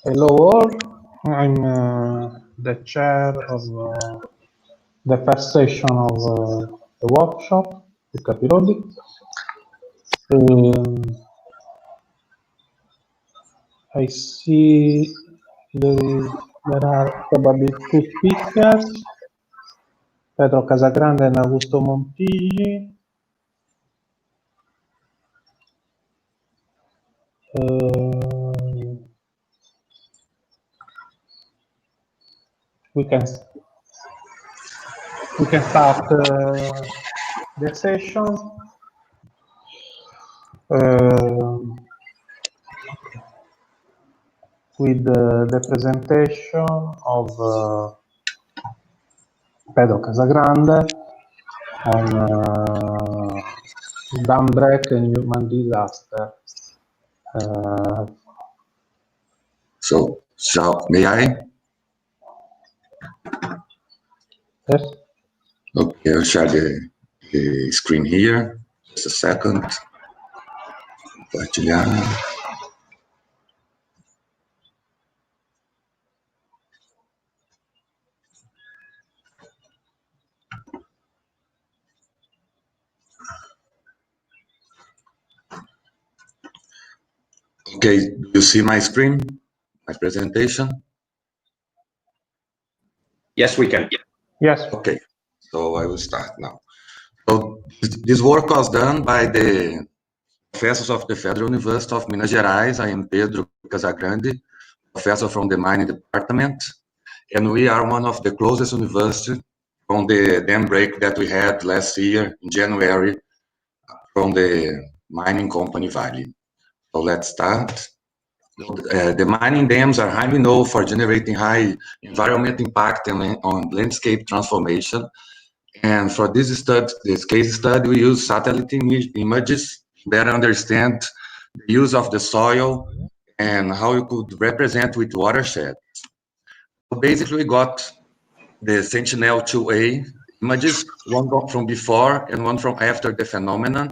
Hello all, I'm the chair of the first session of the workshop, the Capirodi. I see there are probably two speakers, Pedro Casagrande and Augusto Montigli. We can start the session. With the presentation of Pedro Casagrande on dam break and human disaster. So may I? Yes. Okay, I'll share the screen here. Just a second. Compartilhar. Okay, do you see my screen, my presentation? Yes, we can. Yes. Okay, so I will start now. So this work was done by the professors of the Federal University of Minas Gerais. I am Pedro Casagrande, professor from the mining department, and we are one of the closest universities from the dam break that we had last year in January from the mining company Vale. So let's start. The mining dams are highly known for generating high environmental impact and on landscape transformation. And for this study, this case study, we use satellite images to better understand the use of the soil and how you could represent with watershed. So basically, we got the Sentinel-2A images, one from before and one from after the phenomenon.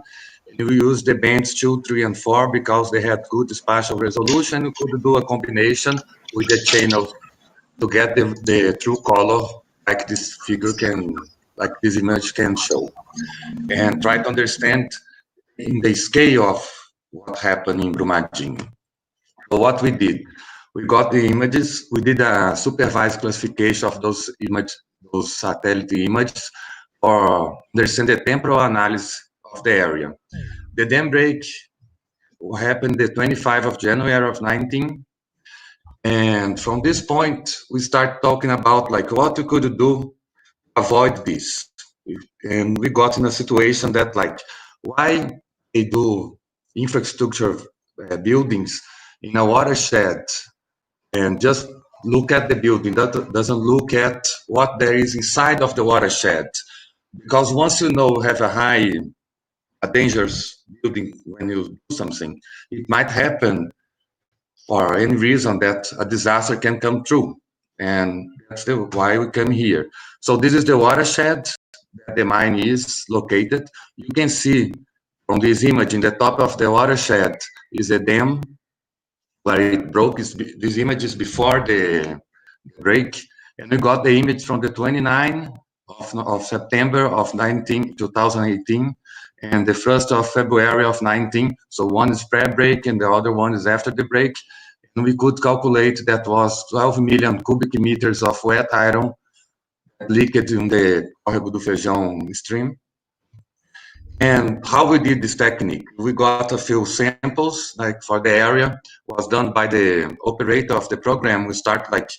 And we used the bands 2, 3, and 4 because they had good spatial resolution. We could do a combination with the channels to get the true color like this figure can, like this image can show. And try to understand in the scale of what happened in Brumadinho. So what we did, we got the images, we did a supervised classification of those satellite images for understand the temporal analysis of the area. The dam break happened the 25th of January of 19. And from this point, we start talking about like what we could do to avoid this. And we got in a situation that like, why they do infrastructure buildings in a watershed and just look at the building, that doesn't look at what there is inside of the watershed. Because once you know have a dangerous building when you do something, it might happen for any reason that a disaster can come through. And that's why we come here. So this is the watershed that the mine is located. You can see from this image in the top of the watershed is a dam where it broke. This image is before the break. And we got the image from the 29th of September of 2018 and the 1st of February of 19. So one is pre-break and the other one is after the break. And we could calculate that was 12 million cubic meters of wet iron leaked in the Córrego do Feijão stream. And how we did this technique, we got a few samples, like for the area, was done by the operator of the program. We start like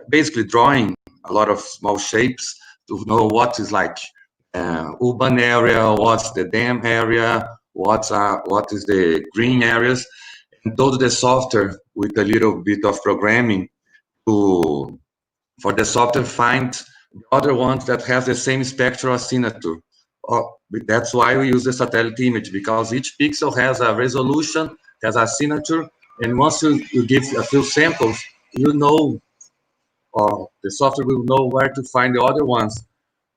basically drawing a lot of small shapes to know what is like urban area, what's the dam area, what is the green areas, and told the software with a little bit of programming for the software find the other ones that have the same spectral signature. That's why we use the satellite image, because each pixel has a resolution, has a signature, and once you give a few samples, you know, or the software will know where to find the other ones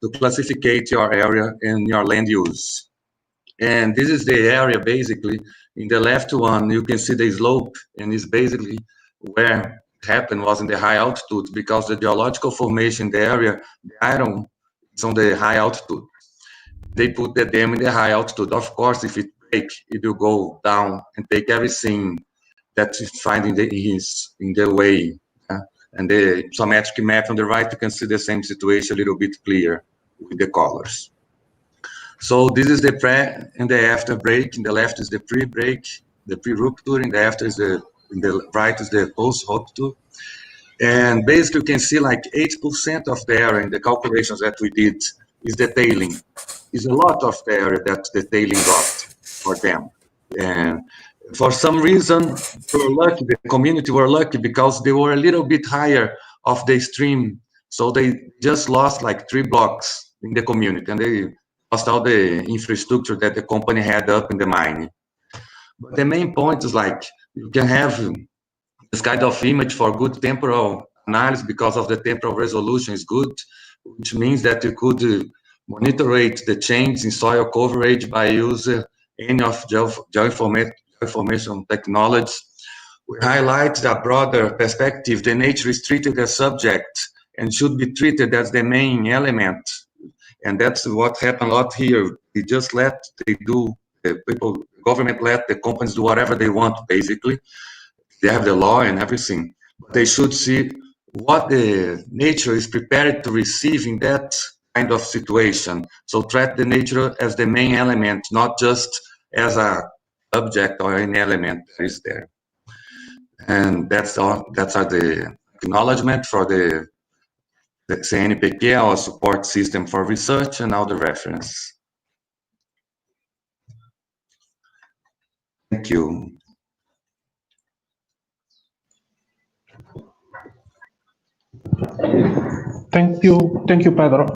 to classify your area and your land use. And this is the area basically. In the left one, you can see the slope, and it's basically where happened was in the high altitude because the geological formation in the area, the iron is on the high altitude. They put the dam in the high altitude. Of course, if it breaks, it will go down and take everything that is found in the way. And the isometric map on the right, you can see the same situation a little bit clear with the colors. So this is the pre and the after break. In the left is the pre-break, the pre-rupture. In the after is in the right is the post-rupture. And basically, you can see like 8% of the area in the calculations that we did is the tailing. Is a lot of the area that the tailing got for them. And for some reason, they were lucky, the community were lucky because they were a little bit higher of the stream. So they just lost like 3 blocks in the community and they lost all the infrastructure that the company had up in the mine. But the main point is like, you can have this kind of image for good temporal analysis because of the temporal resolution is good, which means that you could monitor the change in soil coverage by using any of geoinformation technology. We highlight the broader perspective. The nature is treated as subject and should be treated as the main element. And that's what happened a lot here. They just government let the companies do whatever they want, basically. They have the law and everything. But they should see what the nature is prepared to receive in that kind of situation. So treat the nature as the main element, not just as a object or an element that is there. And that's all. That's the acknowledgement for the CNPq, our support system for research, and all the reference. Thank you. Thank you, Pedro.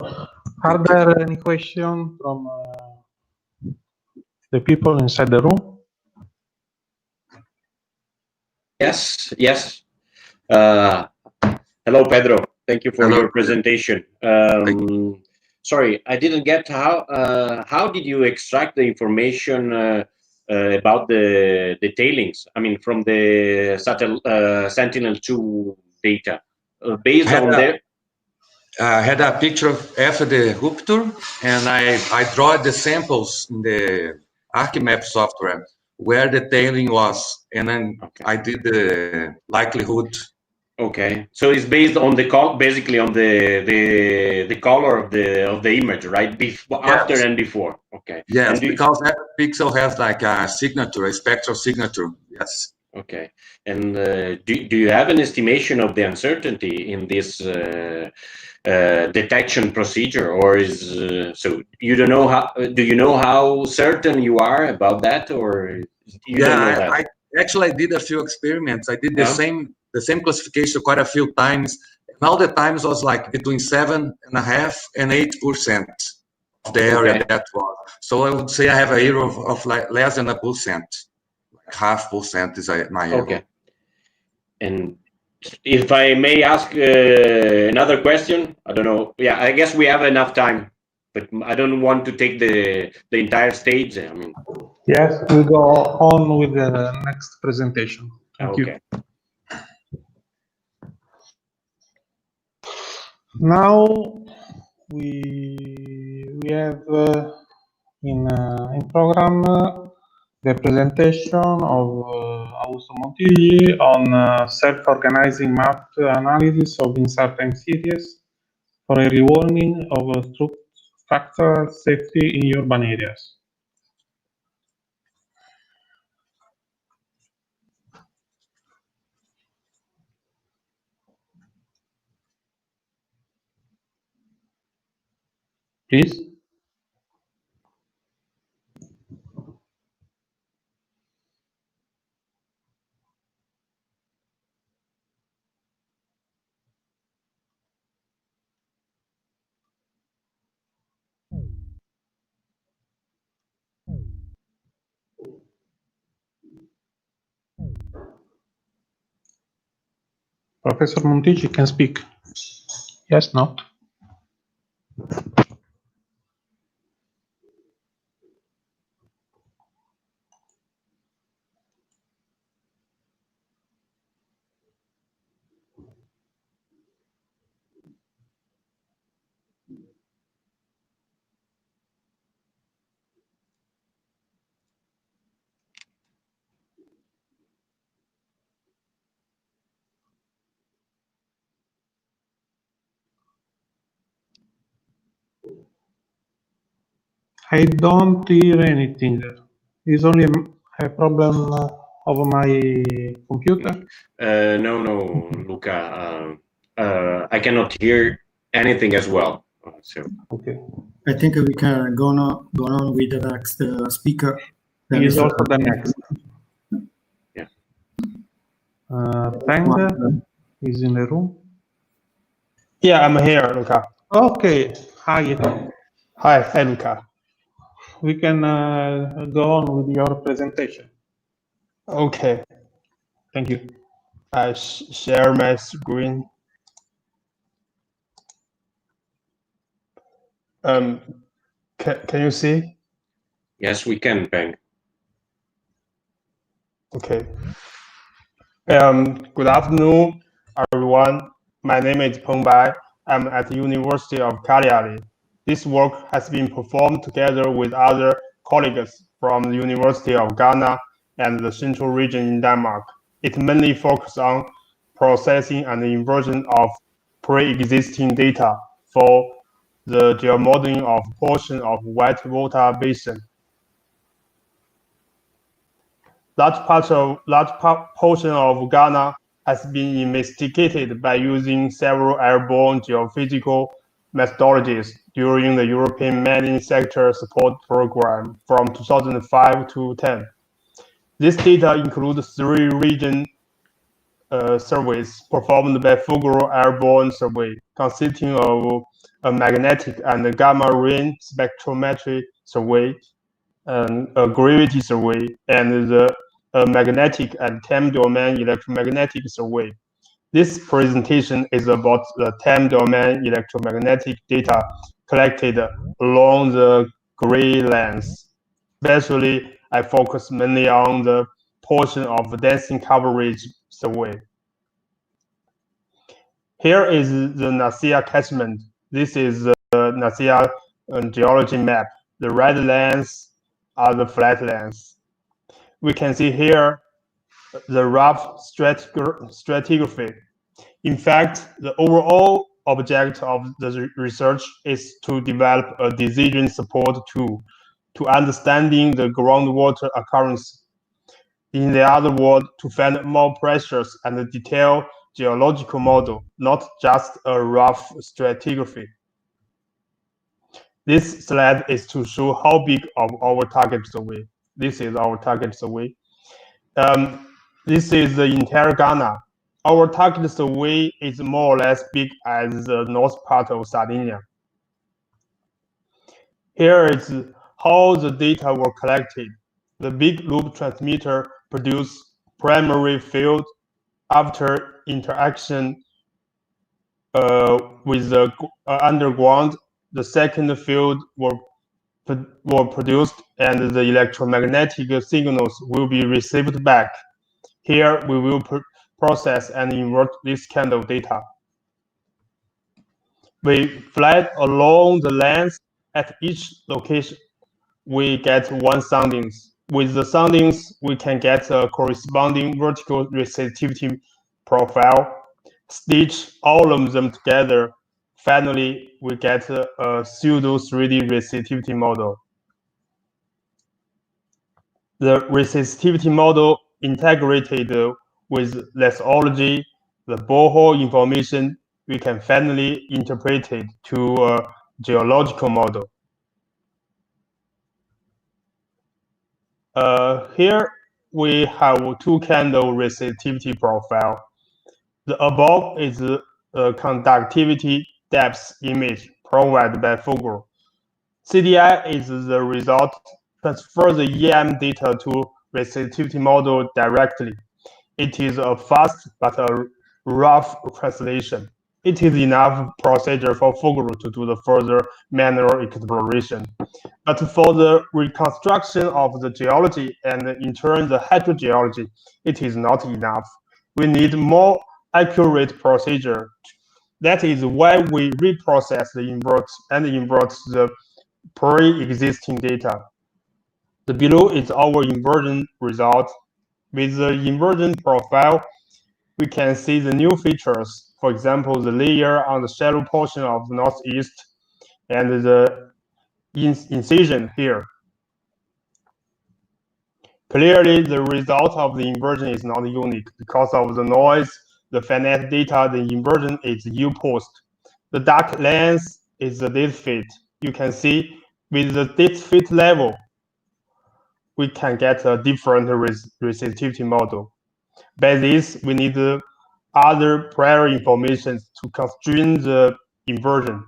Are there any questions from the people inside the room? Yes. Hello, Pedro. Thank you for your presentation. Sorry, I didn't get how did you extract the information about the tailings? I mean, from the Sentinel-2 data, based on their. I had a picture after the rupture, and I draw the samples in the ArchiMap software where the tailing was, and then I did the likelihood. Okay, so it's based on basically on the color of the image, right? After and before. Okay. Yes, and because that pixel has like a signature, a spectral signature. Yes. Okay. And do you have an estimation of the uncertainty in this detection procedure, or is so you don't know how? Do you know how certain you are about that, or you don't know that? I actually did a few experiments. I did the same classification quite a few times, and all the times was like between 7.5% and 8% of the area that was. So I would say I have an error of like less than 1%, like 0.5% is my error. Okay. And if I may ask another question, I don't know. Yeah, I guess we have enough time, but I don't want to take the entire stage. I mean. Yes, we go on with the next presentation. Thank you. Now we have in program the presentation of Augusto Montigli on self-organizing map analysis of insert-time series for early warning of structural safety in urban areas. Please. Professor Montigli can speak. Yes, not? I don't hear anything. It's only a problem of my computer. No, Luca. I cannot hear anything as well. So Okay. I think we can go on with the next speaker. He is also the next. yeah. Peng is in the room. Yeah, I'm here, Luca. Okay. Hi. Hi, Luca. We can go on with your presentation. Okay, Thank you. I share my screen. Can you see? Yes, we can, Peng. Okay. Good afternoon, everyone. My name is Peng Bai. I'm at the University of Cagliari. This work has been performed together with other colleagues from the University of Ghana and the Central Region in Denmark. It mainly focuses on processing and inversion of pre-existing data for the geomodeling of portion of whitewater basin. Large portion of Ghana has been investigated by using several airborne geophysical methodologies during the European Mining Sector Support Program from 2005 to 10. This data includes 3 region surveys performed by Fugro Airborne Survey, consisting of a magnetic and gamma ray spectrometry survey, a gravity survey, and the magnetic and time domain electromagnetic survey. This presentation is about the time domain electromagnetic data collected along the gray lines. Especially, I focus mainly on the portion of dancing coverage survey. Here is the Nasia catchment. This is the Nasia geology map. The red lines are the flatlands. We can see here the rough stratigraphy. In fact, the overall object of the research is to develop a decision support tool to understanding the groundwater occurrence. In the other words, to find more precious and detailed geological model, not just a rough stratigraphy. This slide is to show how big of our target survey. This is our target survey. This is the entire Ghana. Our target survey is more or less big as the north part of Sardinia. Here is how the data were collected. The big loop transmitter produced primary field after interaction with the underground. The second field were produced and the electromagnetic signals will be received back. Here we will process and invert this kind of data. We fly along the lens at each location. We get 1 soundings. With the soundings, we can get a corresponding vertical resistivity profile, stitch all of them together. Finally, we get a pseudo 3D resistivity model. The resistivity model integrated with lithology, the borehole information, we can finally interpret it to a geological model. Here we have 2 kind of resistivity profile. The above is a conductivity depth image provided by Fugro. CDI is the result. Transfer the EM data to resistivity model directly. It is a fast but a rough translation. It is enough procedure for Fugro to do the further manual exploration. But for the reconstruction of the geology and in turn the hydrogeology, it is not enough. We need more accurate procedure. That is why we reprocess the invert the pre-existing data. The below is our inversion result. With the inversion profile, we can see the new features. For example, the layer on the shallow portion of the northeast and the incision here. Clearly, the result of the inversion is not unique. Because of the noise, the finite data, the inversion is U-post. The dark lens is the date fit. You can see with the date fit level, we can get a different resistivity model. By this, we need other prior information to constrain the inversion.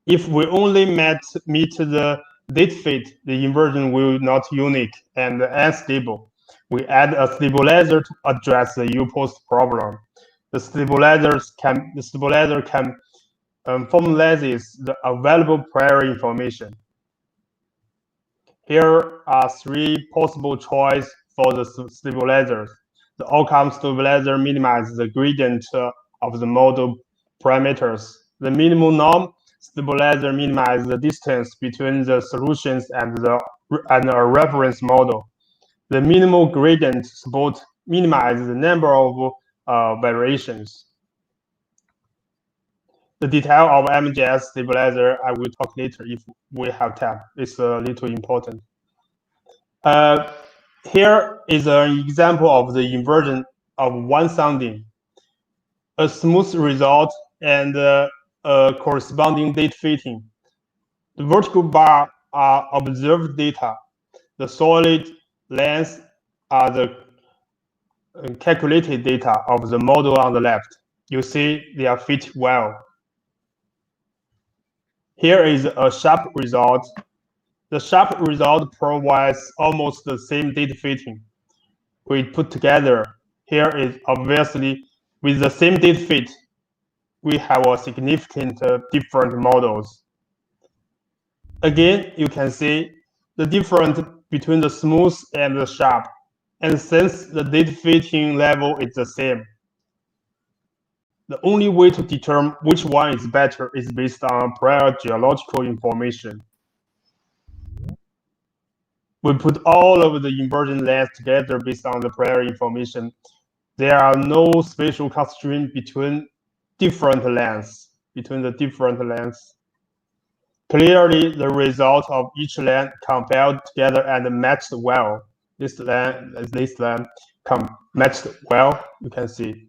If we only meet the date fit, the inversion will not unique and unstable. We add a stabilizer to address the U-post problem. The stabilizer can formalizes the available prior information. Here are three possible choices for the stabilizers. The outcome stabilizer minimizes the gradient of the model parameters. The minimum norm stabilizer minimizes the distance between the solutions and a reference model. The minimal gradient support minimizes the number of variations. The detail of MGS stabilizer I will talk later if we have time. It's a little important. Here is an example of the inversion of one sounding. A smooth result and a corresponding date fitting. The vertical bar are observed data. The solid lines are the calculated data of the model on the left. You see they are fit well. Here is a sharp result. The sharp result provides almost the same date fitting. We put together. Here is obviously with the same date fit, we have a significant different models. Again, you can see the difference between the smooth and the sharp. And since the date fitting level is the same, the only way to determine which one is better is based on prior geological information. We put all of the inversion lengths together based on the prior information. There are no spatial constraints between the different lengths. Clearly, the result of each length compiled together and matched well. This length matched well, you can see.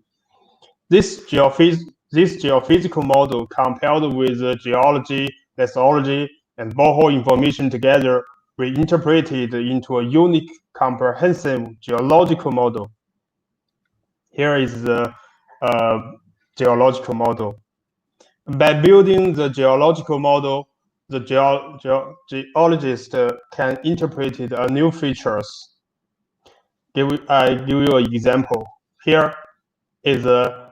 This geophysical model compiled with the geology, lithology, and borehole information together reinterpreted into a unique, comprehensive geological model. Here is the geological model. By building the geological model, the geologist can interpret new features. I give you an example. Here is a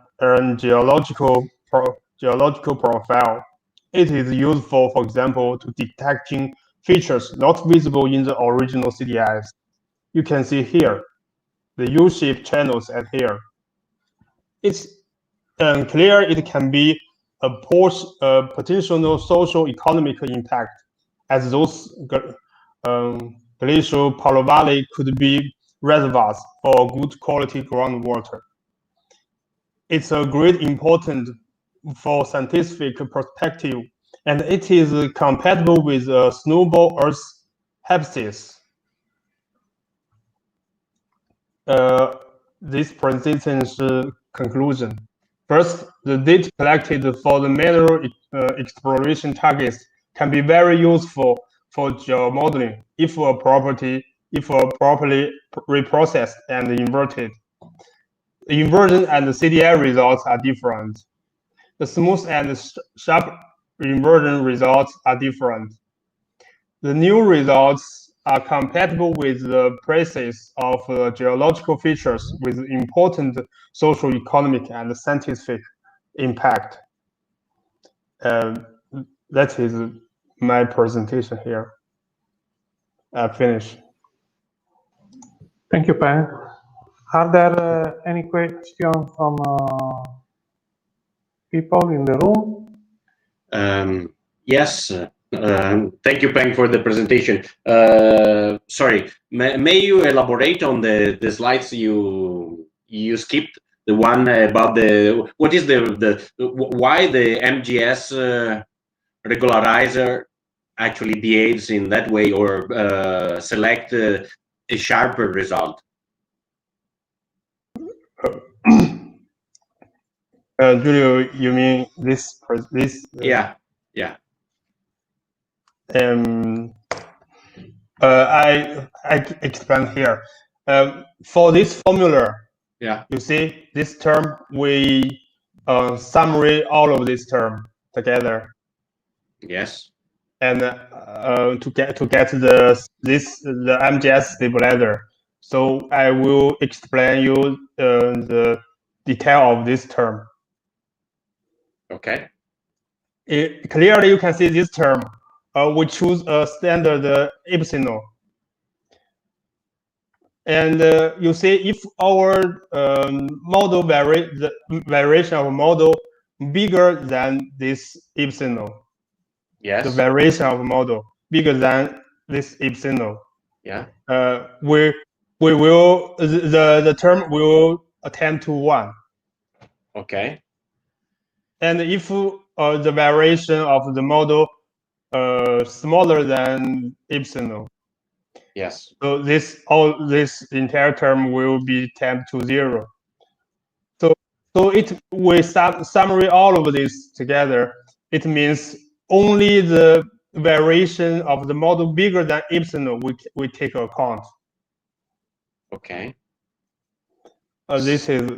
geological profile. It is useful, for example, to detecting features not visible in the original CDIs. You can see here the U-shaped channels at here. It's clear it can be a potential social economic impact, as those glacial parvali could be reservoirs for good quality groundwater. It's a great important for scientific perspective, and it is compatible with snowball Earth hypothesis. This presentation's conclusion. First, the data collected for the mineral exploration targets can be very useful for geomodeling if properly reprocessed and inverted. The inversion and the CDI results are different. The smooth and sharp inversion results are different. The new results are compatible with the presence of geological features with important social, economic, and scientific impact. That is my presentation here. I finish. Thank you, Pen. Are there any questions from people in the room? Yes. Thank you, Peng, for the presentation. Sorry, may you elaborate on the slides you skipped? The one about why the MGS regularizer actually behaves in that way, or select a sharper result? Julio, you mean this? Yeah. I explain here. For this formula, Yeah. you see this term, we summary all of this term together, Yes. and to get the MGS stabilizer. So I will explain you the detail of this term. Okay. Clearly, you can see this term. We choose a standard epsilon. And you see if our model the variation of model bigger than this epsilon. Yes. The variation of model bigger than this epsilon. Yeah. We will the term will attend to 1. Okay. And if the variation of the model smaller than epsilon, yes. So this entire term will be tend to 0. So we summary all of this together. It means only the variation of the model bigger than epsilon we take account. Okay. This is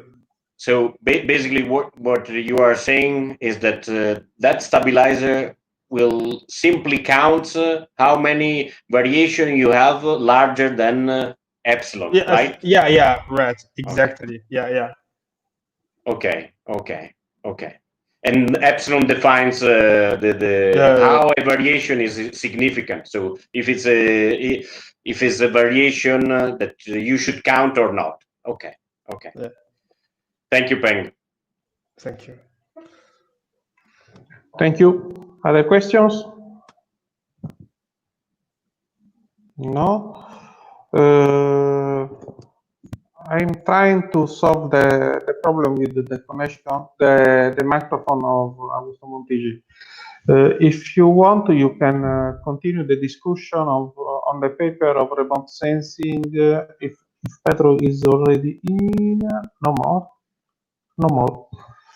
so basically what you are saying is that that stabilizer will simply count how many variation you have larger than epsilon, right? Yeah, right, exactly. Okay. Okay. And epsilon defines how a variation is significant. So if it's a variation that you should count or not. Okay. Yeah. Thank you, Peng. Thank you. Thank you. Other questions? No. I'm trying to solve the problem with the connection, the microphone of Augusto Montigi. If you want, you can continue the discussion on the paper of remote sensing. If Pedro is already in, no more.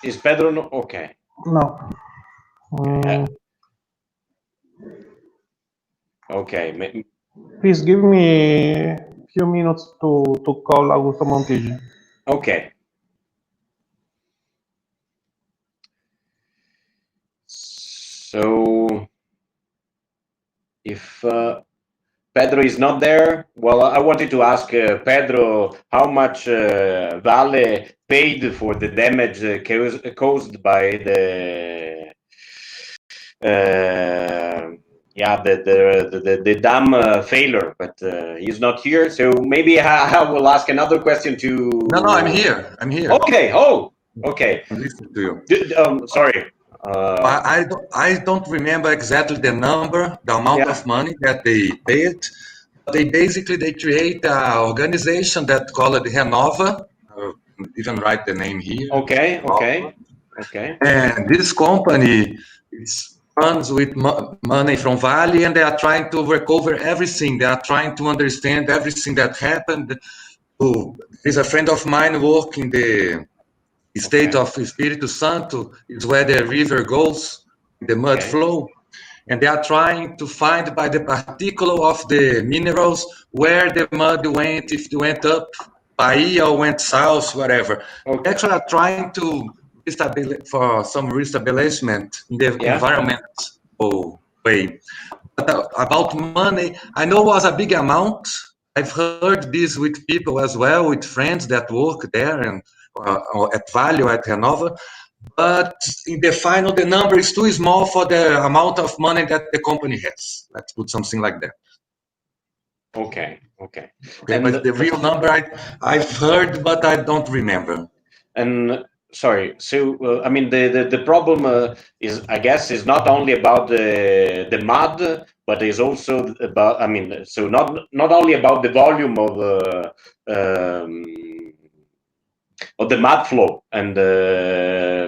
Is Pedro no? Okay. No. Okay. Please give me a few minutes to call Augusto Montigi. Okay. So if Pedro is not there, well, I wanted to ask Pedro how much Vale paid for the damage caused by the dam failure, but he's not here. So maybe I will ask another question to. No, I'm here. Okay. Oh, okay. I'm listening to you. Sorry. I don't remember exactly the number, the amount of money that they paid. They create an organization that called Renova. Even write the name here. Okay. And this company funds with money from Vale, and they are trying to recover everything. They are trying to understand everything that happened. There's a friend of mine working the state of Espírito Santo, is where the river goes, the mud flow, and they are trying to find by the particle of the minerals where the mud went, if it went up Bahia or went south, whatever. Okay. Actually, are trying to for some reestablishment in the environmental way. But about money, I know it was a big amount. I've heard this with people as well, with friends that work there and at Vale, at Renova. But in the final, the number is too small for the amount of money that the company has. Let's put something like that. Okay. But the real number I've heard, but I don't remember. And sorry, so I mean the problem is, I guess, is not only about the mud, but is also about, I mean, so not only about the volume of of the mud flow, and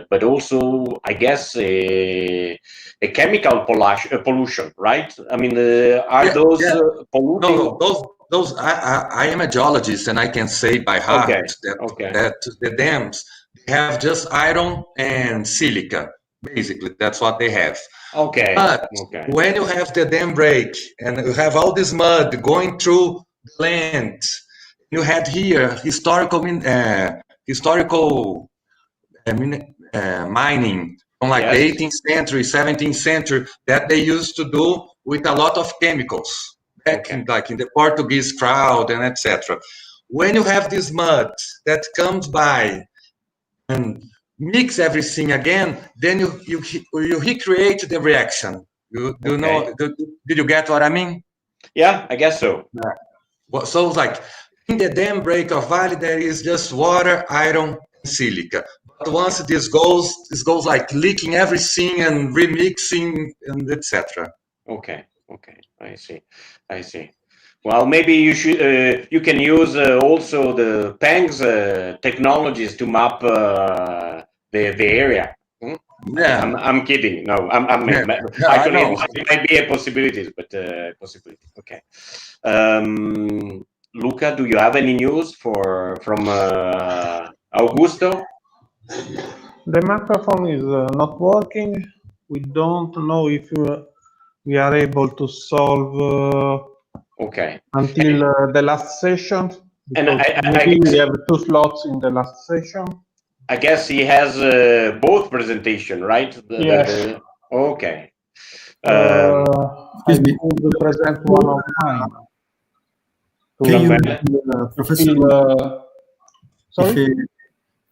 but also I guess a chemical pollution, right? I mean, are those polluting? No, those. I am a geologist, and I can say by heart that the dams have just iron and silica. Basically, that's what they have. Okay. But when you have the dam break and you have all this mud going through the land, you had here historical mining from like the 18th century, 17th century that they used to do with a lot of chemicals back in, like in the Portuguese crowd and etc. When you have this mud that comes by and mix everything again, then you recreate the reaction. You know? Did you get what I mean? Yeah, I guess so. Well, so like in the dam break of Valley, there is just water, iron, and silica. But once this goes like leaking everything and remixing and etc. Okay, I see. Well, maybe you should. You can use also the PANG's technologies to map the area. Yeah, I'm kidding. No, actually it might be a possibility, but possibility. Okay. Luca, do you have any news from Augusto? The microphone is not working. We don't know if we are able to solve until the last session. And maybe we have 2 slots in the last session. I guess he has both presentation, right? Yes. Okay. I will present one of mine. Can you, Professor? Sorry?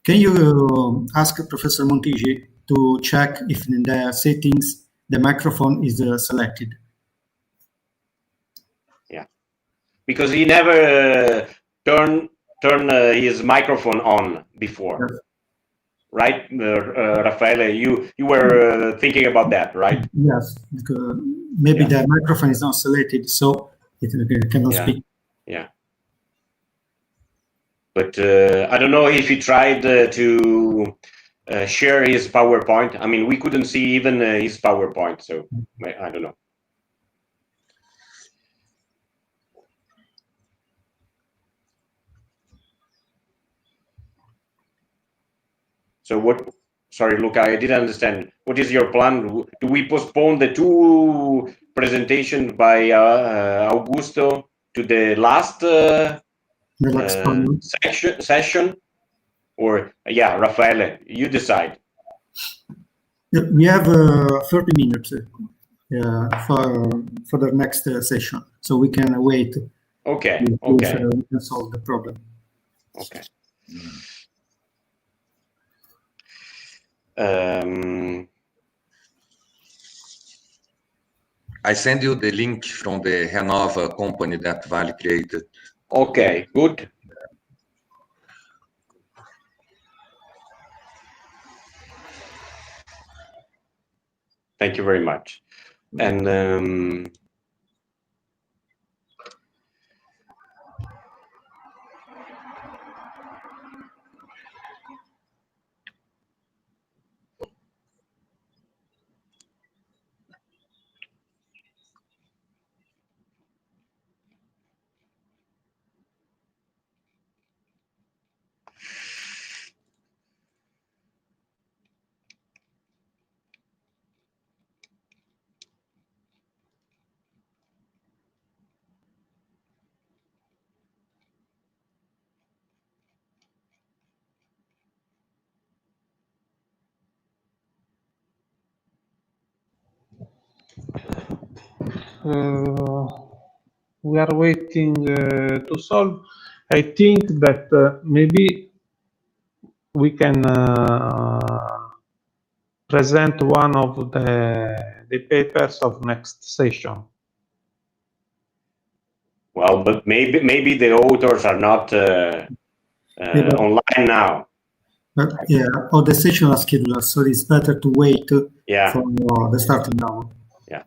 Can you ask Professor Montigi to check if in the settings the microphone is selected? Yeah, because he never turned his microphone on before, right? Raffaele, you were thinking about that, right? Yes, because maybe the microphone is not selected, so it cannot speak. Yeah. But I don't know if he tried to share his PowerPoint. I mean, we couldn't see even his PowerPoint, so I don't know. So what? Sorry, Luca, I didn't understand. What is your plan? Do we postpone the 2 presentations by Augusto to the last session? Or Raffaele, you decide. We have 30 minutes for the next session, so we can wait. Okay. We can solve the problem. Okay. I send you the link from the Renova company that Vale created. Okay, good. Thank you very much. And we are waiting to solve. I think that maybe we can present one of the papers of next session. well, but maybe the authors are not online now. But all the sessions are scheduled, so it's better to wait for the starting now. Yeah,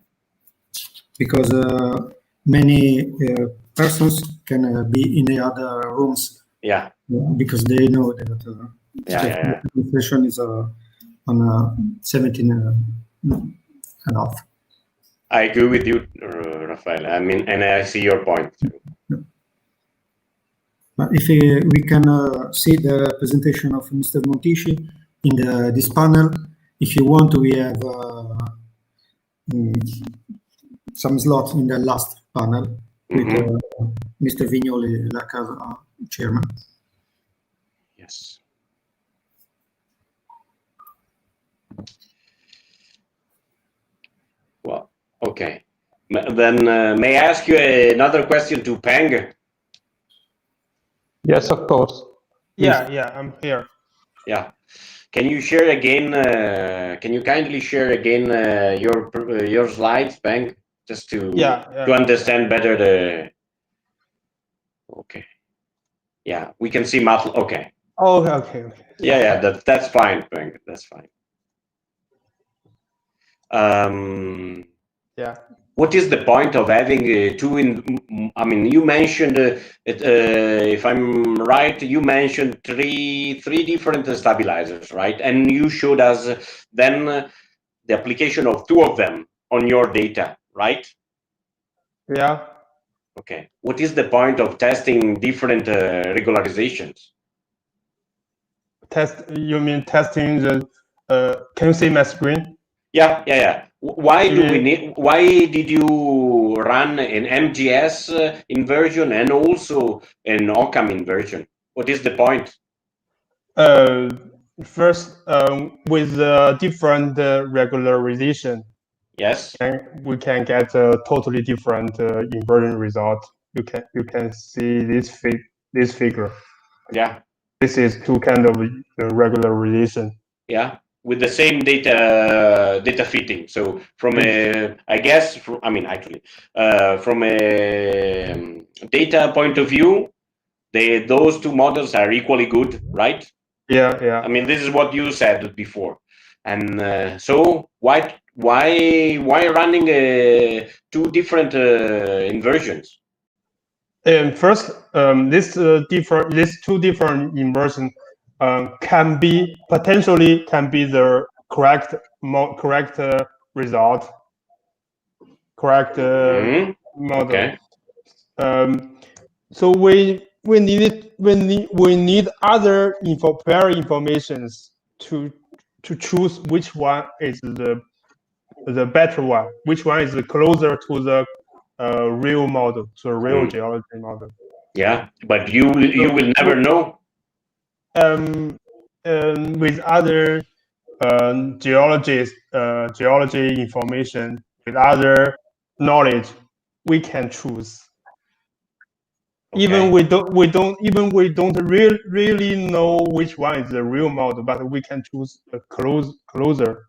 because many persons can be in the other rooms Yeah. Because they know that the session is on 17 and off. I agree with you, Rafael. I mean, and I see your point too. But if we can see the presentation of Mr. Montici in this panel, if you want, we have some slots in the last panel with Mr. Vignoli like chairman. Yes. Well, okay. Then may I ask you another question to Peng? Yes, of course. Yeah, I'm here. Yeah. Can you share again? Can you kindly share again your slides, Peng, just to understand better the? Okay. Yeah, we can see Matt. Okay. Oh, okay. Yeah, that's fine, Peng. That's fine. Yeah. What is the point of having two I mean, you mentioned if I'm right, you mentioned three different stabilizers, right? And you showed us then the application of two of them on your data, right? Yeah. Okay. What is the point of testing different regularizations? You mean testing the? Can you see my screen? Yeah. Why did you run an MGS inversion and also an Occam inversion? What is the point? First, with different regularization, yes, we can get a totally different inversion result. You can see this figure. Yeah. This is two kind of regularization. Yeah, with the same data fitting. So from a, I guess, from a data point of view, those two models are equally good, right? Yeah. I mean, this is what you said before, and so why running two different inversions? And first, these two different inversions can be the correct result, correct model. Okay. So we need other prior informations to choose which one is the better one, which one is closer to the real model, to the real geology model. Yeah, but you will never know. With other geology information, with other knowledge, we can choose. Okay. Even we don't really know which one is the real model, but we can choose a closer.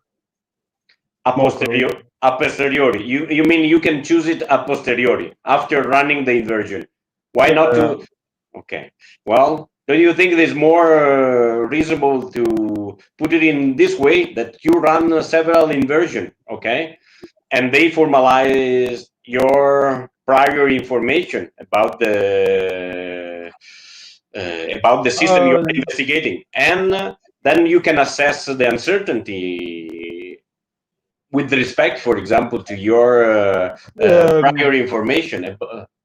A posteriori. You mean you can choose it a posteriori after running the inversion? Why not do? Okay. Well, do you think it is more reasonable to put it in this way, that you run several inversion, okay, and they formalize your prior information about the system you're investigating, and then you can assess the uncertainty with respect, for example, to your prior information.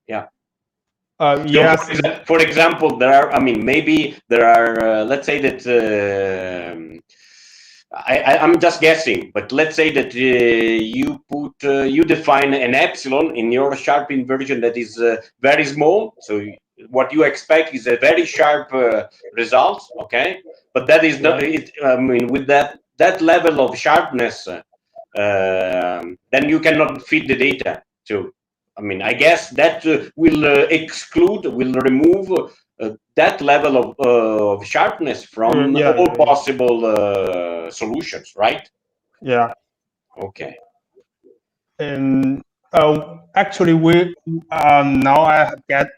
Yeah. Yes. So for example, there are. I mean, maybe there are. Let's say that I'm just guessing, but let's say that you define an epsilon in your sharp inversion that is very small. So what you expect is a very sharp result. Okay, but that is not. I mean, with that level of sharpness, then you cannot feed the data. So I mean, I guess that will remove that level of sharpness from all possible solutions, right? Yeah. Okay. And actually, we now I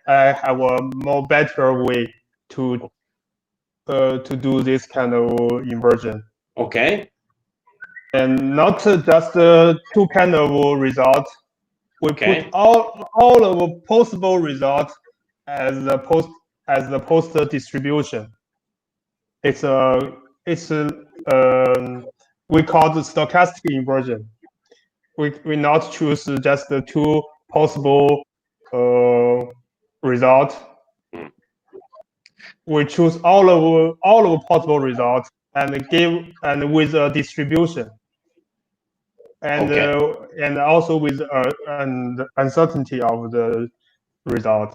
have a more better way to do this kind of inversion. Okay. And not just two kind of results. We put all of the possible results as as the poster distribution. We call the stochastic inversion. We not choose just the two possible results. We choose all of possible results and with a distribution, and and also with an uncertainty of the result.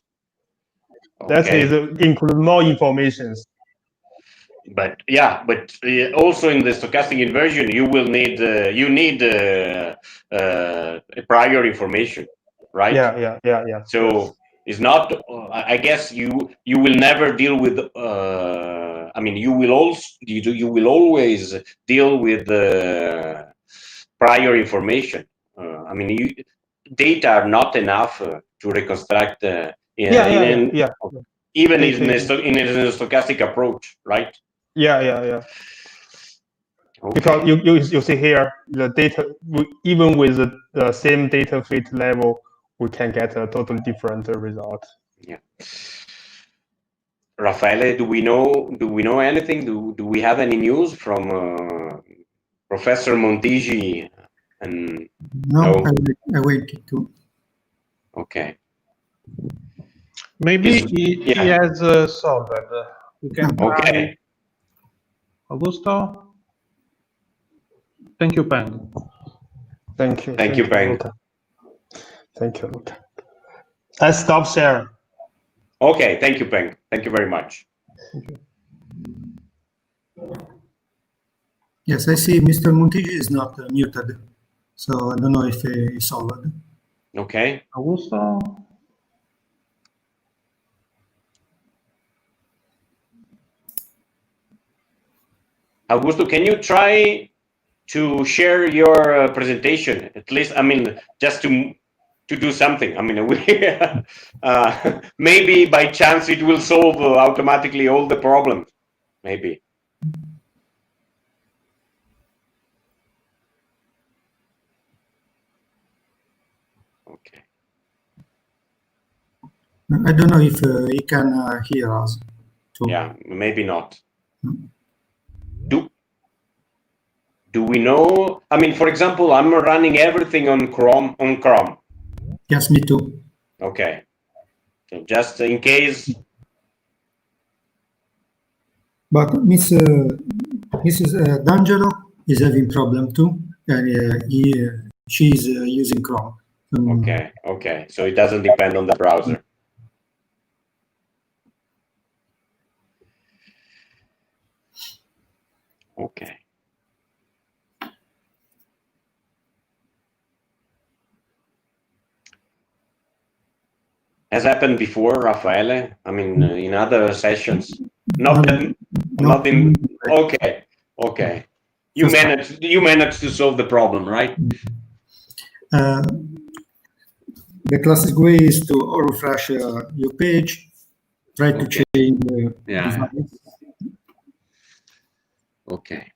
That is include more informations. But yeah, also in the stochastic inversion, you will need prior information, right? Yeah. So it's not. I guess you will never deal with. I mean, you will always deal with prior information. I mean, data are not enough to reconstruct. Even in a stochastic approach, right? Yeah. Okay. Because you see here the data, even with the same data fit level, we can get a totally different result. Yeah. Raffaele, do we know anything? Do we have any news from Professor Montigi? And no? I waited to. Okay. Maybe he has solved. You can try. Okay. Augusto. Thank you, Peng. Thank you. Thank you, Peng. Luca. Thank you, Luca. Let's stop sharing. Okay. Thank you, Peng. Thank you very much. Thank you. Yes, I see Mr. Montigi is not muted, so I don't know if he solved. Okay. Augusto. Augusto, can you try to share your presentation? At least, I mean, just to do something. I mean, maybe by chance it will solve automatically all the problems. Maybe. Okay. I don't know if he can hear us. Too. Yeah, maybe not. Do we know? I mean, for example, I'm running everything on Chrome. Yes, me too. Okay. So just in case. But Mrs. D'Angelo is having problem too, and she's using Chrome. Okay. So it doesn't depend on the browser. Okay. Has happened before, Raffaele? I mean, in other sessions? Not in. Okay. You managed to solve the problem, right? The classic way is to refresh your page, try to change the device. Okay.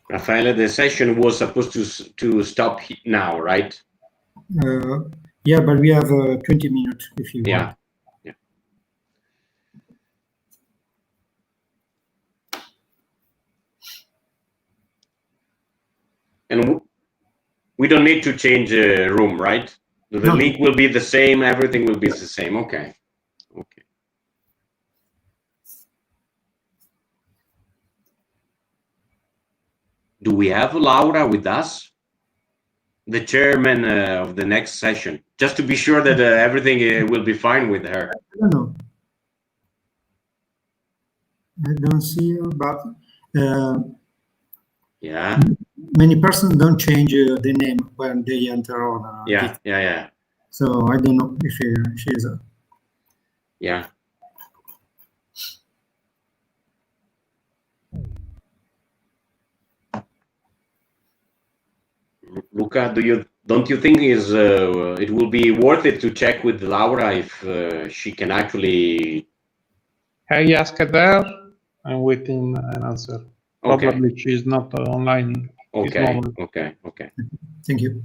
Raffaele, the session was supposed to stop now, right? Yeah, but we have 20 minutes if you want. Yeah. And we don't need to change the room, right? The link will be the same. Everything will be the same. Okay. Okay. Do we have Laura with us? The chairman of the next session, just to be sure that everything will be fine with her. I don't know. I don't see her, but yeah. Many persons don't change the name when they enter on. Yeah. So I don't know if she is. Yeah. Luca, don't you think it will be worth it to check with Laura if she can actually? I asked her. I'm waiting an answer. Okay. Probably she is not online. Okay. Thank you.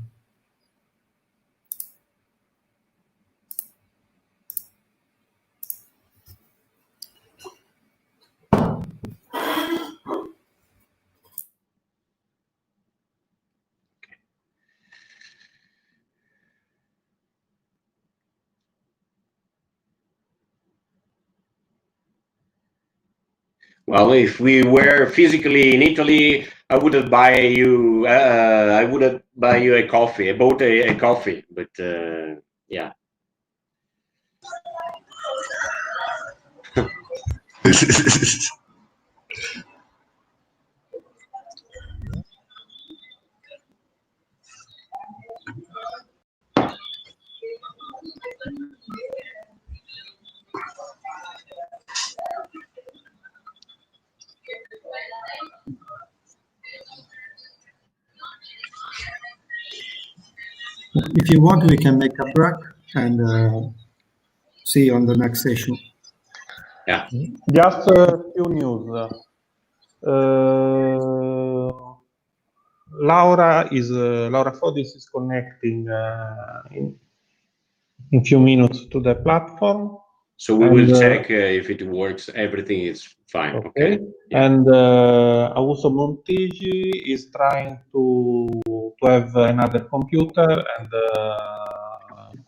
Well, if we were physically in Italy, I would buy you. I would buy you a coffee. I bought a coffee, but yeah. If you want, we can make a break and see you on the next session. Yeah. Just a few news. Laura Fodis is connecting in few minutes to the platform. So we will check if it works. Everything is fine. Okay. Yeah. And Augusto Montigi is trying to have another computer and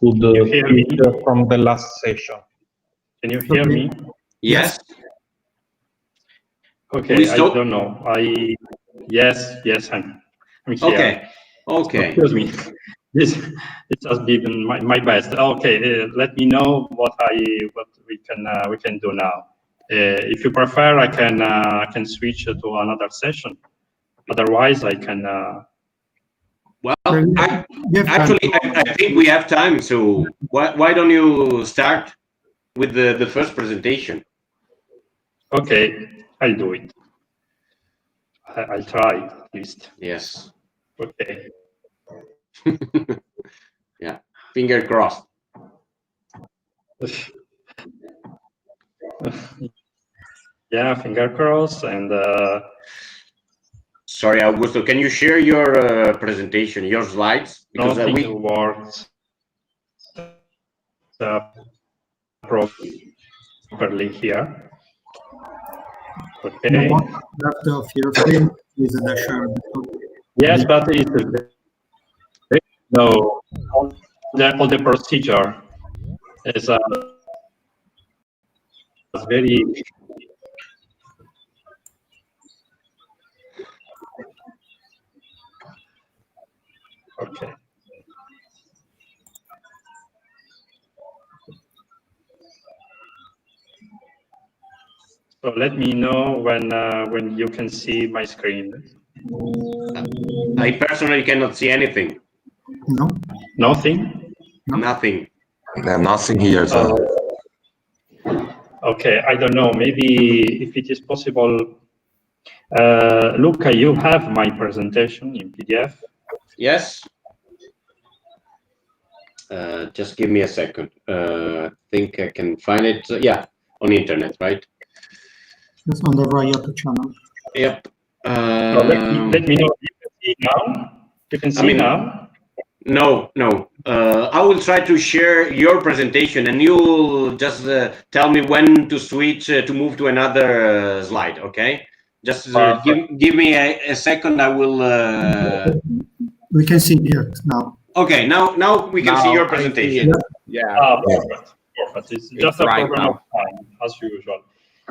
could feed from the last session. Can you hear me? Yes. Okay. I don't know. Yes. I'm here. Okay. Excuse me. This has been my best. Okay. Let me know what we can do now. If you prefer, I can switch to another session. Otherwise, I can. Well, actually, I think we have time. So why don't you start with the first presentation? Okay, I'll do it. I'll try at least. Yes. Okay. Yeah. Finger crossed. Yeah, finger crossed. And sorry, Augusto, can you share your presentation, your slides? Because it works properly here. Okay. Left of your screen is the shared. Yes, but it's no. All the procedure is very. Okay. So let me know when you can see my screen. I personally cannot see anything. No. Nothing? No. Nothing. Nothing here. So. Okay, I don't know. Maybe if it is possible, Luca, you have my presentation in PDF? Yes. Just give me a second. I think I can find it. Yeah, on the internet, right? It's on the Riot channel. Yep. Let me know. You can see now. You can see now. No. I will try to share your presentation, and you'll just tell me when to switch to move to another slide. Okay. Just give me a second. I will. We can see it now. Okay, now we can see your presentation. Yeah. Perfect. Perfect. It's just a right problem now. of time, as usual.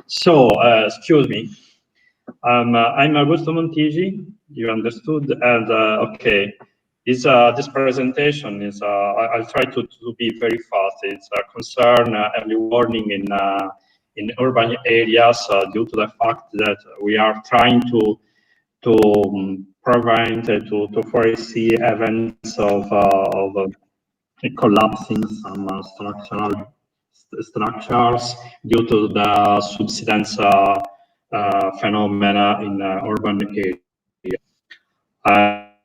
So, excuse me. I'm Augusto Montigi. You understood? And okay, this presentation is. I'll try to be very fast. It's a concern early warning in urban areas due to the fact that we are trying to prevent to foresee events of collapsing some structures due to the subsidence phenomena in urban area.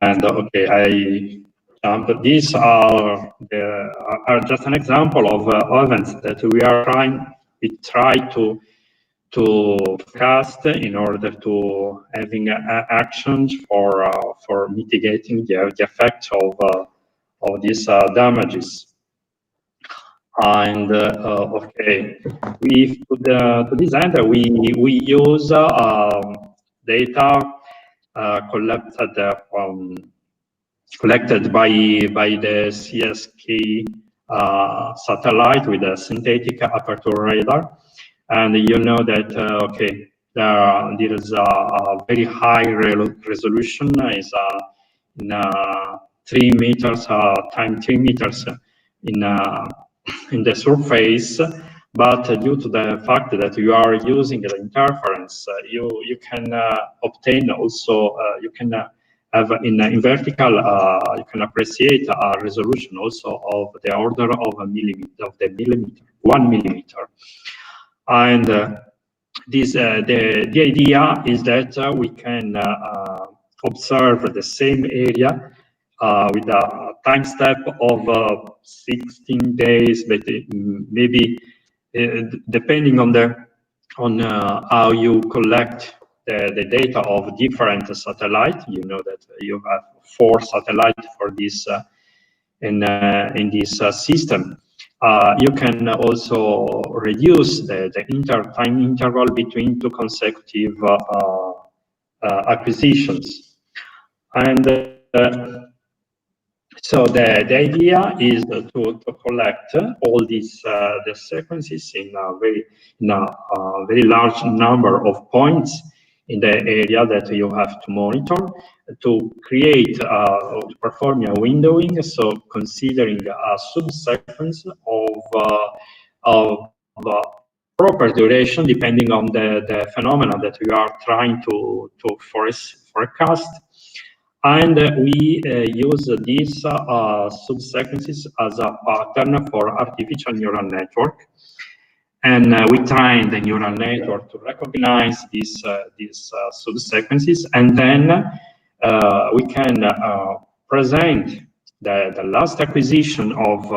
And okay, these are just an example of events that we try to cast in order to having actions for mitigating the effects of these damages. And okay, to this end we use data collected by the CSK satellite with a synthetic aperture radar. And you know that, okay, there is a very high resolution, is in 3 meters times 3 meters in the surface, but due to the fact that you are using the interference, you can obtain also, you can have in vertical, you can appreciate a resolution also of the order of a millimeter, 1 millimeter. And the idea is that we can observe the same area with a time step of 16 days, but maybe depending on how you collect the data of different satellites. You know that you have 4 satellites for this in this system. You can also reduce the time interval between 2 consecutive acquisitions. And so the idea is to collect all these the sequences in a very large number of points in the area that you have to monitor, to create to perform a windowing, so considering a subsequence of proper duration depending on the phenomena that we are trying to forecast. And we use these subsequences as a pattern for artificial neural network. And we train the neural network to recognize these subsequences, and then we can present the last acquisition of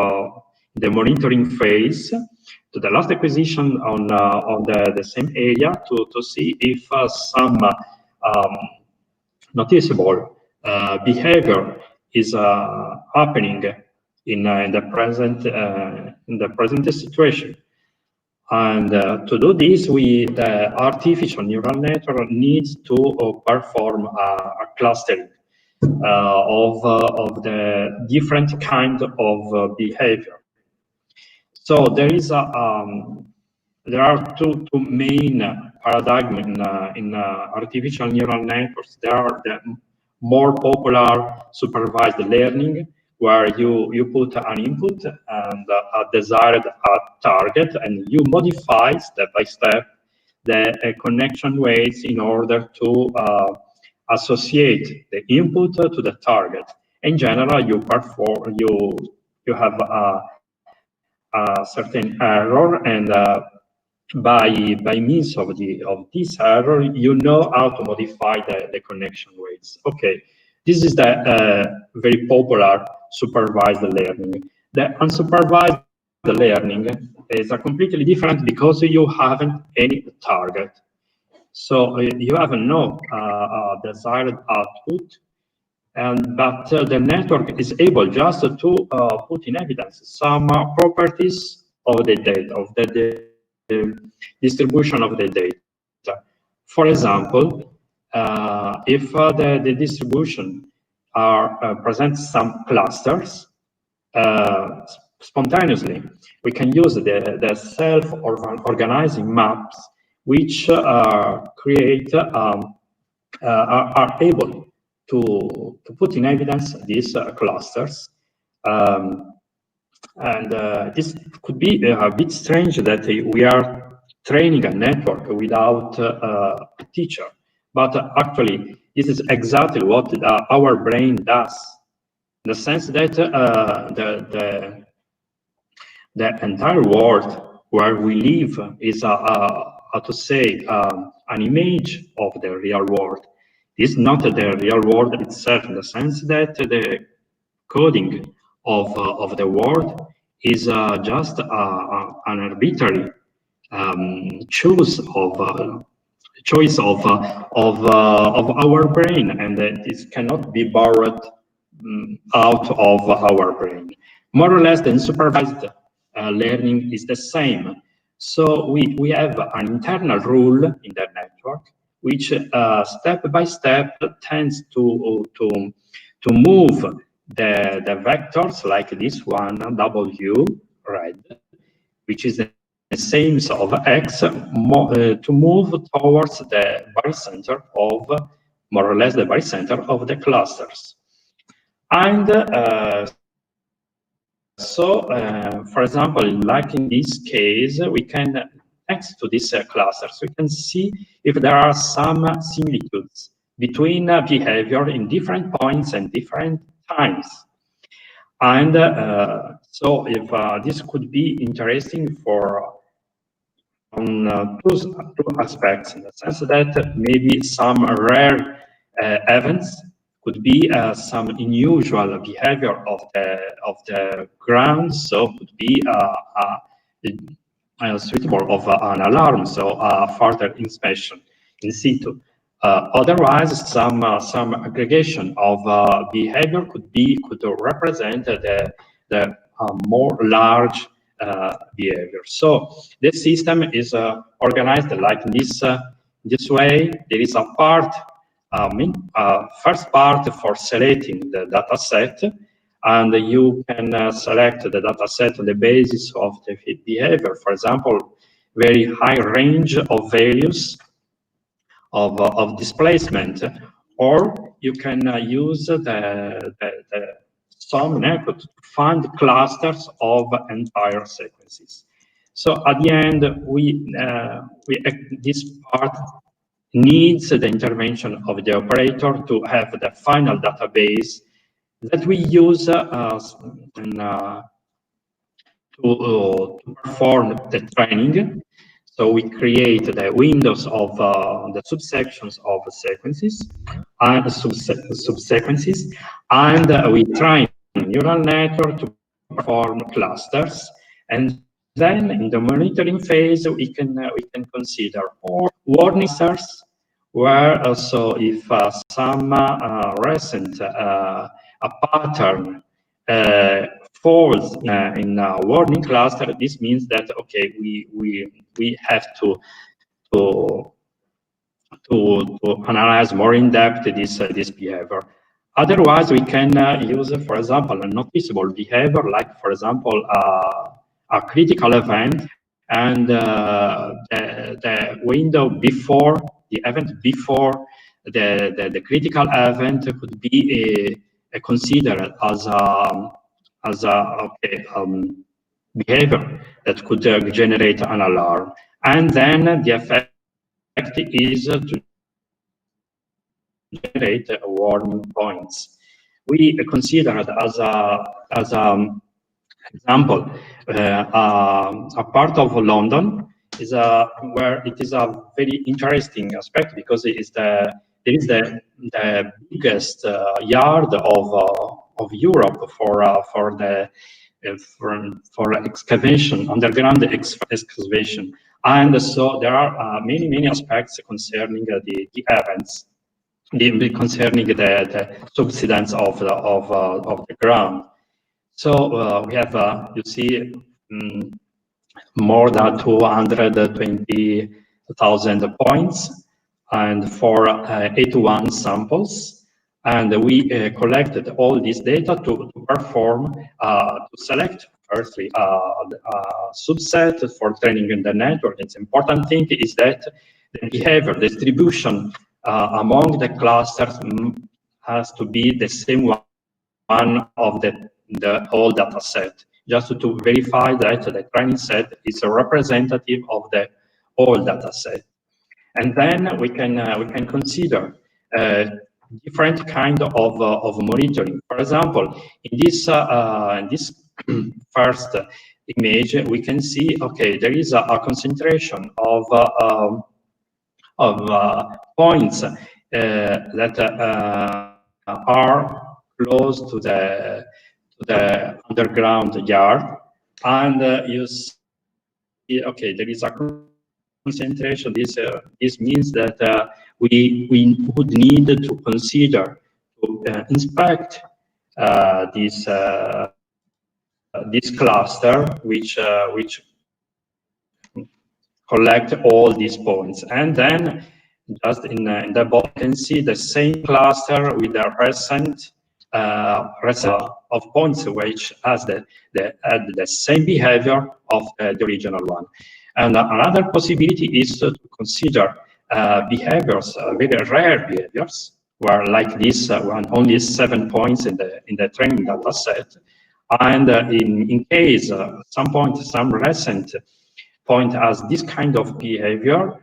the monitoring phase to the last acquisition on the same area to see if some noticeable behavior is happening in the present situation. And to do this, the artificial neural network needs to perform a clustering of the different kind of behavior. So there are two main paradigms in artificial neural networks. There are the more popular supervised learning, where you put an input and a desired target, and you modify step by step the connection weights in order to associate the input to the target. In general, you have a certain error, and by means of this error, you know how to modify the connection weights. Okay, this is the very popular supervised learning. The unsupervised learning is a completely different, because you haven't any target. So you have no desired output, but the network is able just to put in evidence some properties of the data, of the distribution of the data. For example, if the distribution presents some clusters, spontaneously, we can use the self-organizing maps, which create are able to put in evidence these clusters. And this could be a bit strange that we are training a network without a teacher, but actually this is exactly what our brain does, in the sense that the entire world where we live is how to say an image of the real world. It's not the real world itself, in the sense that the coding of the world is just an arbitrary choice of our brain, and this cannot be borrowed out of our brain. More or less, the unsupervised learning is the same. So we have an internal rule in the network, which step by step tends to move the vectors like this one, W, red, which is the same of X, to move towards the barycenter of, more or less, the barycenter of the clusters. And for example, like in this case, we can, next to these clusters, we can see if there are some similitudes between behavior in different points and different times. And so if this could be interesting for two aspects, in the sense that maybe some rare events could be some unusual behavior of the ground, so could be suitable of an alarm, so further inspection in situ. Otherwise, some aggregation of behavior could represent the more large behavior. So the system is organized like this way. There is a part, first part for selecting the data set, and you can select the data set on the basis of the behavior. For example, very high range of values of displacement, or you can use the SOM network to find clusters of entire sequences. So at the end, this part needs the intervention of the operator to have the final database that we use to perform the training. So we create the windows of the subsections of sequences and subsequences, and we train neural network to perform clusters. And then in the monitoring phase, we can consider warning clusters, where also if some recent a pattern falls in a warning cluster, this means that okay, we have to analyze more in depth this behavior. Otherwise, we can use, for example, a noticeable behavior, like for example a critical event, and the window before the event before the critical event could be considered as a behavior that could generate an alarm. And then the effect is to generate warning points. We considered as example a part of London is where it is a very interesting aspect, because it is there is the biggest yard of Europe for excavation, underground excavation. And so there are many aspects concerning the events, concerning the subsidence of the ground. So we have, you see, more than 220,000 points, and for 81 samples. And we collected all this data to perform, to select firstly a subset for training in the network. It's important thing is that the behavior distribution among the clusters has to be the same one of the whole data set, just to verify that the training set is a representative of the whole data set. And then we can consider different kind of monitoring. For example, in this first image, we can see, okay, there is a concentration of points that are close to the underground yard, and you see, okay, there is a concentration. This means that we would need to consider to inspect this cluster, which collect all these points, and then just in the bottom you can see the same cluster with the recent of points, which has the same behavior of the original one. And another possibility is to consider behaviors, very rare behaviors, where like this one, only 7 points in the training data set, and in case some recent point has this kind of behavior,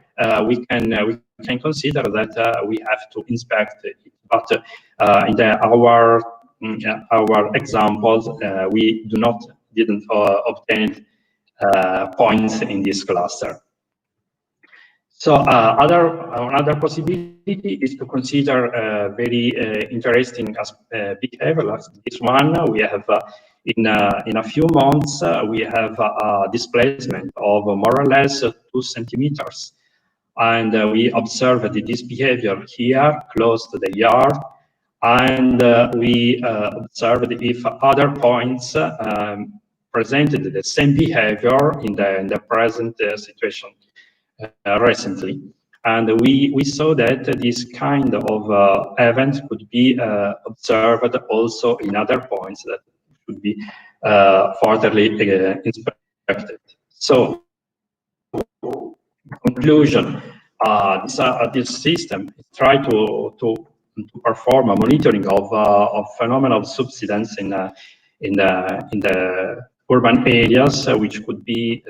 we can consider that we have to inspect it. But in our examples, we didn't obtain points in this cluster. So another possibility is to consider very interesting behavior. Like this one, we have in a few months we have a displacement of more or less 2 centimeters, and we observed this behavior here close to the yard, and we observed if other points presented the same behavior in the present situation. Recently, and we saw that this kind of event could be observed also in other points that should be furtherly inspected. So, conclusion: this system try to perform a monitoring of phenomenal subsidence in the urban areas, which could be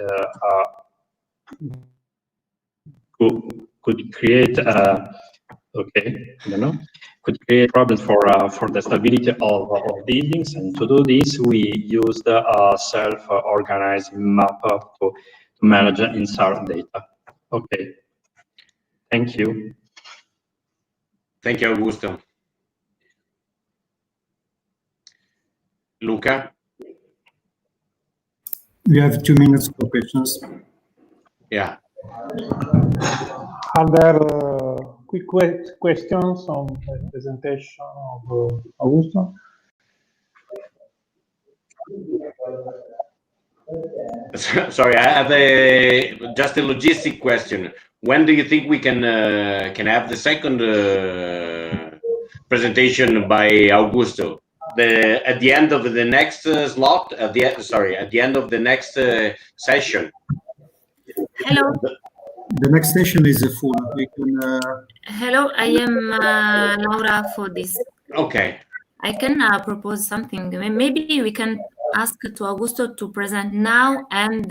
could create okay, I don't know, could create problems for the stability of buildings. And to do this, we used a self-organized map to manage insert data. Okay, thank you. Thank you, Augusto. Luca? We have 2 minutes for questions. Yeah. Are there quick questions on the presentation of Augusto? Sorry, I have just a logistic question. When do you think we can have the second presentation by Augusto? At the end of the next slot? At the end of the next session. Hello. The next session is full. We can, Hello, I am Laura for this. Okay. I can propose something. Maybe we can ask to Augusto to present now, and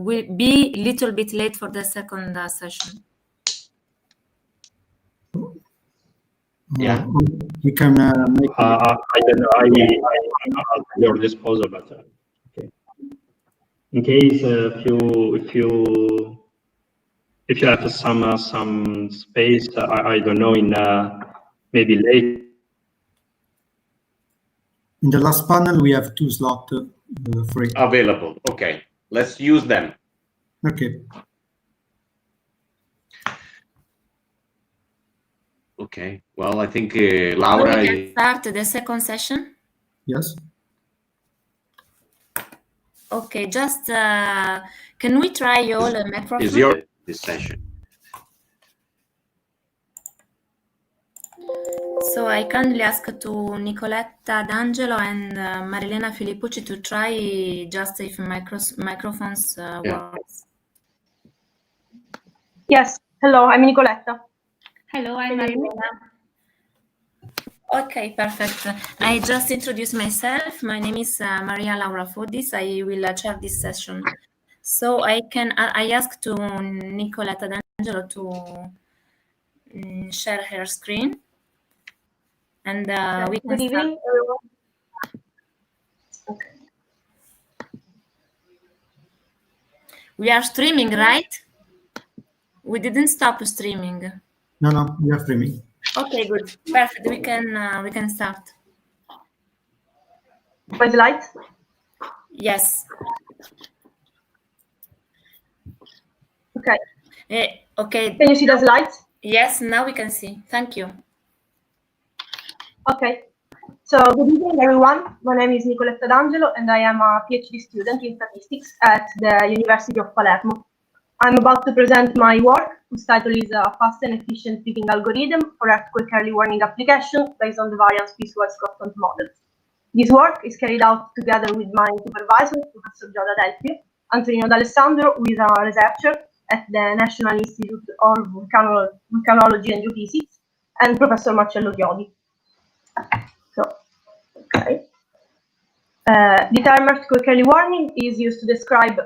will be a little bit late for the second session. Yeah. We can make. I don't know. I'm at your disposal, but okay. In case if you have some space, I don't know, in maybe late. In the last panel, we have 2 slots free. Available. Okay, let's use them. Okay. Okay. Well, I think Laura. So we can start the second session. Yes. Okay. Just can we try all the microphones? Is your this session? So I kindly ask to Nicoletta D'Angelo and Marilena Filippucci to try just if microphones works. Yes. Hello, I'm Nicoletta. Hello, I'm Marilena. Okay, perfect. I just introduced myself. My name is Maria Laura Fodis. I will chair this session. So I ask to Nicoletta D'Angelo to share her screen. And we can Good evening, everyone. Okay. We are streaming, right? We didn't stop streaming. No, we are streaming. Okay, good, perfect. We can start. My slides? Yes. Okay. Okay. Can you see the slides? Yes, now we can see. Thank you. Okay. So good evening, everyone. My name is Nicoletta D'Angelo, and I am a PhD student in statistics at the University of Palermo. I'm about to present my work, whose title is a fast and efficient picking algorithm for earthquake early warning application based on the variance piecewise constant model. This work is carried out together with my supervisor, Professor Giada Delphi, Antonino D'Alessandro, who is a researcher at the National Institute of Volcanology and Geophysics, and Professor Marcello Chiodi. So, okay. The term earthquake early warning is used to describe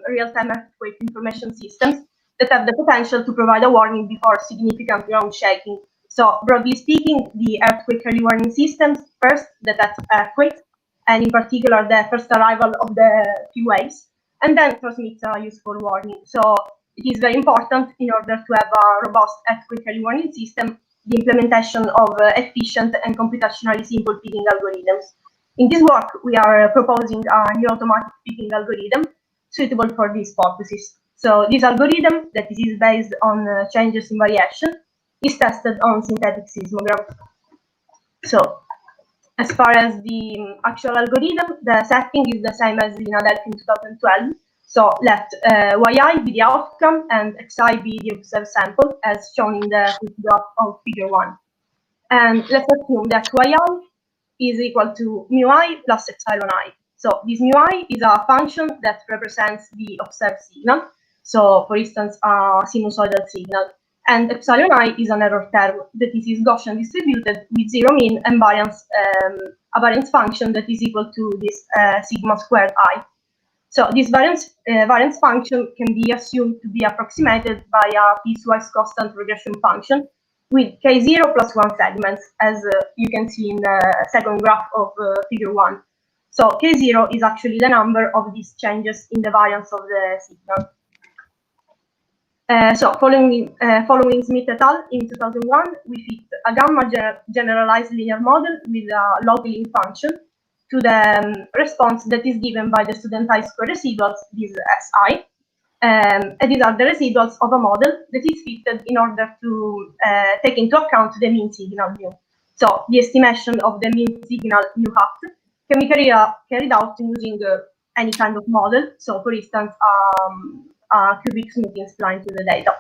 real-time earthquake information systems that have the potential to provide a warning before significant ground shaking. So, broadly speaking, the earthquake early warning systems first detect earthquakes, and in particular the first arrival of the few waves, and then transmit a useful warning. So, it is very important in order to have a robust earthquake early warning system, the implementation of efficient and computationally simple picking algorithms. In this work, we are proposing a new automatic picking algorithm suitable for these purposes. So this algorithm, that is based on changes in variation, is tested on synthetic seismograph. So as far as the actual algorithm, the setting is the same as in Adelphi in 2012. So let yi be the outcome and xi be the observed sample, as shown in the graph of figure 1. And let's assume that yi is equal to mu I plus epsilon I. So this mu I is a function that represents the observed signal. So for instance, a sinusoidal signal. And epsilon I is an error term that is Gaussian distributed with zero mean and variance, a variance function that is equal to this sigma squared I. So this variance function can be assumed to be approximated by a piecewise constant regression function with k0 plus 1 segments, as you can see in the second graph of figure 1. So k0 is actually the number of these changes in the variance of the signal. So following Smith et al. In 2001, we fit a gamma generalized linear model with a log-link function to the response that is given by the student I-square residuals, this Si. And these are the residuals of a model that is fitted in order to take into account the mean signal mu. So the estimation of the mean signal mu hat can be carried out using any kind of model. So for instance, a cubic smoothing spline to the data.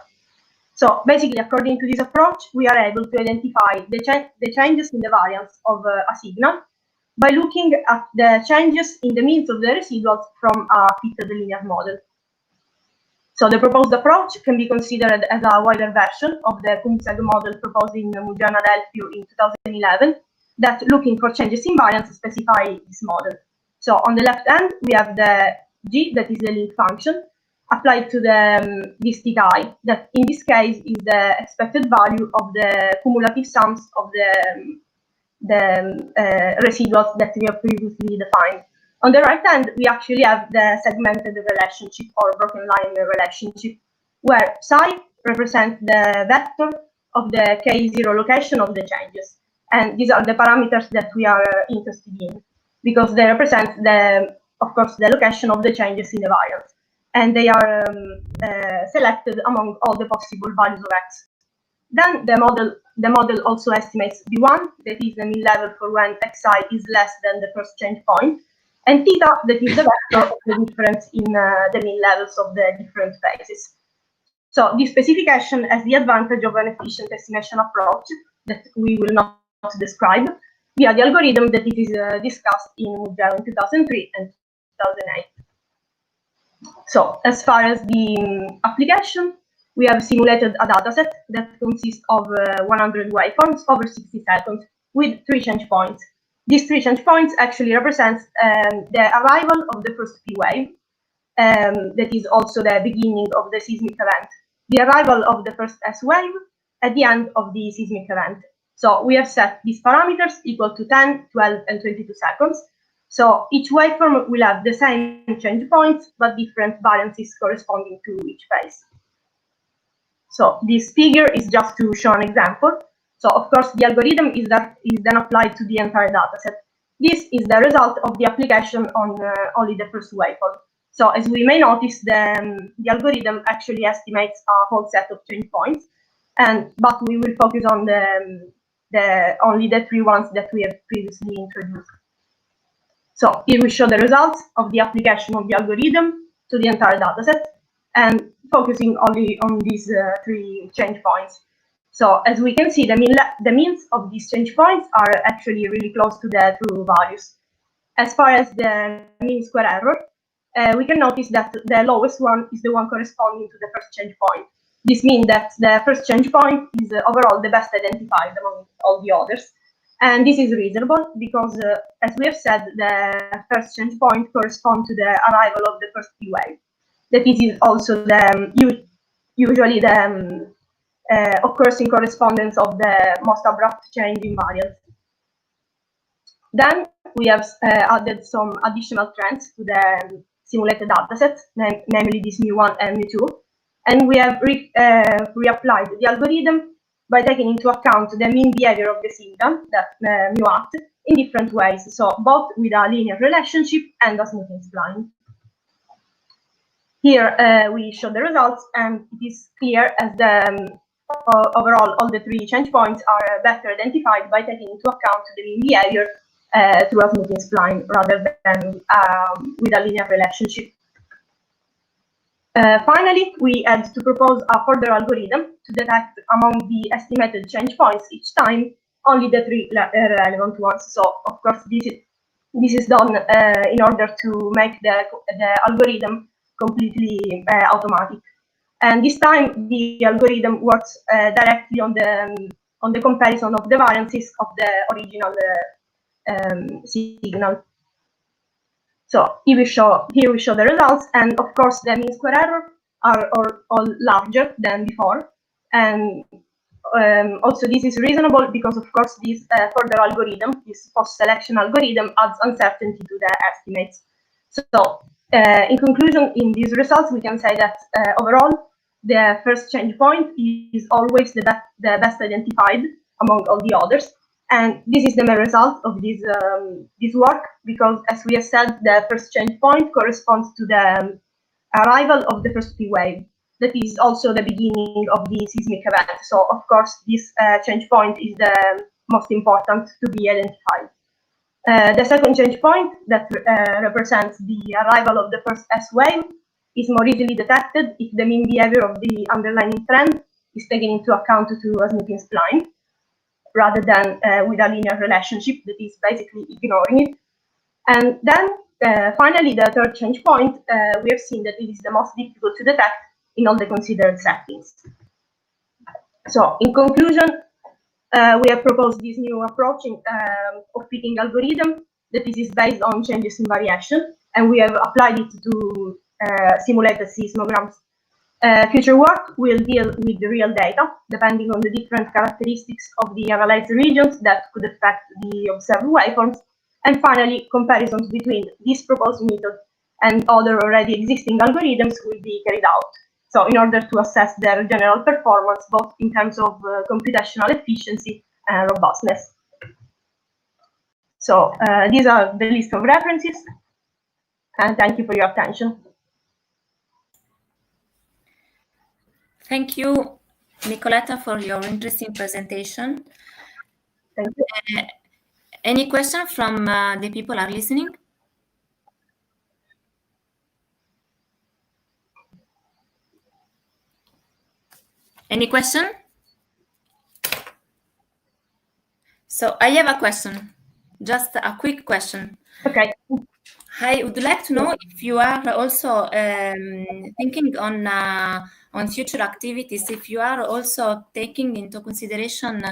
So basically, according to this approach, we are able to identify the changes in the variance of a signal by looking at the changes in the means of the residuals from a fitted linear model. So the proposed approach can be considered as a wider version of the Kumseg model proposed in Mujana Delphi in 2011 that, looking for changes in variance, specify this model. So on the left hand, we have the G, that is the link function, applied to the this theta, that in this case is the expected value of the cumulative sums of the residuals that we have previously defined. On the right hand, we actually have the segmented relationship or broken line relationship, where psi represents the vector of the k0 location of the changes. And these are the parameters that we are interested in, because they represent of course, the location of the changes in the variance. And they are selected among all the possible values of x. Then the model also estimates B1, that is the mean level for when xi is less than the first change point, and theta, that is the vector of the difference in the mean levels of the different phases. So this specification has the advantage of an efficient estimation approach that we will not describe via the algorithm that it is discussed in Mugello in 2003 and 2008. So as far as the application, we have simulated a dataset that consists of 100 waveforms over 60 seconds with 3 change points. These 3 change points actually represent the arrival of the first P wave, that is also the beginning of the seismic event, the arrival of the first S wave at the end of the seismic event. So we have set these parameters equal to 10, 12, and 22 seconds. So each waveform will have the same change points, but different variances corresponding to each phase. So this figure is just to show an example. So of course, the algorithm is then applied to the entire dataset. This is the result of the application on only the first waveform. So as we may notice, the algorithm actually estimates a whole set of change points, but we will focus on only the 3 ones that we have previously introduced. So here we show the results of the application of the algorithm to the entire dataset, and focusing only on these 3 change points. So as we can see, the means of these change points are actually really close to the true values. As far as the mean square error, we can notice that the lowest one is the one corresponding to the first change point. This means that the first change point is overall the best identified among all the others. And this is reasonable because, as we have said, the first change point corresponds to the arrival of the first P wave. That is also usually the occurs in correspondence of the most abrupt change in variance. Then we have added some additional trends to the simulated dataset, namely this mu1 and mu2, and we have reapplied the algorithm by taking into account the mean behavior of the signal, that mu-at, in different ways, so both with a linear relationship and a smoothing spline. Here we show the results, and it is clear as the overall all the 3 change points are better identified by taking into account the mean behavior through a smoothing spline rather than with a linear relationship. Finally, we had to propose a further algorithm to detect among the estimated change points each time only the 3 relevant ones. So, of course, this is done in order to make the algorithm completely automatic. And this time, the algorithm works directly on the comparison of the variances of the original signal. So here we show the results, and of course the mean square error are all larger than before, and also this is reasonable because of course this further algorithm, this post-selection algorithm, adds uncertainty to the estimates. So in conclusion, in these results we can say that overall the first change point is always the best identified among all the others. And this is the main result of this work, because as we have said, the first change point corresponds to the arrival of the first P wave. That is also the beginning of the seismic event. So of course, this change point is the most important to be identified. The second change point that represents the arrival of the first S wave is more easily detected if the mean behavior of the underlying trend is taken into account to a smoothing spline, rather than with a linear relationship that is basically ignoring it. And then finally, the third change point, we have seen that it is the most difficult to detect in all the considered settings. So in conclusion, we have proposed this new approach of fitting algorithm that is based on changes in variation, and we have applied it to simulated seismograms. Future work will deal with the real data, depending on the different characteristics of the analyzed regions that could affect the observed waveforms. And finally, comparisons between this proposed method and other already existing algorithms will be carried out. So in order to assess their general performance, both in terms of computational efficiency and robustness. So these are the list of references, and thank you for your attention. Thank you, Nicoletta, for your interesting presentation. Thank you. Any question from the people are listening? Any question? So I have a question, just a quick question. Okay. I would like to know if you are also thinking on future activities, if you are also taking into consideration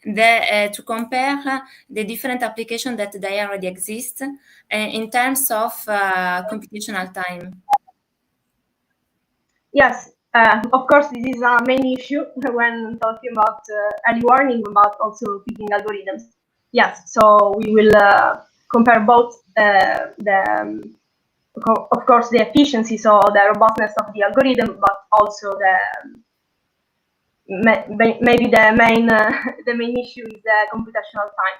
to compare the different applications that they already exist in terms of computational time. Yes, of course, this is a main issue when talking about early warning, about also picking algorithms. Yes, so we will compare both of course, the efficiency, so the robustness of the algorithm, but also maybe the main issue is the computational time.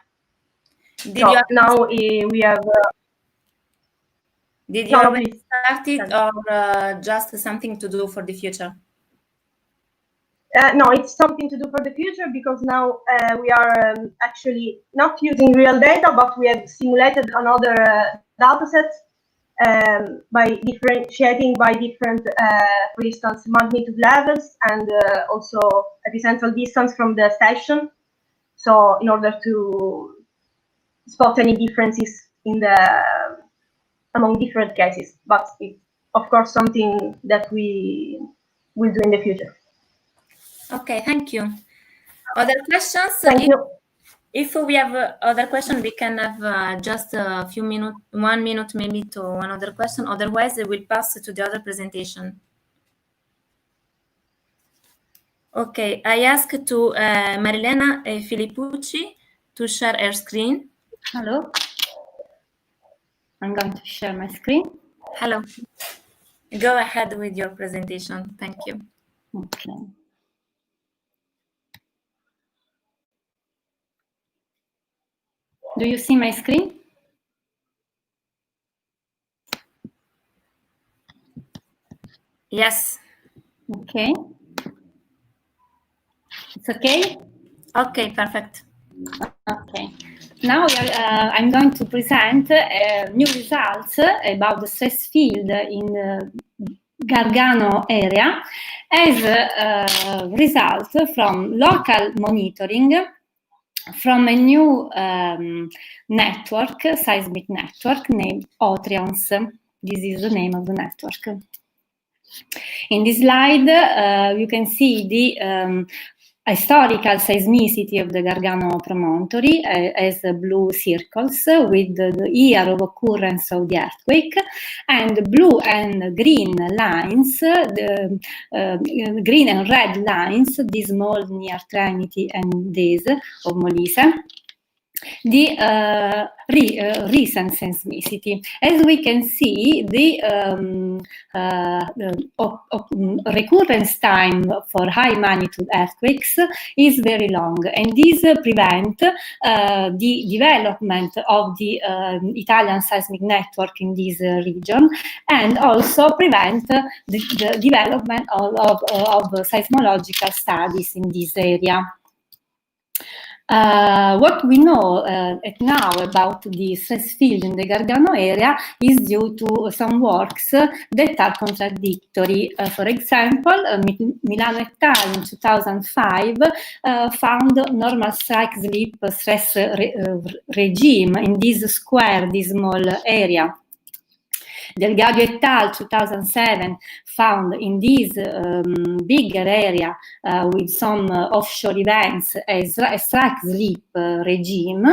Now we have. Did you already started or just something to do for the future? No, it's something to do for the future, because now we are actually not using real data, but we have simulated another data set by differentiating by different, for instance, magnitude levels and also epicentral distance from the station. So in order to spot any differences in among different cases, but it's of course something that we will do in the future. Okay, thank you. Other questions? Thank you. If we have other question, we can have just a few minutes, 1 minute maybe to another question. Otherwise, we will pass to the other presentation. Okay, I ask to Marilena Filippucci to share her screen. Hello. I'm going to share my screen. Hello. Go ahead with your presentation. Thank you. Okay. Do you see my screen? Yes. Okay. It's okay? Okay, perfect. Okay. Now I'm going to present new results about the stress field in the Gargano area as a result from local monitoring from a new network, seismic network named Otrions. This is the name of the network. In this slide, you can see the historical seismicity of the Gargano promontory as blue circles with the year of occurrence of the earthquake, and blue and green lines, the green and red lines, the small near Trinity and these of Molise, the recent seismicity. As we can see, the recurrence time for high magnitude earthquakes is very long, and this prevent the development of the Italian seismic network in this region, and also prevent the development of seismological studies in this area. What we know now about the stress field in the Gargano area is due to some works that are contradictory. For example, Milano et al. In 2005 found normal strike slip stress regime in this square, this small area. Delgado et al. 2007 found in this bigger area with some offshore events a strike slip regime,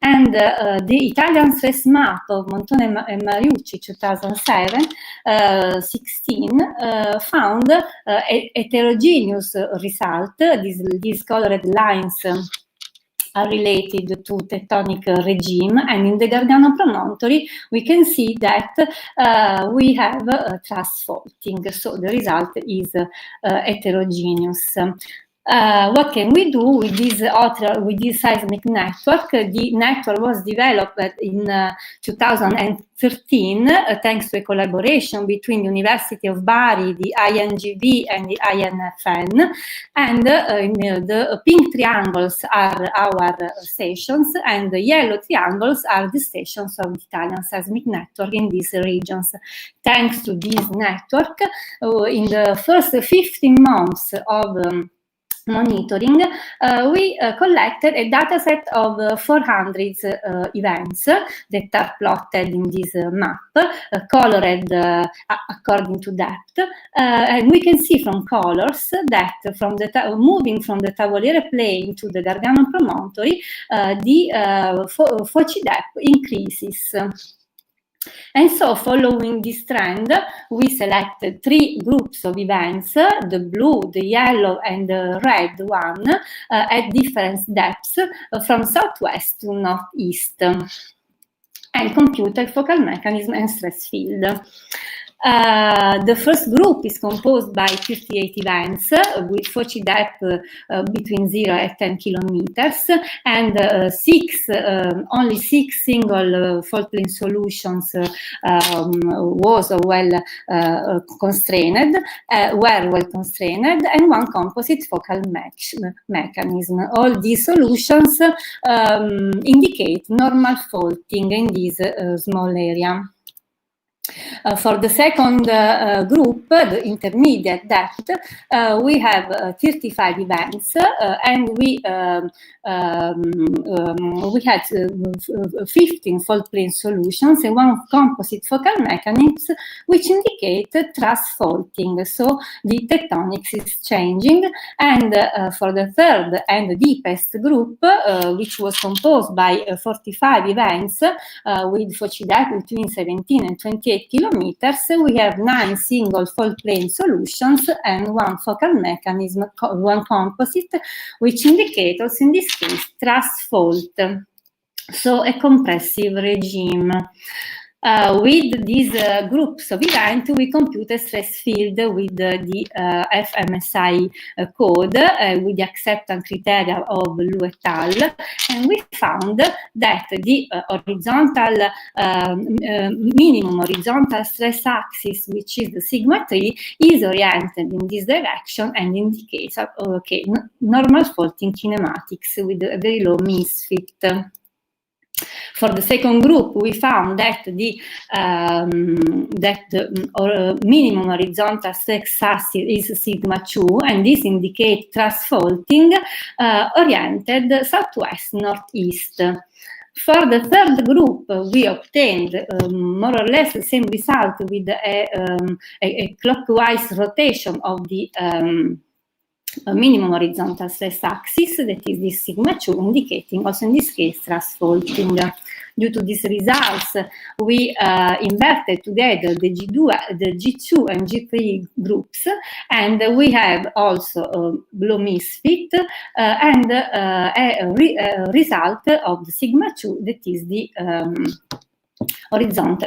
and the Italian stress map of Montone and Mariucci 2016 found a heterogeneous result. These colored lines are related to tectonic regime, and in the Gargano promontory we can see that we have thrust faulting, so the result is heterogeneous. What can we do with this seismic network? The network was developed in 2013 thanks to a collaboration between the University of Bari, the INGV and the INFN, and the pink triangles are our stations and the yellow triangles are the stations of the Italian seismic network in these regions. Thanks to this network, in the first 15 months of monitoring, we collected a data set of 400 events that are plotted in this map, colored according to depth, and we can see from colors that from the moving from the Tavoliere Plain to the Gargano promontory, the Foci depth increases. And so, following this trend, we selected 3 groups of events, the blue, the yellow, and the red one, at different depths from southwest to northeast, and computed focal mechanism and stress field. The first group is composed by 58 events with Foci depth between 0 and 10 kilometers, and only 6 single fault plane solutions were well constrained, and 1 composite focal mechanism. All these solutions indicate normal faulting in this small area. For the second group, the intermediate depth, we have 35 events, and we had 15 fault plane solutions and 1 composite focal mechanism, which indicate thrust faulting. So the tectonics is changing. And for the third and deepest group, which was composed by 45 events with Foci depth between 17 and 28 kilometers, we have 9 single fault plane solutions and 1 focal mechanism, 1 composite, which indicates also in this case thrust fault, so a compressive regime. With these groups of events, we compute a stress field with the FMSI code with the acceptance criteria of Lu et al. And we found that the horizontal minimum horizontal stress axis, which is the sigma 3, is oriented in this direction and indicates normal faulting kinematics with a very low misfit. For the second group, we found that the minimum horizontal stress axis is sigma 2, and this indicates thrust faulting oriented southwest-northeast. For the third group, we obtained more or less the same result with a clockwise rotation of the minimum horizontal stress axis, that is this sigma 2, indicating also in this case thrust faulting. Due to these results, we inverted together the G2 and G3 groups, and we have also low misfit and a result of the sigma 2, that is the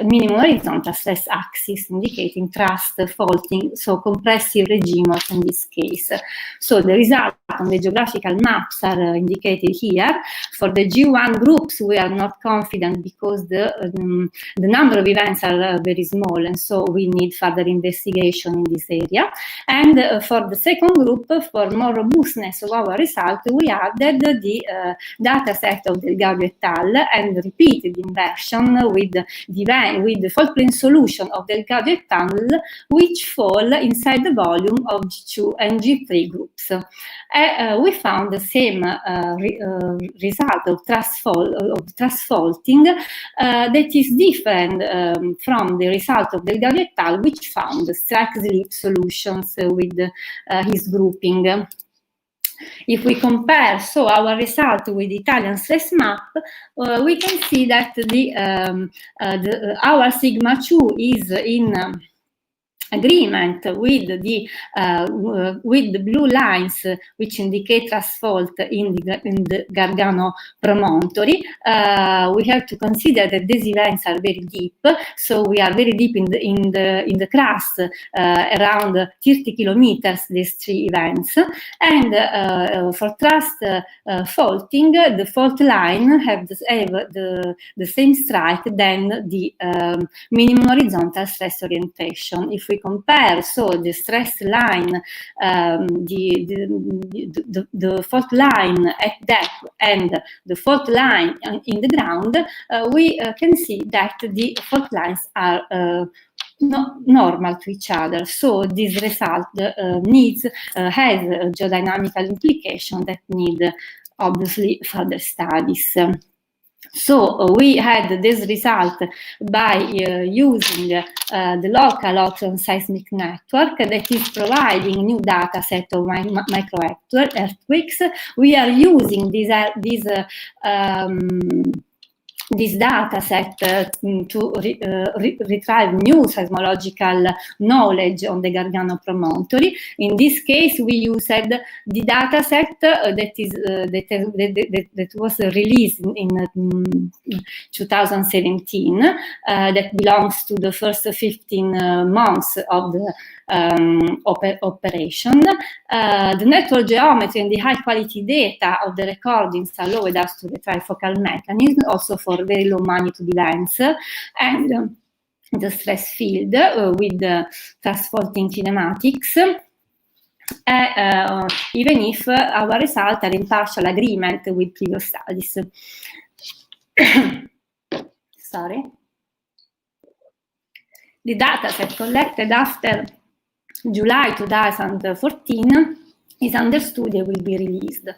minimum horizontal stress axis, indicating thrust faulting, so compressive regime also in this case. So the results on the geographical maps are indicated here. For the G1 groups, we are not confident because the number of events are very small, and so we need further investigation in this area. And for the second group, for more robustness of our result, we added the data set of Delgado et al. And repeated inversion with the fault plane solution of Delgado et al., which fall inside the volume of G2 and G3 groups. We found the same result of thrust faulting that is different from the result of Delgado et al., which found strike-slip solutions with his grouping. If we compare our result with the Italian stress map, we can see that our sigma 2 is in agreement with the blue lines, which indicate thrust fault in the Gargano promontory. We have to consider that these events are very deep, so we are very deep in the crust, around 30 kilometers. These 3 events, and for thrust faulting, the fault line have the same strike than the minimum horizontal stress orientation. If we compare the stress line, the fault line at depth and the fault line in the ground, we can see that the fault lines are normal to each other. So this result has a geodynamical implication that need obviously further studies. So we had this result by using the local ocean seismic network that is providing new data set of micro earthquakes. We are using this data set to retrieve new seismological knowledge on the Gargano promontory. In this case, we used the data set that was released in 2017 that belongs to the first 15 months of the operation. The network geometry and the high quality data of the recordings allowed us to retrieve focal mechanism also for very low magnitude events and the stress field with fast faulting kinematics. Even if our results are in partial agreement with previous studies. Sorry. The data set collected after July 2014 is understood and will be released.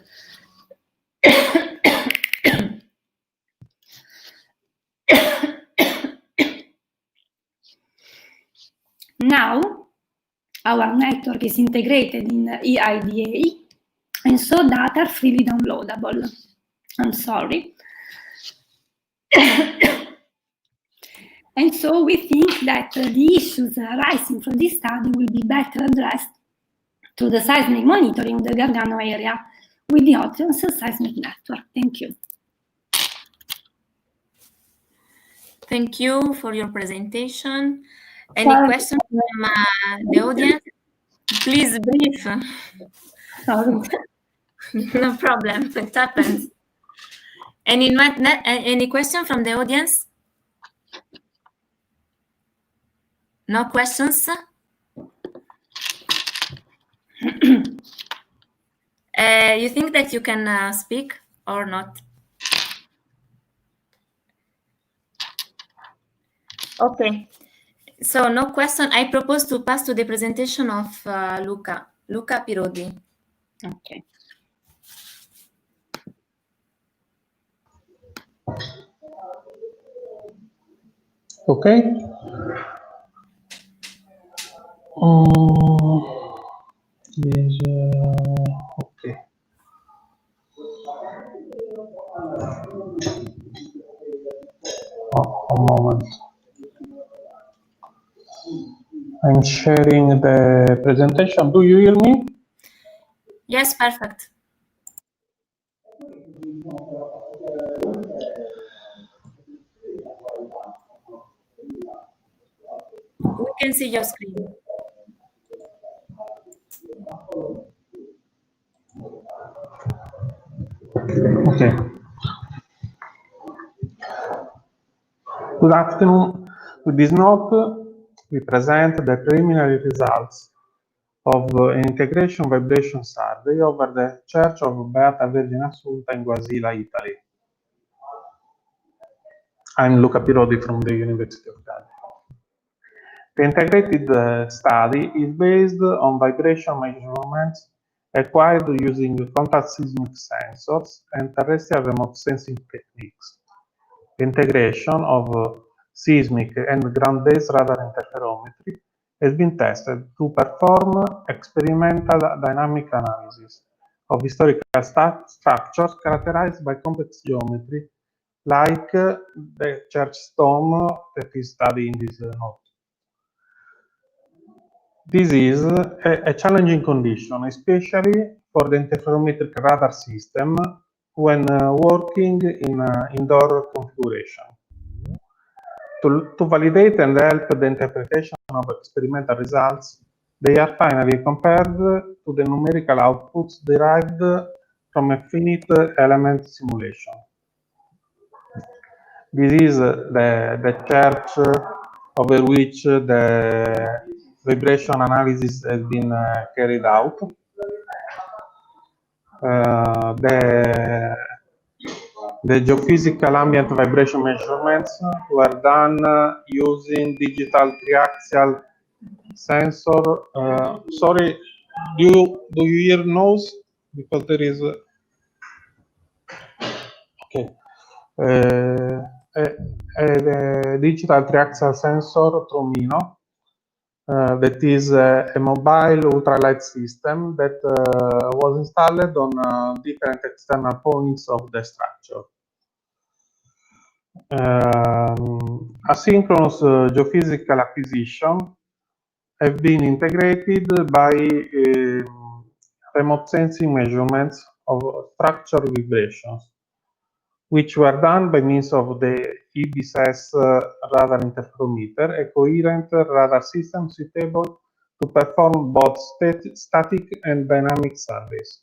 Now, our network is integrated in EIDA, and so data are freely downloadable. I'm sorry. And so we think that the issues arising from this study will be better addressed through the seismic monitoring of the Gargano area with the Ocean Seismic Network. Thank you. Thank you for your presentation. Any questions from the audience? Please brief. Sorry. No problem, it happens. Any question from the audience? No questions? You think that you can speak or not? Okay, so no question. I propose to pass to the presentation of Luca Pirodi. Okay. Okay. Yes, okay. A moment. I'm sharing the presentation. Do you hear me? Yes, perfect. We can see your screen. Okay. Good afternoon. With this note, we present the preliminary results of an integration vibration survey over the Church of Beata Vergine Assunta in Guasila, Italy. I'm Luca Pirodi from the University of Cali. The integrated study is based on vibration measurements acquired using contact seismic sensors and terrestrial remote sensing techniques. The integration of seismic and ground-based radar interferometry has been tested to perform experimental dynamic analysis of historical structures characterized by complex geometry, like the church dome that is studied in this note. This is a challenging condition, especially for the interferometric radar system when working in indoor configuration. To validate and help the interpretation of experimental results, they are finally compared to the numerical outputs derived from a finite element simulation. This is the church over which the vibration analysis has been carried out. The geophysical ambient vibration measurements were done using digital triaxial sensor. Sorry, do you hear noise? Because there is okay. A digital triaxial sensor Tromino that is a mobile ultralight system that was installed on different external points of the structure. Asynchronous geophysical acquisition have been integrated by remote sensing measurements of structure vibrations, which were done by means of the ICCS radar interferometer, a coherent radar system suitable to perform both static and dynamic surveys.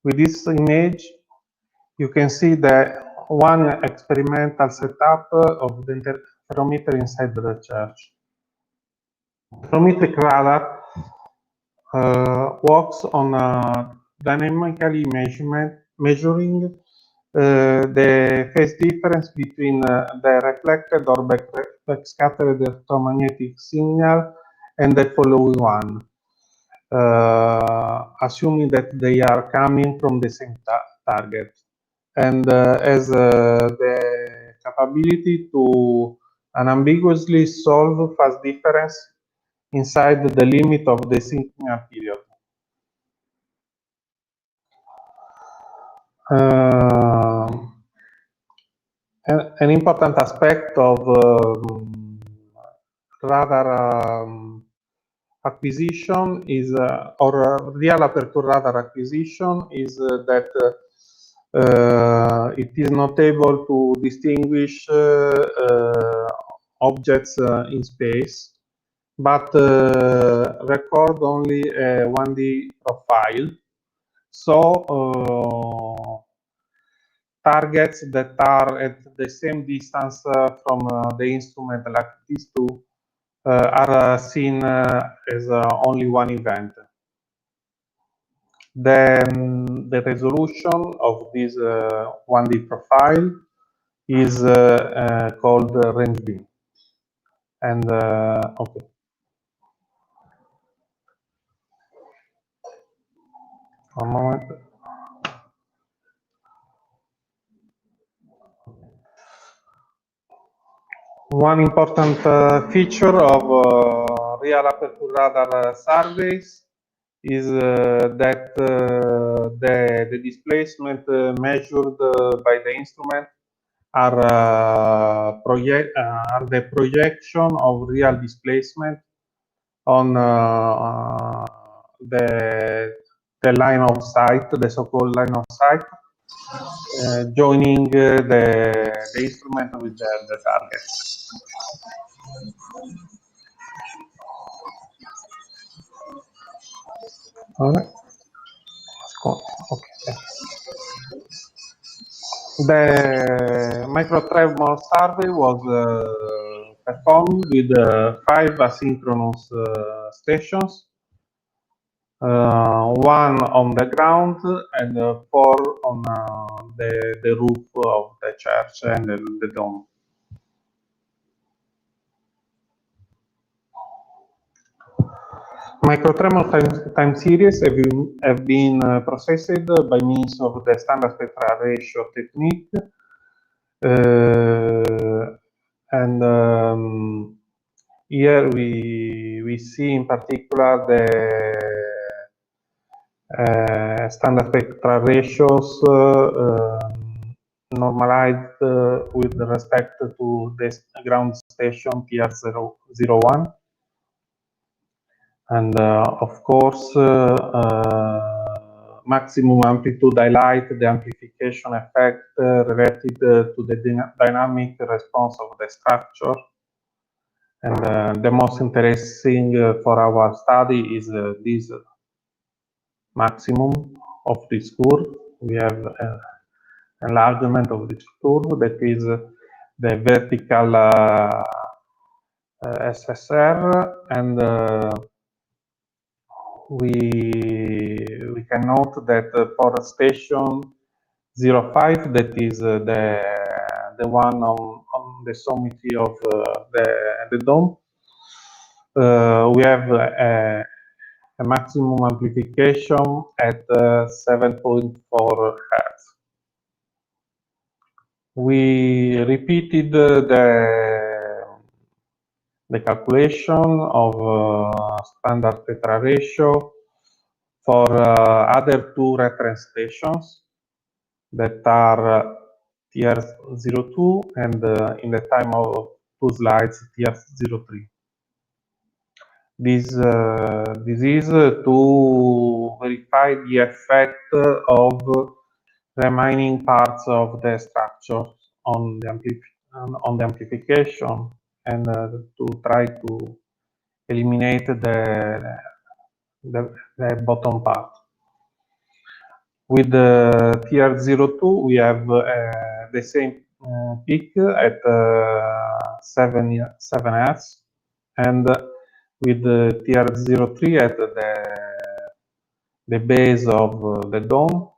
With this image, you can see the one experimental setup of the interferometer inside the church. Interferometric radar works on dynamically measuring the phase difference between the reflected or backscattered electromagnetic signal and the following one, assuming that they are coming from the same target, and has the capability to unambiguously solve phase difference inside the limit of the signal period. An important aspect of radar acquisition is, or real aperture radar acquisition is that it is not able to distinguish objects in space, but record only a 1D profile. So targets that are at the same distance from the instrument, like these two, are seen as only one event. Then the resolution of this 1D profile is called range beam. And okay. One moment. One important feature of real aperture radar surveys is that the displacement measured by the instrument are the projection of real displacement on the line of sight, the so-called line of sight, joining the instrument with the target. All right. Okay. The microtremor survey was performed with 5 asynchronous stations, 1 on the ground and 4 on the roof of the church and the dome. Microtremor time series have been processed by means of the standard spectral ratio technique, and here we see in particular the standard spectral ratios normalized with respect to the ground station TR01. And of course, maximum amplitude highlight the amplification effect related to the dynamic response of the structure. And the most interesting for our study is this maximum of this curve. We have enlargement of this curve that is the vertical SSR, and we can note that for a station 05, that is the one on the summit of the dome. We have a maximum amplification at 7.4 Hz. We repeated the calculation of standard tetra ratio for other two reference stations that are TR02 and in the time of 2 slides TR03. This is to verify the effect of remaining parts of the structure on the amplification and to try to eliminate the bottom part. With the TR02, we have the same peak at 7 Hz, and with the TR03 at the base of the dome,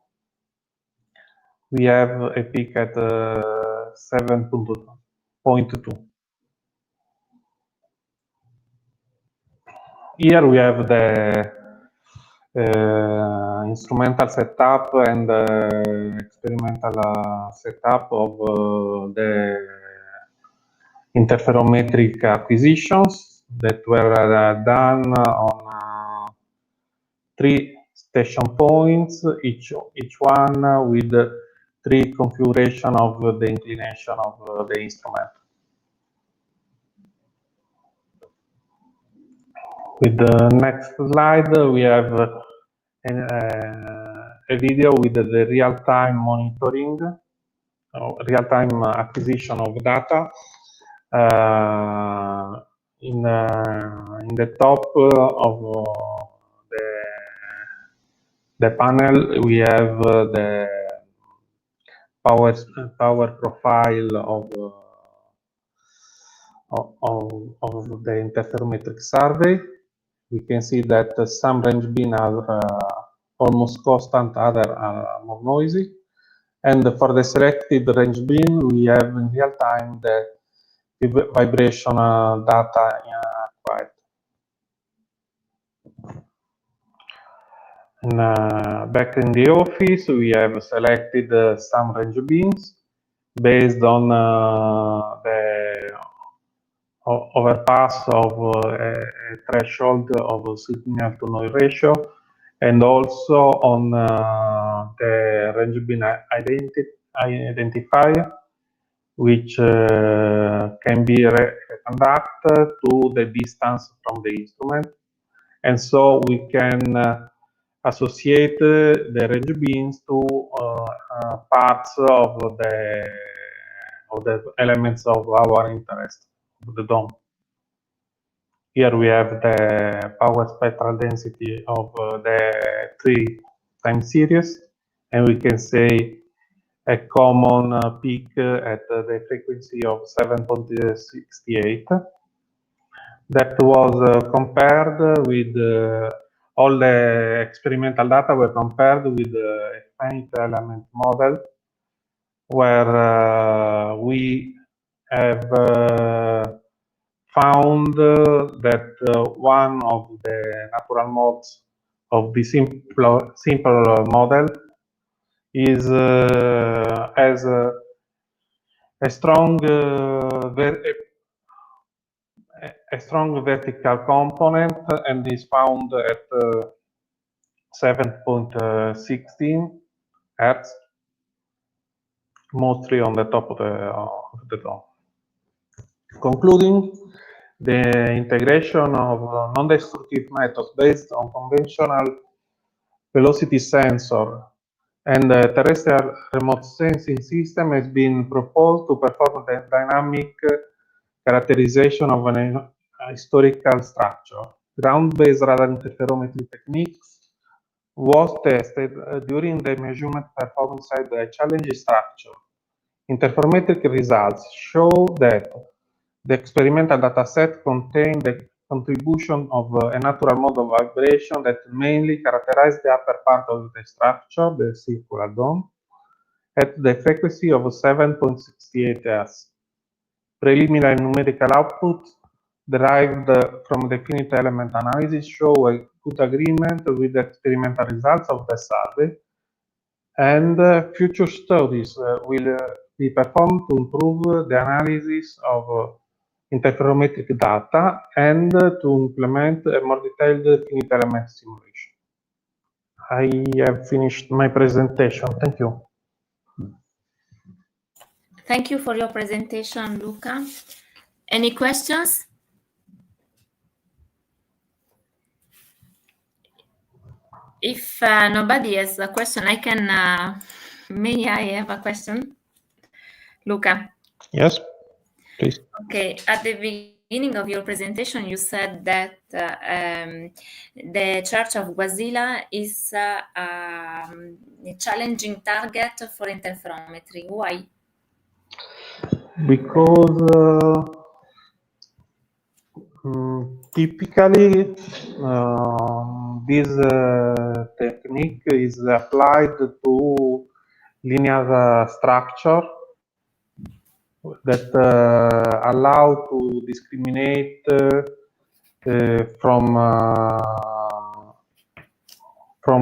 we have a peak at 7.2. Here we have the instrumental setup and experimental setup of the interferometric acquisitions that were done on 3 station points, each one with 3 configuration of the inclination of the instrument. With the next slide, we have a video with the real-time monitoring, real-time acquisition of data. In the top of the panel, we have the power profile of the interferometric survey. We can see that some range beam are almost constant, other are more noisy. And for the selected range beam, we have in real time the vibrational data acquired. And, back in the office, we have selected some range beams based on the overpass of a threshold of signal to noise ratio, and also on the range beam identifier, which can be reconducted to the distance from the instrument, and so we can associate the range beams to parts of the elements of our interest, of the dome. Here we have the power spectral density of the 3 time series, and we can say a common peak at the frequency of 7.68. That was compared with all the experimental data were compared with a finite element model, where we have found that one of the natural modes of the simple model is has a strong vertical component and is found at 7.16 Hz, mostly on the top of the dome. Concluding, the integration of non-destructive methods based on conventional velocity sensor and terrestrial remote sensing system has been proposed to perform the dynamic characterization of an historical structure. Ground-based radar interferometry techniques was tested during the measurement performed inside a challenging structure. Interferometric results show that the experimental dataset contained the contribution of a natural mode of vibration that mainly characterized the upper part of the structure, the circular dome, at the frequency of 7.68 Hz. Preliminary numerical output derived from the finite element analysis show a good agreement with the experimental results of the survey, and future studies will be performed to improve the analysis of interferometric data and to implement a more detailed finite element simulation. I have finished my presentation. Thank you. Thank you for your presentation, Luca. Any questions? If nobody has a question, I can, may I have a question? Luca. Yes, please. Okay, at the beginning of your presentation, you said that the Church of Guasila is a challenging target for interferometry. Why? Because typically this technique is applied to linear structure that allow to discriminate from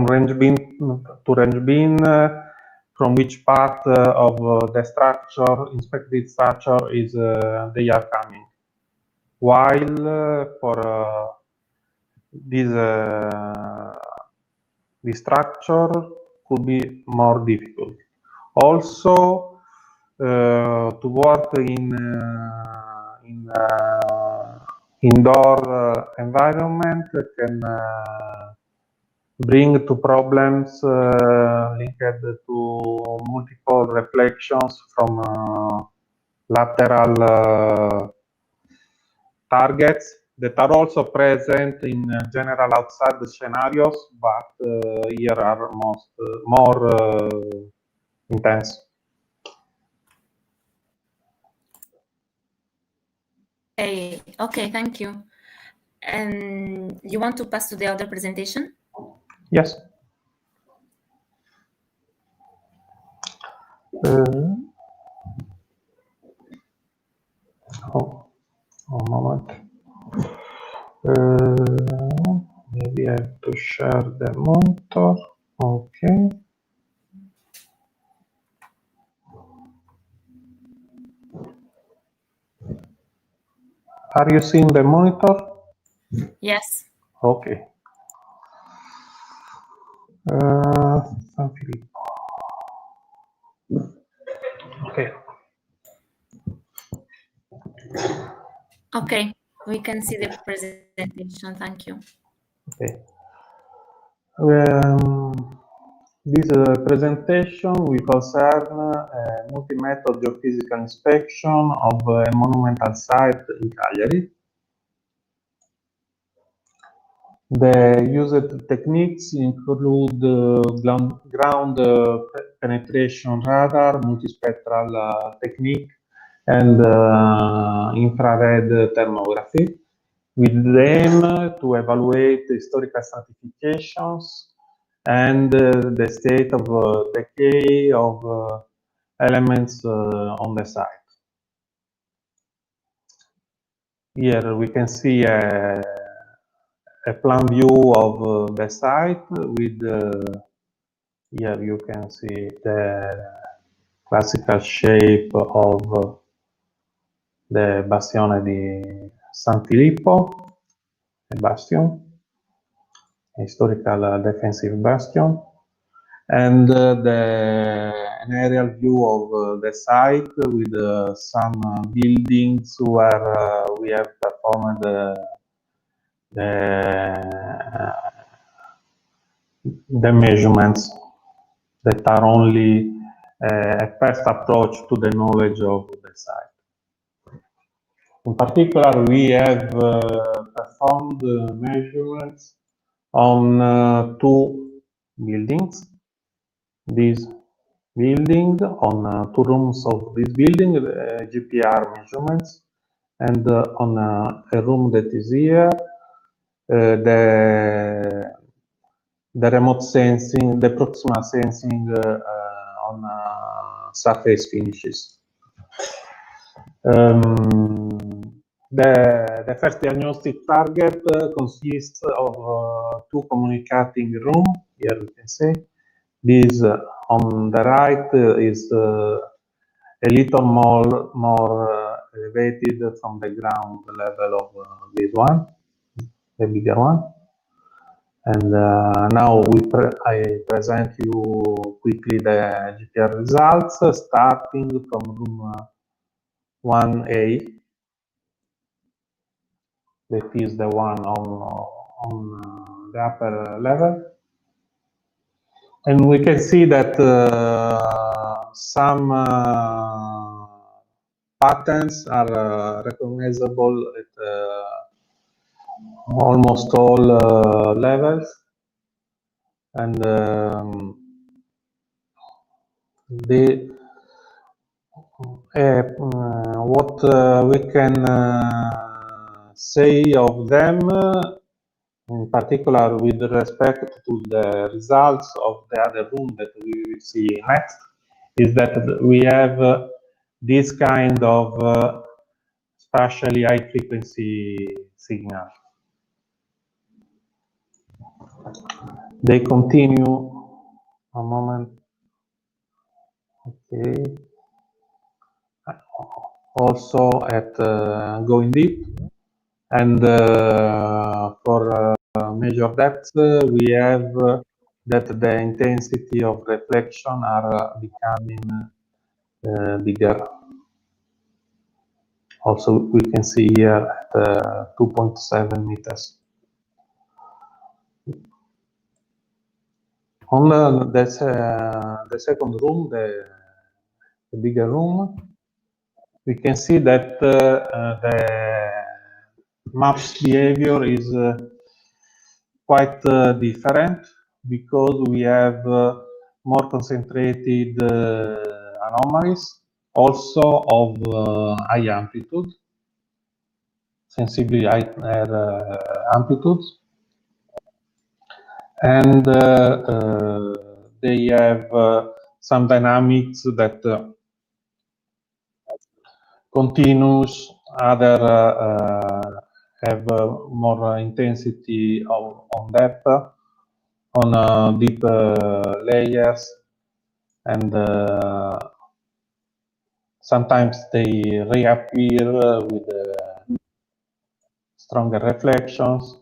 range bin to range bin, from which part of the structure, inspected structure, is they are coming. While for this structure could be more difficult. Also, to work in indoor environment can bring to problems linked to multiple reflections from lateral targets that are also present in general outside the scenarios, but here are more intense. Okay, thank you. And you want to pass to the other presentation? Yes. A moment. Maybe I have to share the monitor. Okay. Are you seeing the monitor? Yes. Okay. San Filippo. Okay. Okay, we can see the presentation. Thank you. Okay. This presentation will concern a multi-method geophysical inspection of a monumental site in Cagliari. The used techniques include ground penetration radar, multispectral technique, and infrared thermography, with the aim to evaluate historical stratifications and the state of decay of elements on the site. Here we can see a plan view of the site with here you can see the classical shape of the Bastione di San Filippo, a bastion, a historical defensive bastion, and an aerial view of the site with some buildings where we have performed the measurements that are only a first approach to the knowledge of the site. In particular, we have performed measurements on two buildings. This building, on two rooms of this building, GPR measurements, and on a room that is here, the remote sensing, the proximal sensing surface finishes. The first diagnostic target consists of two communicating rooms. Here you can see. This on the right is a little more elevated from the ground level of this one, the bigger one. And now I present you quickly the GTR results, starting from room 1A. That is the one on the upper level. And we can see that some patterns are recognizable at almost all levels. And what we can say of them, in particular with respect to the results of the other room that we will see next, is that we have this kind of spatially high frequency signal. They continue, a moment, okay, also at going deep, and for measure depth, we have that the intensity of reflection are becoming bigger. Also, we can see here at 2.7 meters. On the second room, the bigger room, we can see that the maps behavior is quite different, because we have more concentrated anomalies, also of high amplitude, sensibly higher amplitudes. And they have some dynamics that continues, other have more intensity on depth, on deep layers, and sometimes they reappear with stronger reflections.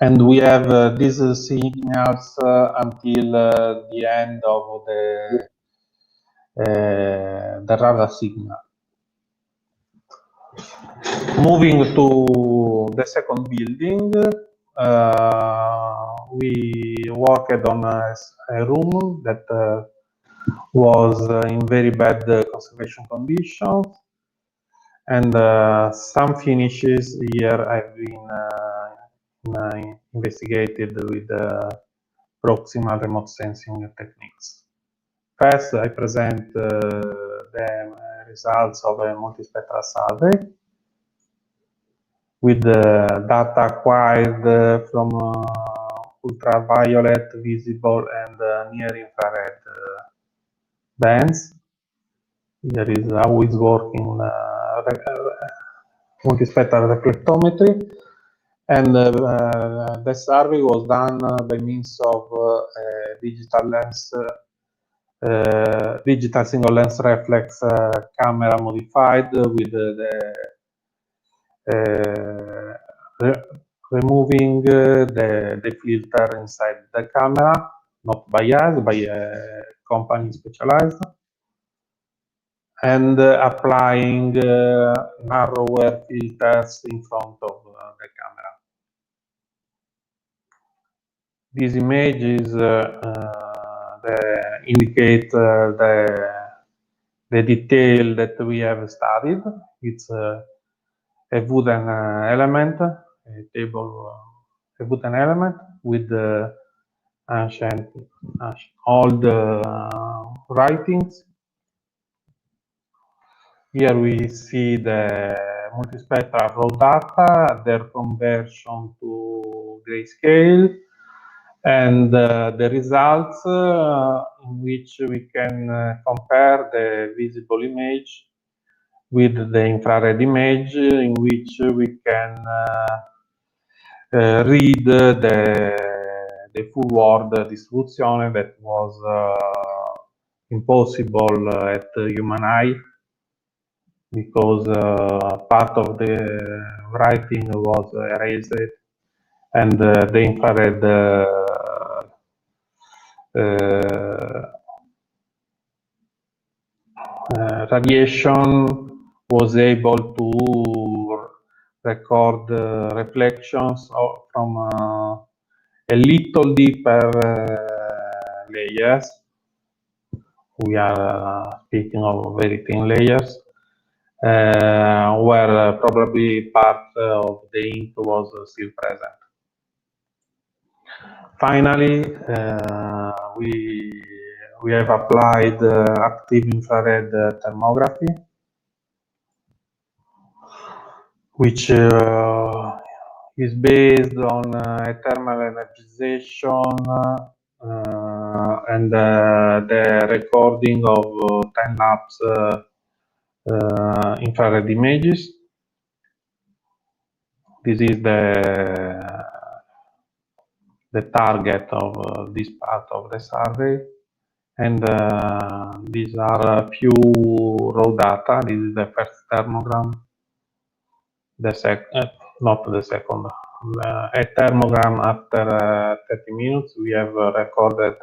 And we have these signals until the end of the radar signal. Moving to the second building, we worked on a room that was in very bad conservation conditions, and some finishes here have been investigated with proximal remote sensing techniques. First, I present the results of a multispectral survey with data acquired from ultraviolet, visible, and near-infrared bands. Here is how it's working multispectral reflectometry. And the survey was done by means of digital lens, digital single lens reflex camera modified with removing the filter inside the camera, not by us, by a company specialized, and applying narrower filters in front of the camera. This image is indicate the detail that we have studied. It's a wooden element, a wooden element with ancient old writings. Here we see the multispectral raw data, their conversion to grayscale, And the results in which we can compare the visible image with the infrared image, in which we can read the full world distribution that was impossible at human eye, because part of the writing was erased, and the infrared radiation was able to record reflections from a little deeper layers. We are speaking of very thin layers, where probably part of the ink was still present. Finally, we have applied active infrared thermography, which is based on thermal energization and the recording of time-lapse infrared images. This is the target of this part of the survey, and these are a few raw data. This is the first thermogram, not the second. A thermogram after 30 minutes, we have recorded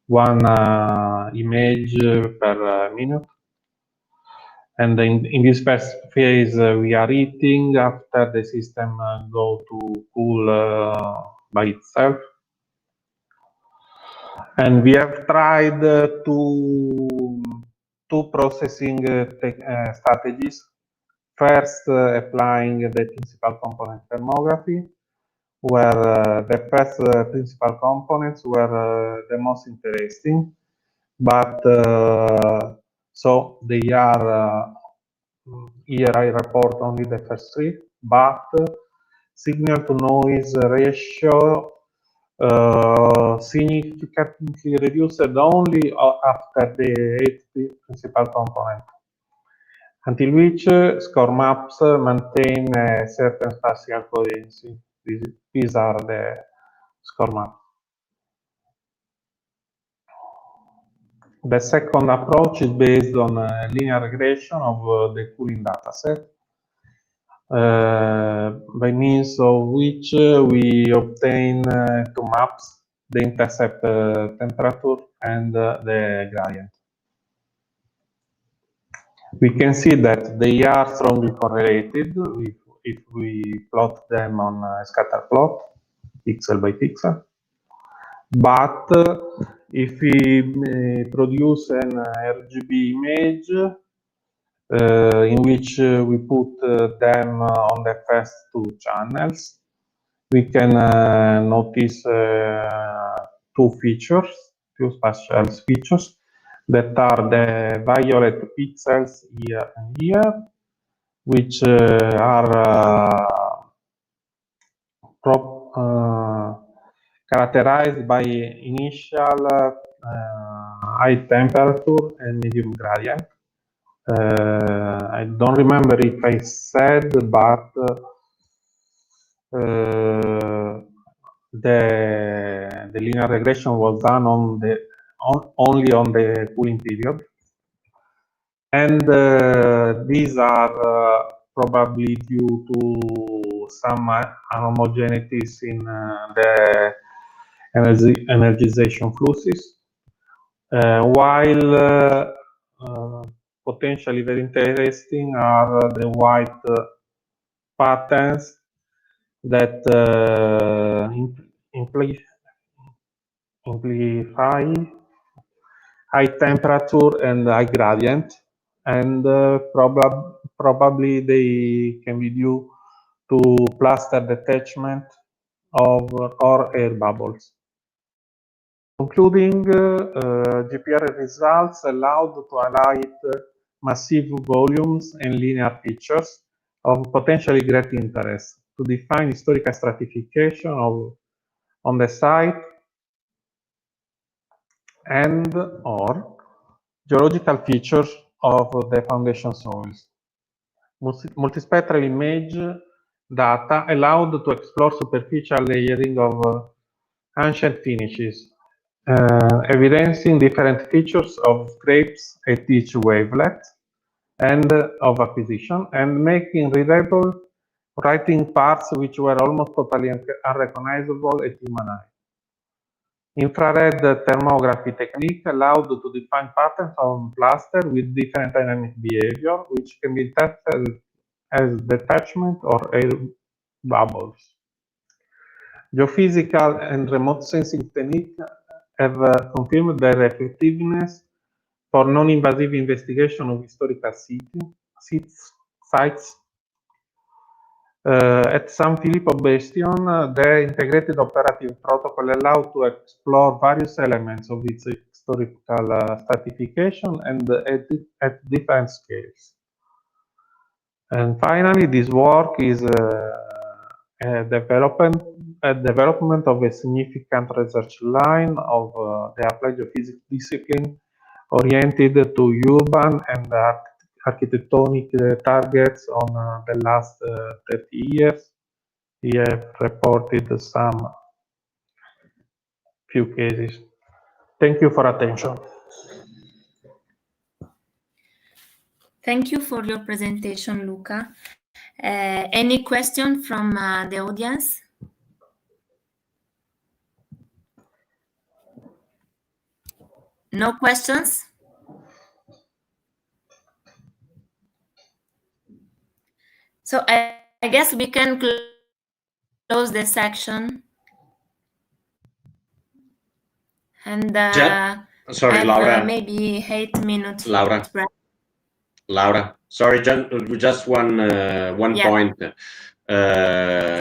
one image per minute. And in this first phase, we are eating after the system go to cool by itself. And we have tried two processing strategies. First, applying the principal component thermography, where the first principal components were the most interesting, but so they are here I report only the first three, but signal to noise ratio significantly reduced only after the eighth principal component, until which score maps maintain a certain spatial coherency. These are the score maps. The second approach is based on a linear regression of the cooling dataset, by means of which we obtain two maps, the intercept temperature and the gradient. We can see that they are strongly correlated if we plot them on a scatter plot, pixel by pixel. But if we produce an RGB image in which we put them on the first two channels, we can notice two spatial features that are the violet pixels here and here, which are characterized by initial high temperature and medium gradient. I don't remember if I said, but the linear regression was done only on the cooling period, and these are probably due to some unhomogeneities in the energization fluxes, while potentially very interesting are the white patterns that amplify high temperature and high gradient, and probably they can be due to plaster detachment or air bubbles. Concluding, GPR results allowed to highlight massive volumes and linear features of potentially great interest to define historical stratification on the site and/or geological features of the foundation soils. Multispectral image data allowed to explore superficial layering of ancient finishes, evidencing different features of scrapes at each wavelength and of acquisition, and making readable writing parts which were almost totally unrecognizable at human eye. Infrared thermography technique allowed to define patterns on plaster with different dynamic behavior, which can be tested as detachment or air bubbles. Geophysical and remote sensing techniques have confirmed their effectiveness for non-invasive investigation of historical sites. At San Filippo Bastion, the integrated operative protocol allowed to explore various elements of its historical stratification and at different scales. And finally, this work is a development of a significant research line of the applied geophysics discipline oriented to urban and architectonic targets on the last 30 years. We have reported some few cases. Thank you for attention. Thank you for your presentation, Luca. Any question from the audience? No questions? So I guess we can close the section. And sorry, Laura. Maybe 8 minutes. Laura, sorry, just one Yeah. point.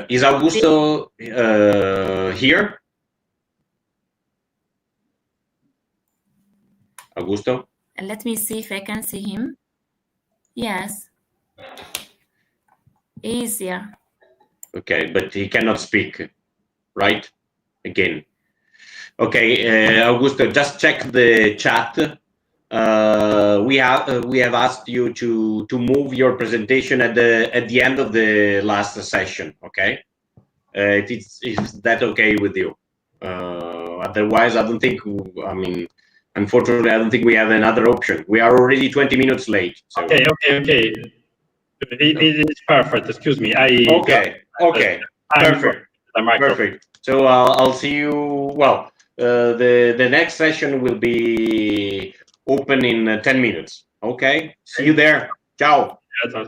Is Augusto here? Augusto? Let me see if I can see him. Yes. He's here. Okay, but he cannot speak, right? Again. Okay, Augusto, just check the chat. We have asked you to move your presentation at the end of the last session. Okay, is that okay with you? Otherwise, I don't think. I mean, unfortunately, I don't think we have another option. We are already 20 minutes late. So. Okay. It is perfect. Excuse me. Okay. Perfect. So I'll see you. Well, the next session will be open in 10 minutes. Okay. See you there. Ciao.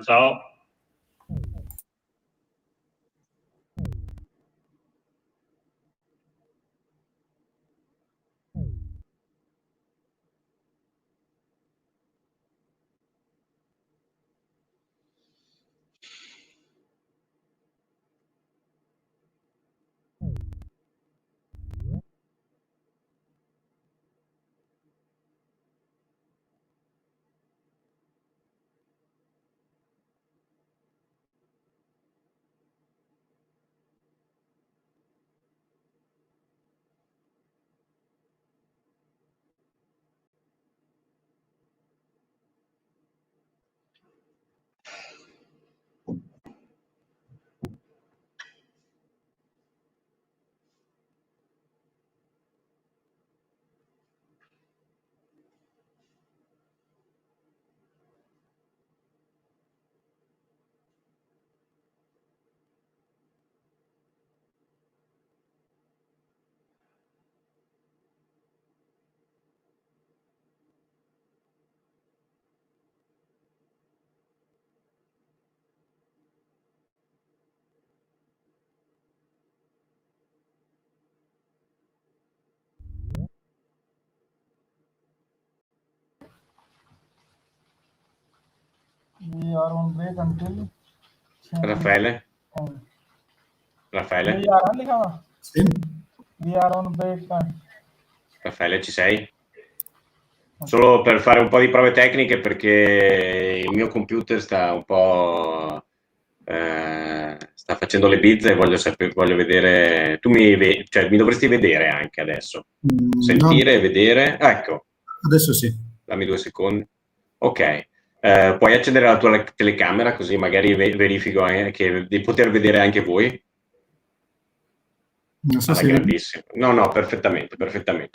Ciao. We are on break until Raffaele. We are on break time. Raffaele, ci sei? Solo per fare un po' di prove tecniche perché il mio computer sta un po' sta facendo le bizze e voglio vedere. Tu mi dovresti vedere anche adesso. Sentire e vedere. Ecco. Adesso sì. Dammi 2 secondi. Ok. Puoi accendere la tua telecamera così magari verifico di poter vedere anche voi. Non so se grandissimo. No, perfettamente.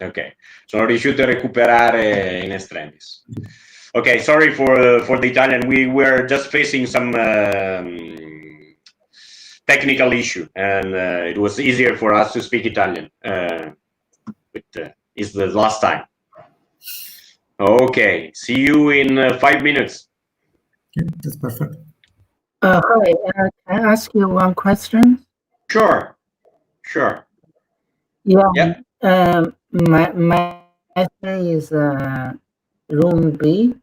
Ok. Sono riuscito a recuperare in extremis. Okay, sorry for the Italian. We were just facing some technical issue, and it was easier for us to speak Italian. It's the last time. Okay, see you in 5 minutes. Okay, that's perfect. Hi, can I ask you one question? Sure. Yeah. Yeah. My is room B.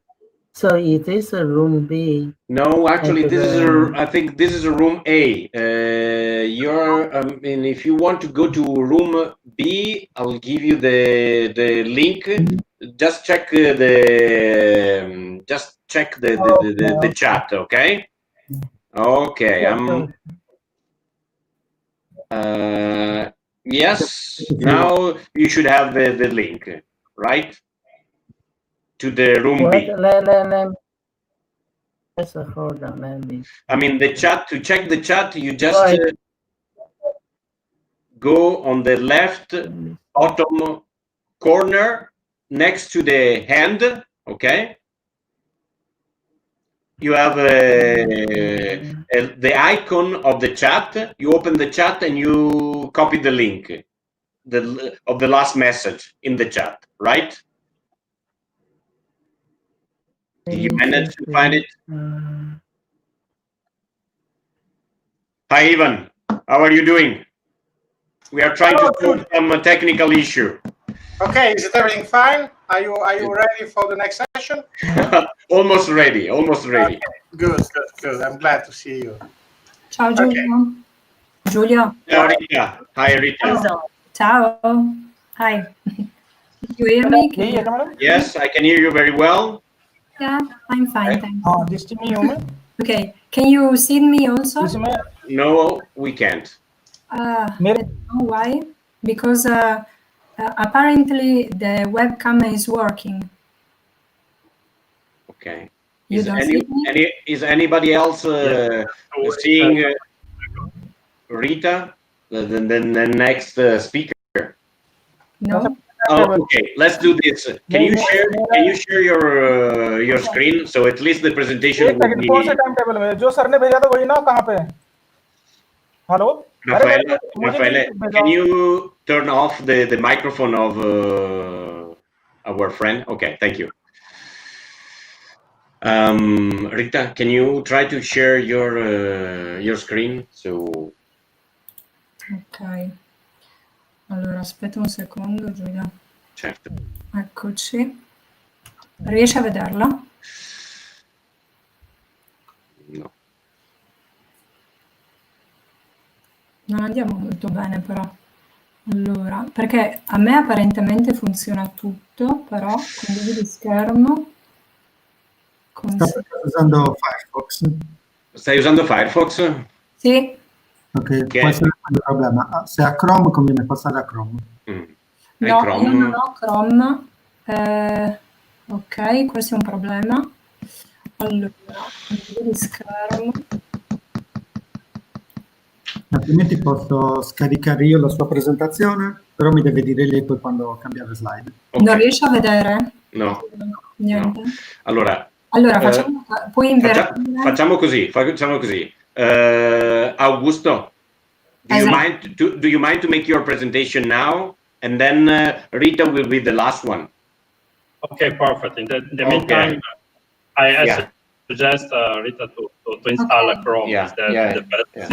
So is this a room B? No, actually, I think this is a room A. And if you want to go to room B, I'll give you the link. Just check the chat, okay? Okay. Yes. Now you should have the link, right? To the room B. Hold on, let me. I mean, the chat, to check the chat, you just go on the left bottom corner next to the hand, okay? You have the icon of the chat. You open the chat and you copy the link of the last message in the chat, right? Did you manage to find it? Hi, Ivan. How are you doing? We are trying to solve some technical issue. Okay, is it everything fine? Are you ready for the next session? Almost ready. Okay. Good. I'm glad to see you. Ciao Giulio. Giulio. Ciao Rita. Hi Rita. Ciao. Hi. You hear me? Yes, I can hear you very well. Yeah, I'm fine, thanks. Distimi Okay, can you see me also? No, we can't. I don't know why. Because apparently the webcam is working. Okay. You don't see me? Is anybody else seeing Rita, the next speaker? No. Oh, okay. Let's do this. Can you share your screen so at least the presentation will be. जो sir ने भेजा था वही ना कहाँ पे? Hello? Raffaele, can you turn off the microphone of our friend? Okay, thank you. Rita, can you try to share your screen? So. Ok. Allora, aspetta un secondo, Giulia. Certo. Eccoci. Riesci a vederla? No. Non andiamo molto bene però. Allora, perché a me apparentemente funziona tutto, però condividi schermo. Sto usando Firefox. Stai usando Firefox? Sì. Ok, può essere il problema. Se ha Chrome conviene passare a Chrome. No, Chrome? Io non ho Chrome. Ok, questo è un problema. Allora, condividi schermo. Altrimenti posso scaricare io la sua presentazione, però mi deve dire lei poi quando cambiare slide. Okay. Non riesci a vedere? No. Niente. No. Allora facciamo, puoi invertire. Facciamo così. Augusto, do you mind to make your presentation now, and then Rita will be the last one. Okay, perfect. In the meantime, I suggest Rita to install Chrome. The best.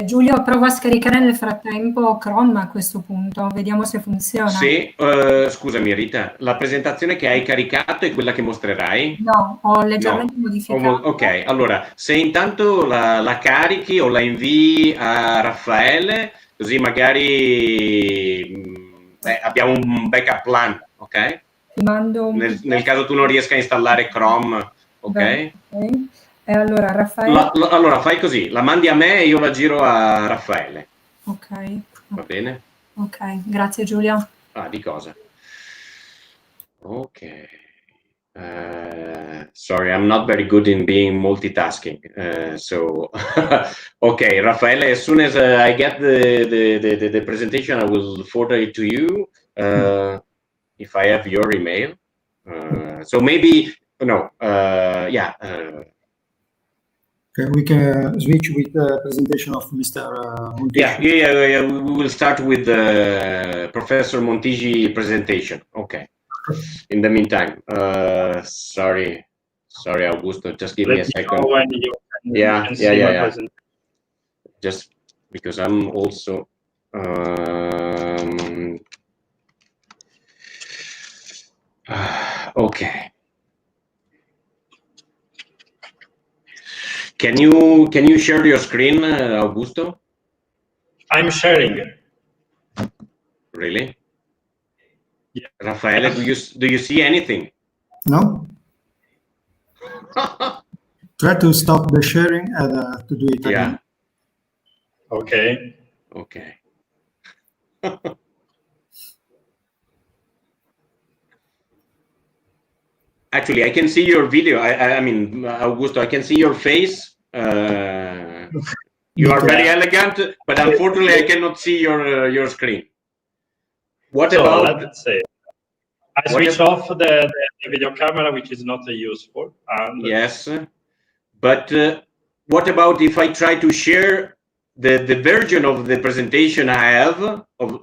Giulio, prova a scaricare nel frattempo Chrome a questo punto, vediamo se funziona. Sì, scusami Rita, la presentazione che hai caricato è quella che mostrerai? No, ho leggermente modificato. Ok, allora, se intanto la carichi o la invii a Raffaele, così magari abbiamo un backup plan, ok? Ti mando nel caso tu non riesca a installare Chrome, ok? E allora Raffaele? Allora fai così, la mandi a me e io la giro a Raffaele. Ok. Va bene? Ok, grazie Giulia. Ah, di cosa? Ok. Sorry, I'm not very good in being multitasking. So, okay, Raffaele, as soon as I get the presentation, I will forward it to you if I have your email. So maybe, no, yeah. Okay, we can switch with the presentation of Mr. Montigi. Yeah. We will start with the Professor Montigi presentation. Okay. In the meantime, sorry, Augusto, just give me a second. When you can, Yeah. presentation. Just because I'm also okay. Can you share your screen, Augusto? I'm sharing. Really? Yeah. Raffaele, do you see anything? No? Try to stop the sharing and to do it again. Okay. Okay. Actually, I can see your video. I mean, Augusto, I can see your face. You are very elegant, but unfortunately, I cannot see your screen. What about? Let's say I switch off the video camera, which is not useful. Yes, but what about if I try to share the version of the presentation I have, of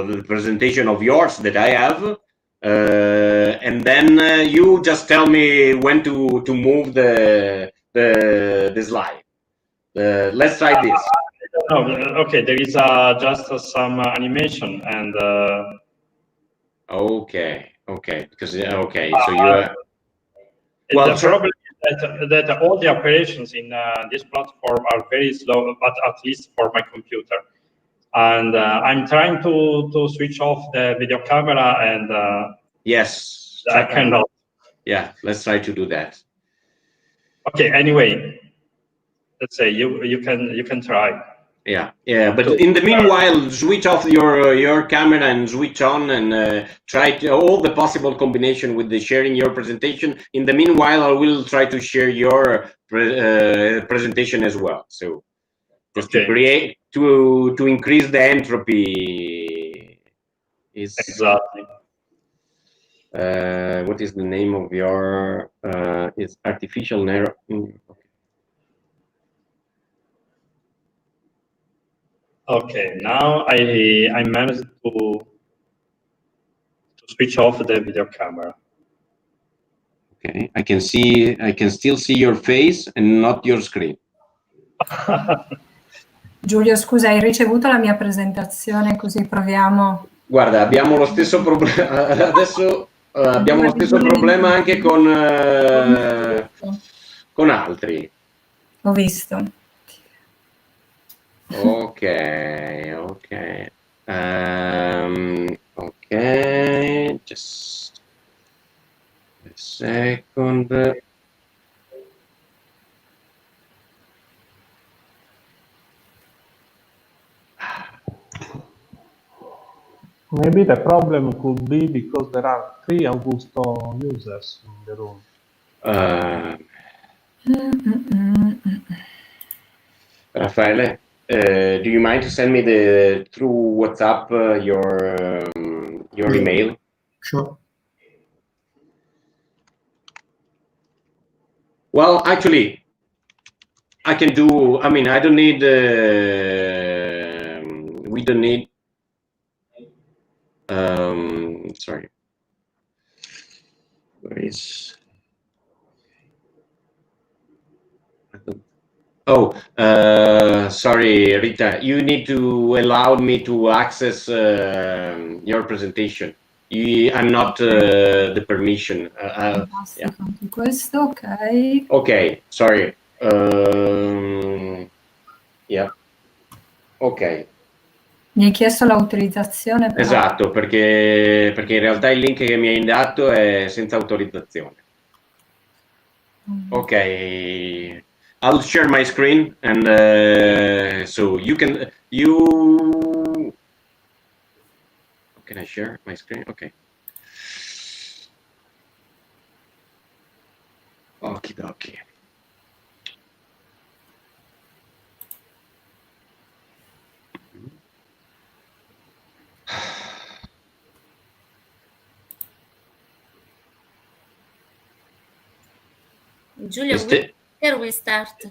the presentation of yours that I have, and then you just tell me when to move the slide. Let's try this. No, okay, there is just some animation and. Okay, because so you are. Well, the problem is that all the operations in this platform are very slow, but at least for my computer. And I'm trying to switch off the video camera, and yes, I cannot. Yeah, let's try to do that. Okay. Anyway, let's say you can try. Yeah, but in the meanwhile, switch off your camera and switch on, and try all the possible combination with the sharing your presentation. In the meanwhile, I will try to share your presentation as well. So just to create to increase the entropy is exactly. What is the name of your is artificial narrow? Okay, now I managed to switch off the video camera. Okay, I can still see your face and not your screen. Giulio, scusa, hai ricevuto la mia presentazione, così proviamo. Guarda, abbiamo lo stesso problema adesso, abbiamo lo stesso problema anche con altri. Ho visto. Ok. Ok, just a second. Maybe the problem could be because there are 3 Augusto users in the room. Raffaele, do you mind to send me through WhatsApp your email? Sure. Well, actually, I can do. I mean, I don't need. We don't need. Sorry. Where is? Oh, sorry, Rita. You need to allow me to access your presentation. I'm not the permission. Yeah. Questo, ok. Ok, sorry. Yeah. Ok. Mi hai chiesto l'autorizzazione? Però. Esatto, perché in realtà il link che mi hai dato è senza autorizzazione. Okay, I'll share my screen, and so you can Can I share my screen? Okay. Okie dokie. Julia, where we start?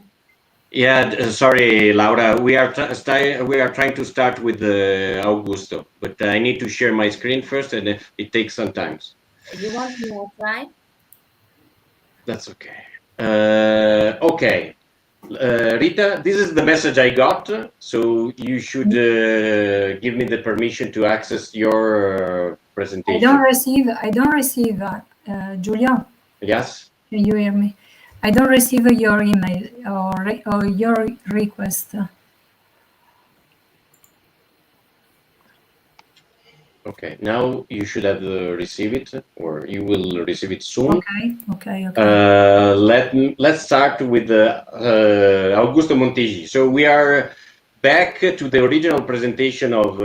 Yeah, sorry, Laura. We are trying to start with Augusto, but I need to share my screen first, and it takes some time. You want me to try? That's okay. Okay, Rita, this is the message I got. So you should give me the permission to access your presentation. I don't receive, Julia. Yes. Can you hear me? I don't receive your email or your request. Okay, now you should have received it, or you will receive it soon. Okay. Let's start with Augusto Montigi. So we are back to the original presentation of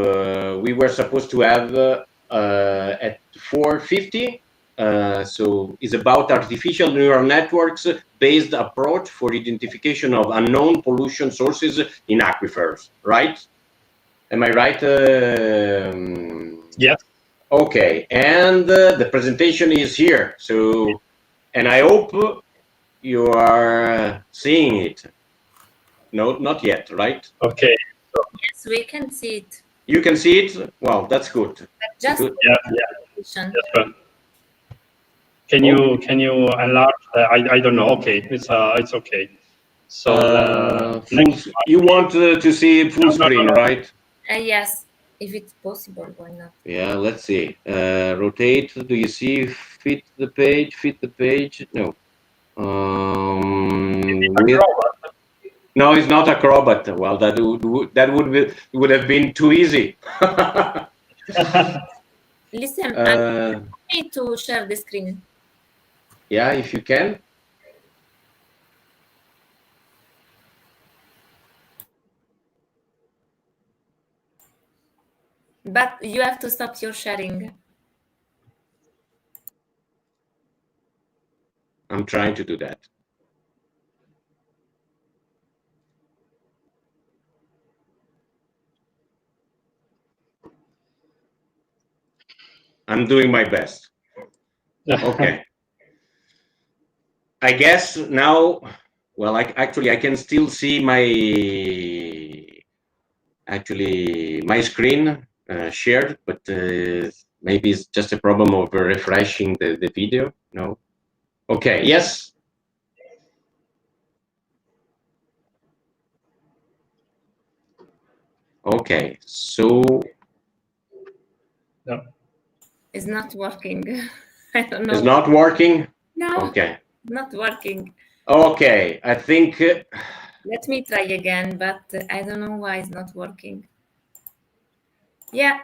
we were supposed to have at 4:50. So it's about artificial neural networks based approach for identification of unknown pollution sources in aquifers, right? Am I right? Yes. Okay, and the presentation is here. So, and I hope you are seeing it. No, not yet, right? Okay. So, yes, we can see it. You can see it? Well, that's good. But just yeah. Can you enlarge? I don't know. Okay, it's okay. So you want to see full screen, right? Yes, if it's possible, why not? Yeah, let's see. Rotate. Do you see fit the page? Fit the page? No. No, it's not Acrobat. Well, that would have been too easy. Listen, I need to share the screen. Yeah, if you can. But you have to stop your sharing. I'm trying to do that. I'm doing my best. Okay. I guess now, well, I can still see my screen shared, but maybe it's just a problem of refreshing the video. No. Okay. Yes. Okay. So. No. It's not working. I don't know. It's not working? No. Okay. Not working. Okay. I think. Let me try again, but I don't know why it's not working. Yeah.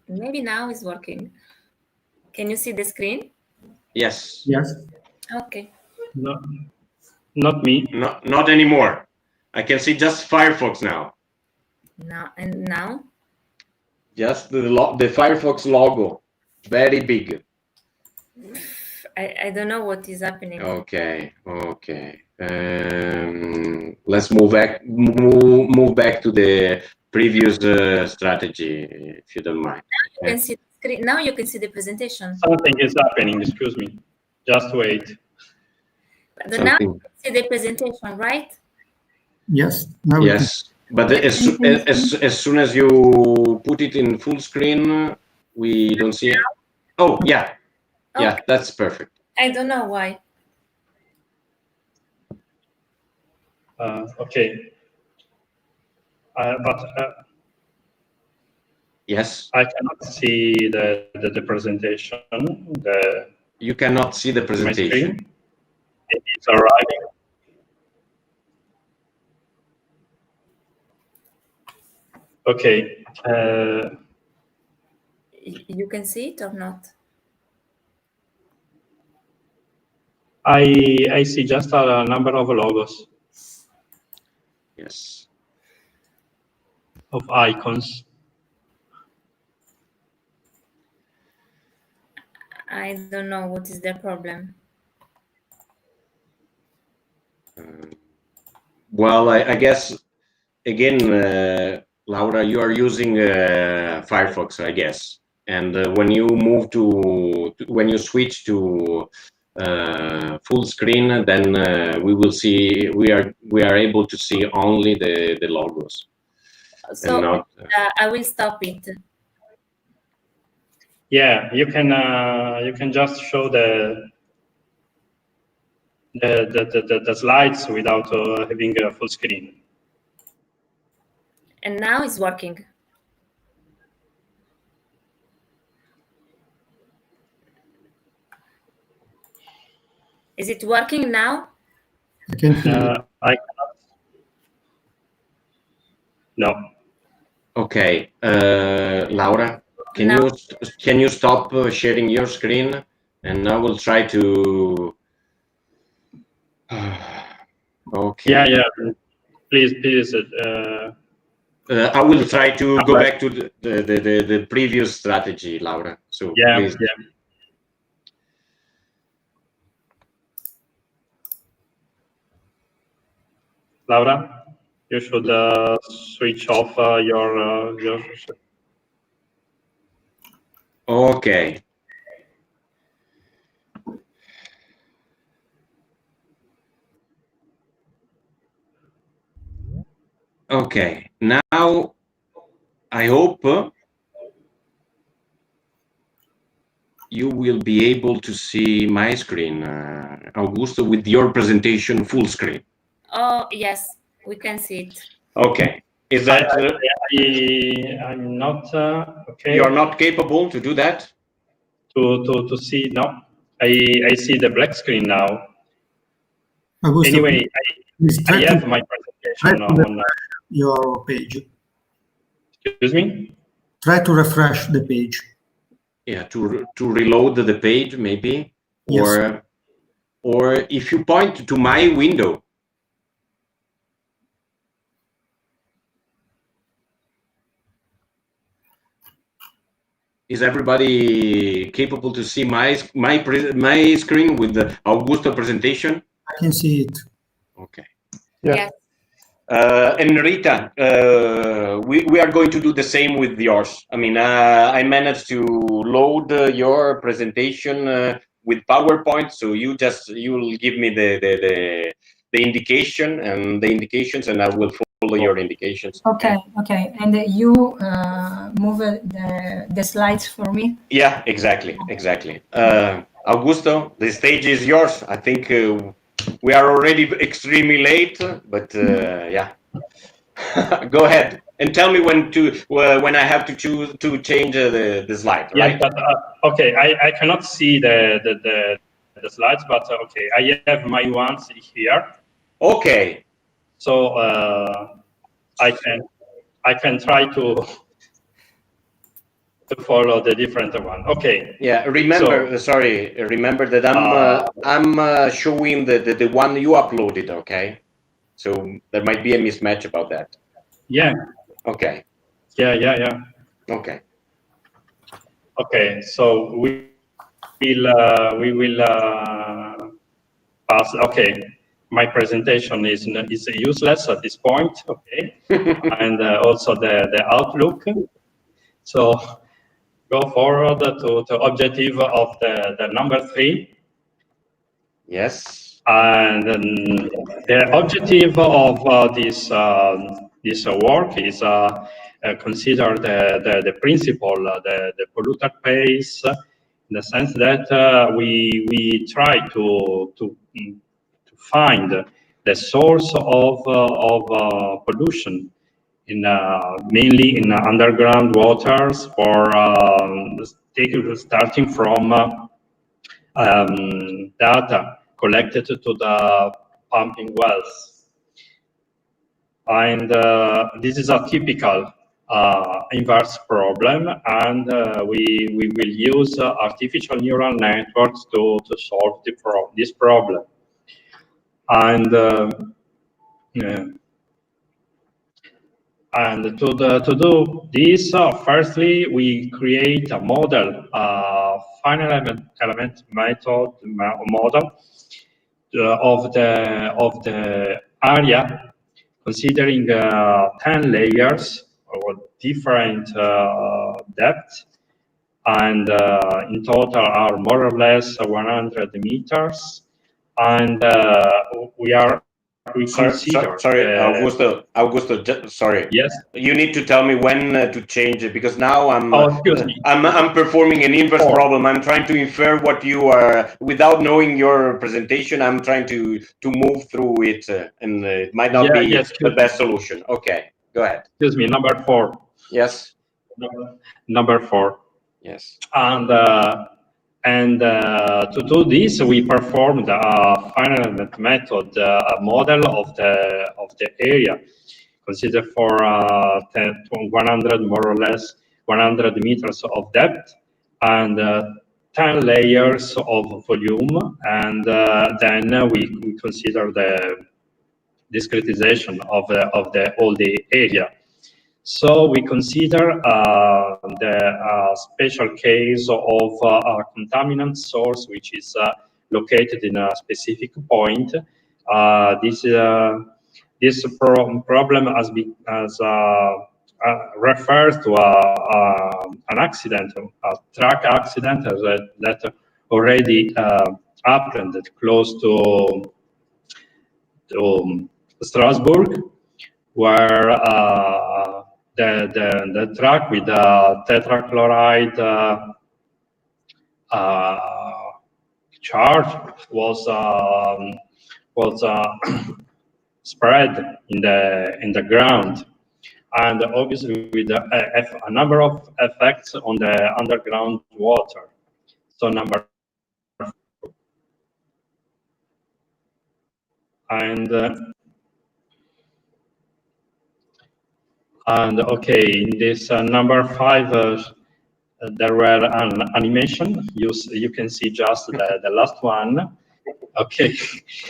Maybe now it's working. Can you see the screen? Yes. Yes. Okay. No, not me. Not anymore. I can see just Firefox now. And now? Just the Firefox logo, very big. I don't know what is happening. Okay. Let's move back to the previous strategy, if you don't mind. Now you can see the screen. Now you can see the presentation. Something is happening. Excuse me. Just wait. But now you can see the presentation, right? Yes. Yes. But as soon as you put it in full screen, we don't see it. Oh, yeah. Okay. Yeah, that's perfect. I don't know why. Okay. But yes, I cannot see the presentation. You cannot see the presentation. It's arriving. Okay. You can see it or not? I see just a number of logos. Yes. Of icons. I don't know what is the problem. Well, I guess, again, Laura, you are using Firefox, I guess. And when you move when you switch to full screen, then we will see, we are able to see only the logos. So not, I will stop it. Yeah, you can just show the slides without having a full screen. And now it's working. Is it working now? I can hear you. I cannot. No. Okay, Laura, can you stop sharing your screen, and I will try to. Okay. Yeah. Please. I will try to go back to the previous strategy, Laura. So yeah, please. Yeah. Laura, you should switch off your. Okay. Okay. Now, I hope you will be able to see my screen, Augusto, with your presentation full screen. Oh, yes, we can see it. Okay. Is that... I'm not... okay. You are not capable to do that? To see, no. I see the black screen now. Augusto, anyway, I have my presentation on your page. Excuse me? Try to refresh the page. Yeah, to reload the page, maybe. Yes. Or if you point to my window. Is everybody capable to see my screen with the Augusto presentation? I can see it. Okay. Yeah. And Rita, we are going to do the same with yours. I mean, I managed to load your presentation with PowerPoint, so you will give me the indication and the indications, and I will follow your indications. Okay. And you move the slides for me? Yeah, exactly. Augusto, the stage is yours. I think we are already extremely late, but yeah. Go ahead and tell me when I have to choose to change the slide. Right? Yeah, but okay, I cannot see the slides, but okay, I have my ones here. Okay. So I can try to follow the different one. Okay. Yeah. Remember, remember that I'm showing the one you uploaded. Okay. So there might be a mismatch about that. Yeah. Okay. Yeah. Okay. Okay. So we will pass. Okay. My presentation is useless at this point. Okay. And also the outlook. So go forward to objective of the number 3. Yes. And the objective of this work is consider the principle, the polluter pays, in the sense that we try to find the source of pollution in mainly in underground waters, for starting from data collected to the pumping wells. And this is a typical inverse problem, and we will use artificial neural networks to solve this problem. And to do this, firstly, we create a model, finite element method model of the area, considering 10 layers or different depth, and in total are more or less 100 meters, and we consider. Sorry, Augusto, sorry. Yes. You need to tell me when to change it, because now excuse me. I'm performing an inverse problem. I'm trying to infer what you are without knowing your presentation. I'm trying to move through it, and it might not be the best solution. Okay, go ahead. Excuse me, number 4. Yes. Number 4. Yes. And to do this, we performed a finite method model of the area, considered for 100 more or less 100 meters of depth, and 10 layers of volume, and then we consider the discretization of all the area. So we consider the special case of a contaminant source which is located in a specific point. This problem refers to an accident, a truck accident that already happened close to Strasbourg, where the truck with tetrachloride charge was spread in the ground, and obviously with a number of effects on the underground water. So number 4. And okay, in this number 5, there were an animation. You can see just the last one. Okay,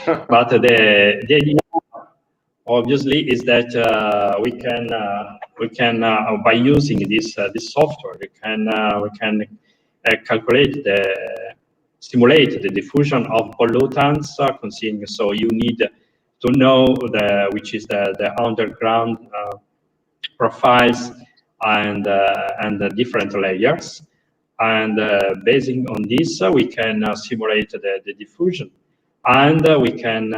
but the idea obviously is that we can by using this software we can calculate simulate the diffusion of pollutants, considering, so you need to know which is the underground profiles and the different layers, and basing on this we can simulate the diffusion, and we can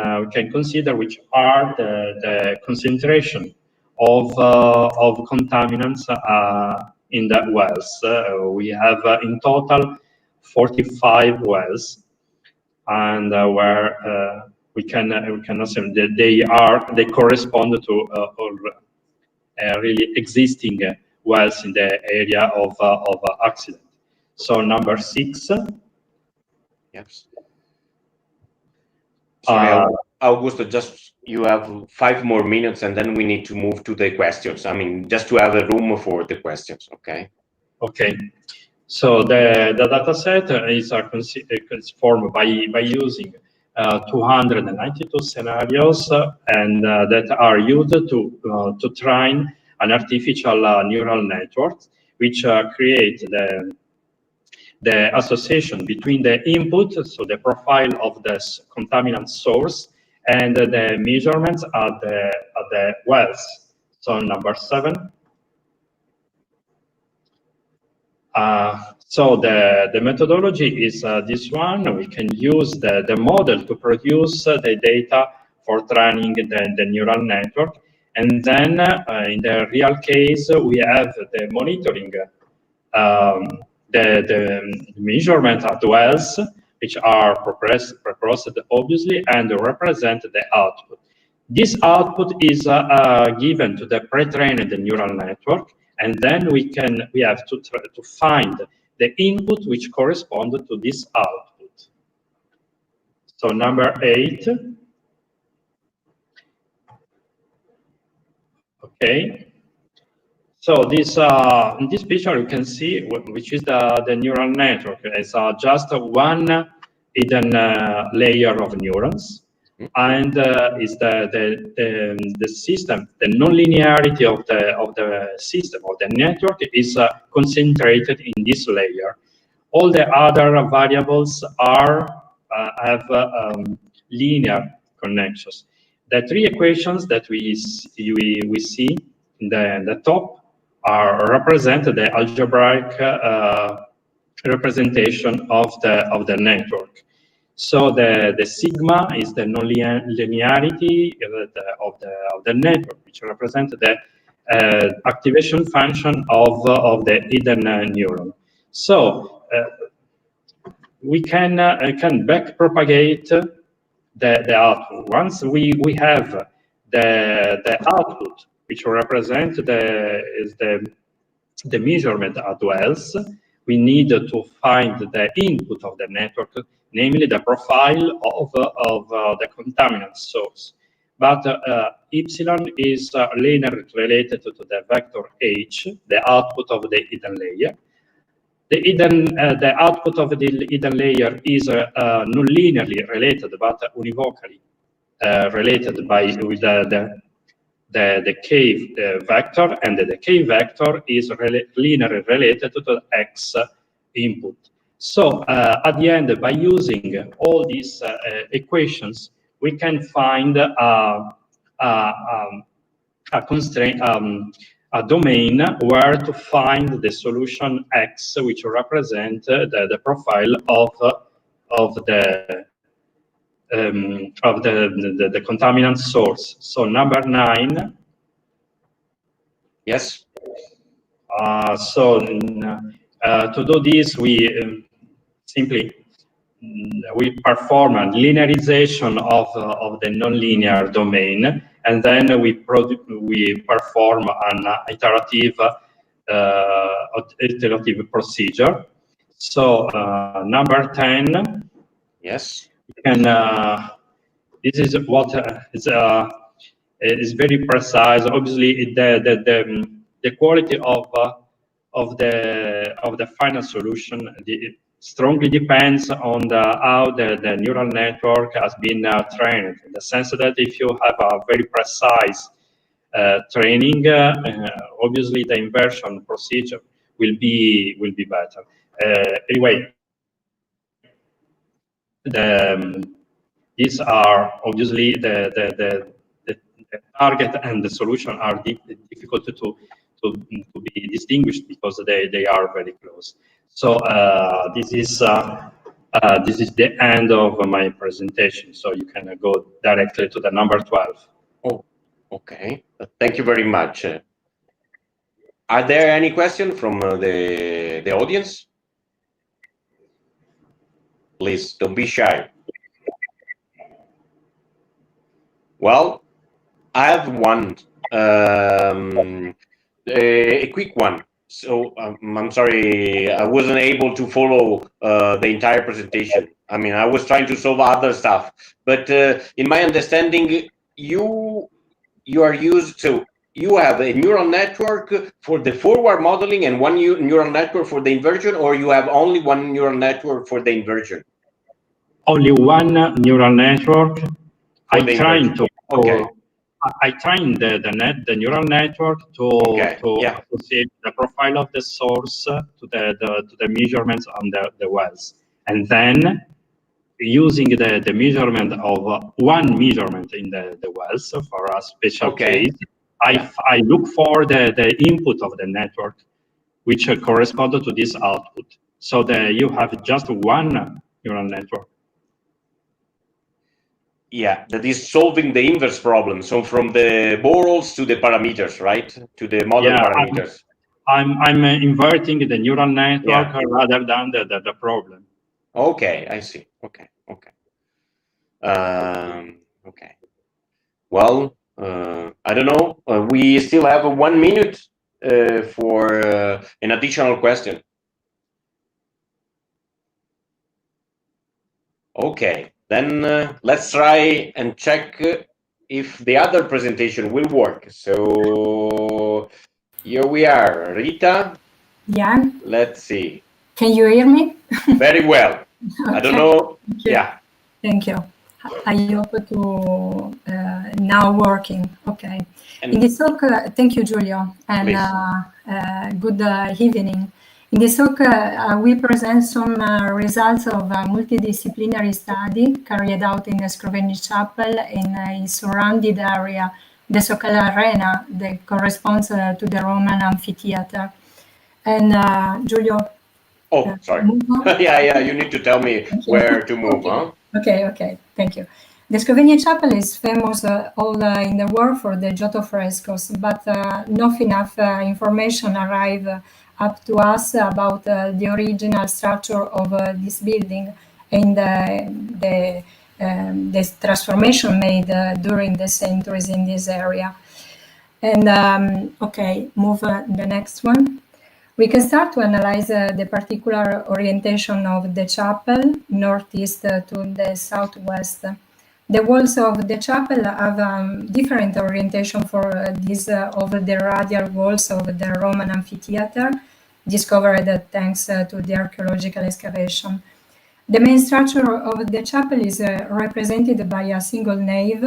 consider which are the concentration of contaminants in the wells. We have in total 45 wells, and where we can assume that they correspond to really existing wells in the area of accident. So number 6. Yes. Sorry, Augusto, just you have 5 more minutes, and then we need to move to the questions. I mean, just to have a room for the questions. Okay. Okay. So the data set is formed by using 292 scenarios, and that are used to train an artificial neural network, which create the association between the input, so the profile of the contaminant source, and the measurements at the wells. So number 7. So the methodology is this one. We can use the model to produce the data for training the neural network, and then in the real case we have the monitoring, the measurement at wells, which are processed obviously and represent the output. This output is given to the pre-trained neural network, and then we have to find the input which corresponds to this output. So number 8. Okay. So this in this picture you can see which is the neural network. It's just one hidden layer of neurons, and is the system, the non-linearity of the system of the network is concentrated in this layer. All the other variables are have linear connections. The three equations that we see in the top represent the algebraic representation of the network. So the sigma is the non-linearity of the network, which represents the activation function of the hidden neuron. So we can back propagate the output. Once we have the output, which represent the measurement as well, we need to find the input of the network, namely the profile of the contaminant source. But epsilon is linearly related to the vector h, the output of the hidden layer. The output of the hidden layer is non-linearly related, but univocally related with the k vector, and the k vector is linearly related to the x input. So at the end, by using all these equations, we can find a constraint, a domain where to find the solution X, which represent the profile of the contaminant source. So number 9. Yes. So to do this, we simply we perform a linearization of the nonlinear domain, and then we perform an iterative procedure. So number 10. Yes. And this is what is very precise. Obviously, the quality of the final solution strongly depends on how the neural network has been trained. In the sense that if you have a very precise training, obviously the inversion procedure will be better. Anyway, these are obviously the target and the solution are difficult to be distinguished because they are very close. So this is the end of my presentation. So you can go directly to the number 12. Oh, okay. Thank you very much. Are there any questions from the audience? Please don't be shy. Well, I have one, a quick one. So I'm sorry, I wasn't able to follow the entire presentation. I mean, I was trying to solve other stuff, but in my understanding, you are used to, you have a neural network for the forward modeling and one neural network for the inversion, or you have only one neural network for the inversion? Only one neural network. I trained the neural network to associate the profile of the source to the measurements on the wells, and then using the measurement of one measurement in the wells for a special case, I look for the input of the network, which correspond to this output. So you have just one neural network. Yeah, that is solving the inverse problem. So from the borals to the parameters, right? To the model parameters. I'm inverting the neural network rather than the problem. Okay, I see. Okay. Okay. Well, I don't know. We still have 1 minute for an additional question. Okay, then let's try and check if the other presentation will work. So Here we are, Rita. Yeah. Let's see. Can you hear me? Very well. Okay. I don't know. Thank you. Yeah. Thank you. I hope to now working. Okay. And In this talk, thank you, Giulio, and good evening. In this talk, we present some results of a multidisciplinary study carried out in the Scrovegni Chapel in a surrounded area, the Socala Arena, that corresponds to the Roman amphitheater. And Giulio. Oh, sorry. Yeah, you need to tell me where to move, huh? Okay, thank you. The Scrovegni Chapel is famous all in the world for the Giotto frescoes, but not enough information arrive up to us about the original structure of this building and the transformation made during the centuries in this area. And okay, move the next one. We can start to analyze the particular orientation of the chapel, northeast to the southwest. The walls of the chapel have different orientation for these of the radial walls of the Roman amphitheater, discovered thanks to the archaeological excavation. The main structure of the chapel is represented by a single nave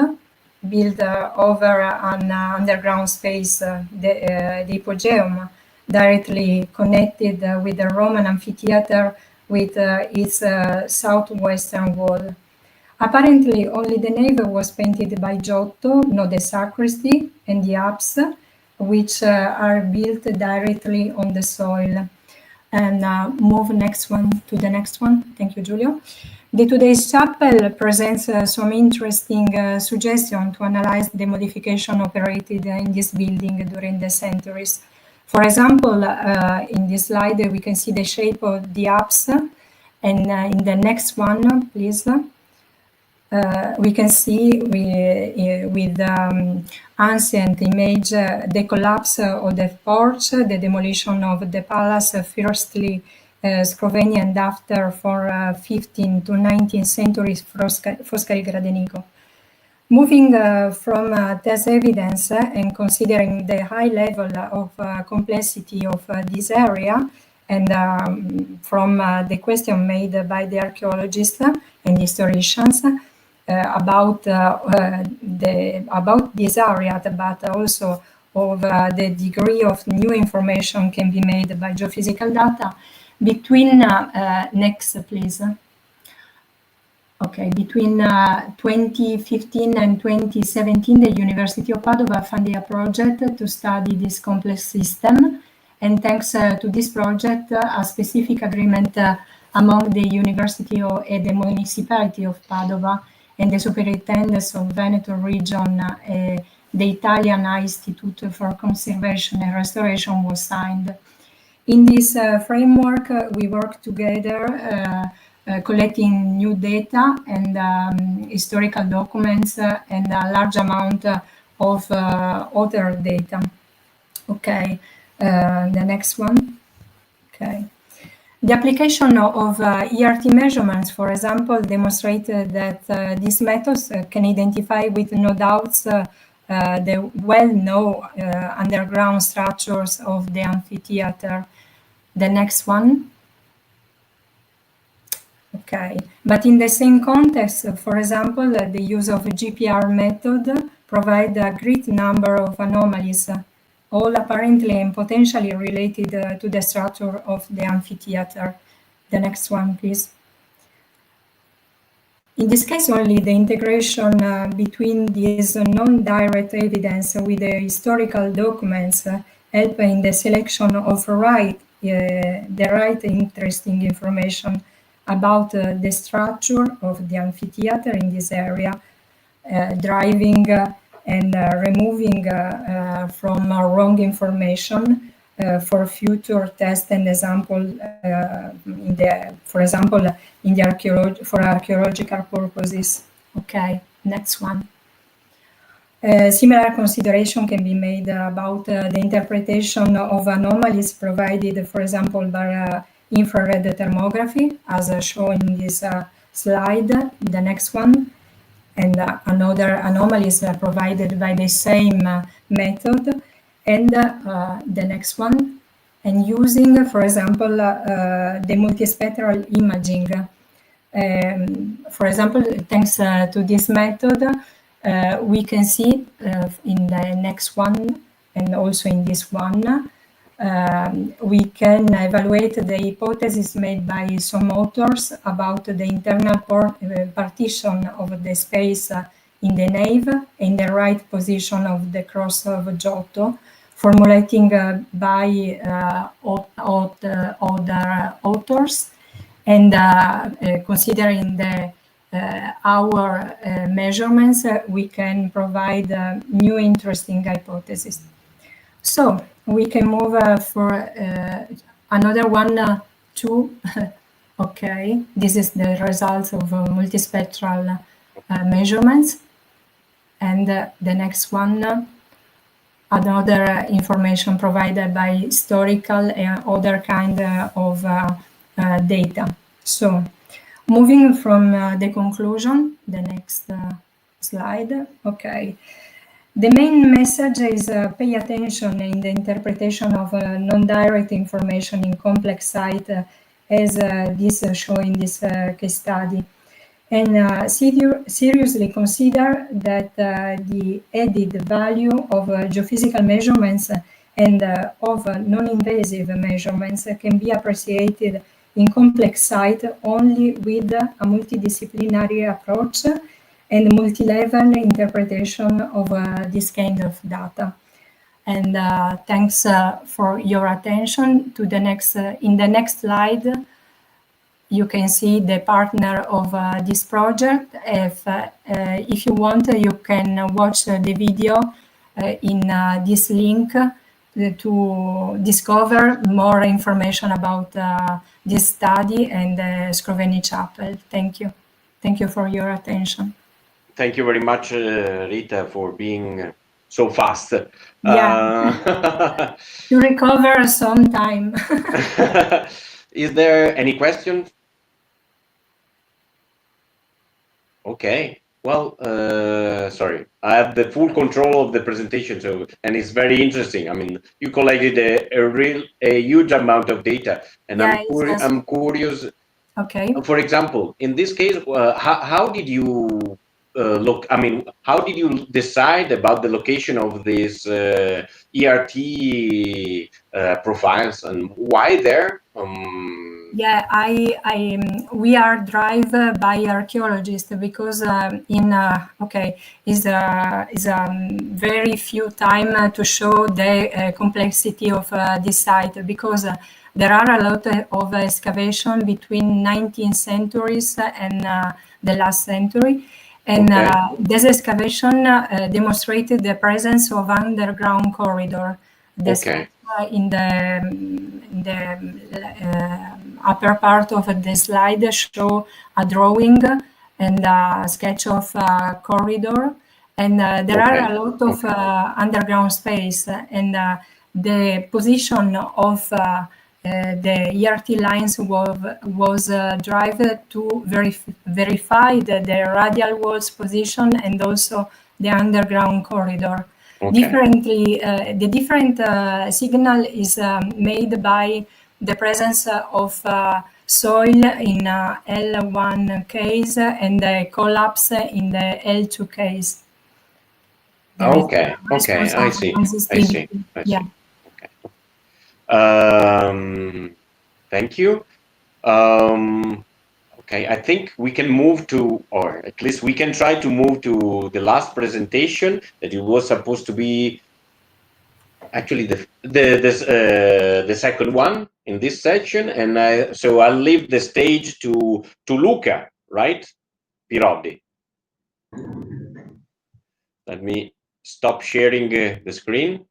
built over an underground space, the Hypogeum, directly connected with the Roman amphitheater with its southwestern wall. Apparently, only the nave was painted by Giotto, not the sacristy and the apse, which are built directly on the soil. And move next one to the next one. Thank you, Giulio. The today's chapel presents some interesting suggestions to analyze the modification operated in this building during the centuries. For example, in this slide, we can see the shape of the apse, and in the next one, please, we can see with ancient image the collapse of the porch, the demolition of the palace, firstly Scrovegni and after for 15th to 19th centuries Foscari Gradenigo. Moving from this evidence and considering the high level of complexity of this area, and from the question made by the archaeologists and historians about this area, but also of the degree of new information can be made by geophysical data between next please. Okay, between 2015 and 2017, the University of Padova funded a project to study this complex system. And thanks to this project, a specific agreement among the University and the Municipality of Padova and the Superintendents of Veneto region, the Italian Institute for Conservation and Restoration was signed. In this framework, we work together collecting new data and historical documents and a large amount of other data. Okay, the next one. Okay. The application of ERT measurements, for example, demonstrated that these methods can identify with no doubts the well-known underground structures of the amphitheater. The next one. Okay, but in the same context, for example, the use of a GPR method provides a great number of anomalies, all apparently and potentially related to the structure of the amphitheater. The next one, please. In this case, only the integration between these non-direct evidence with the historical documents help in the selection of the right interesting information about the structure of the amphitheater in this area, driving and removing from wrong information for future test and example, for example, in the for archaeological purposes. Okay, next one. Similar consideration can be made about the interpretation of anomalies provided, for example, by infrared thermography, as shown in this slide, the next one, and another anomalies provided by the same method. and the next one, and using, for example, the multispectral imaging. For example, thanks to this method, we can see in the next one and also in this one, we can evaluate the hypothesis made by some authors about the internal partition of the space in the nave and the right position of the cross of Giotto, formulating by other authors, and considering our measurements, we can provide new interesting hypotheses. So we can move for another one, two. Okay, this is the results of multispectral measurements. And the next one, another information provided by historical and other kind of data. So moving from the conclusion, the next slide. Okay. The main message is pay attention in the interpretation of non-direct information in complex site, as this show in this case study. And seriously consider that the added value of geophysical measurements and of non-invasive measurements can be appreciated in complex site only with a multidisciplinary approach and multi-level interpretation of this kind of data. And thanks for your attention. To the next, in the next slide, you can see the partner of this project. If you want, you can watch the video in this link to discover more information about this study and the Scrovegni Chapel. Thank you. Thank you for your attention. Thank you very much, Rita, for being so fast. Yeah. To recover some time. Is there any question? Okay. Well, sorry, I have the full control of the presentation, so, and it's very interesting. I mean, you collected a huge amount of data, and yeah, I'm curious. Okay. For example, in this case, how did you look? I mean, how did you decide about the location of these ERT profiles, and why there? Yeah, we are driven by archaeologists because okay, is very few time to show the complexity of this site, because there are a lot of excavation between 19th centuries and the last century. And this excavation demonstrated the presence of underground corridor. In the upper part of the slide show a drawing and a sketch of a corridor, and there are a lot of underground space, and the position of the ERT lines was driven to verify the radial walls position and also the underground corridor. Differently, the different signal is made by the presence of soil in L1 case and the collapse in the L2 case. Okay, I see. Yeah. Okay. Thank you. Okay, I think we can move to, or at least we can try to move to the last presentation that it was supposed to be actually the second one in this section, and so I'll leave the stage to Luca, right? Pirodi. Let me stop sharing the screen,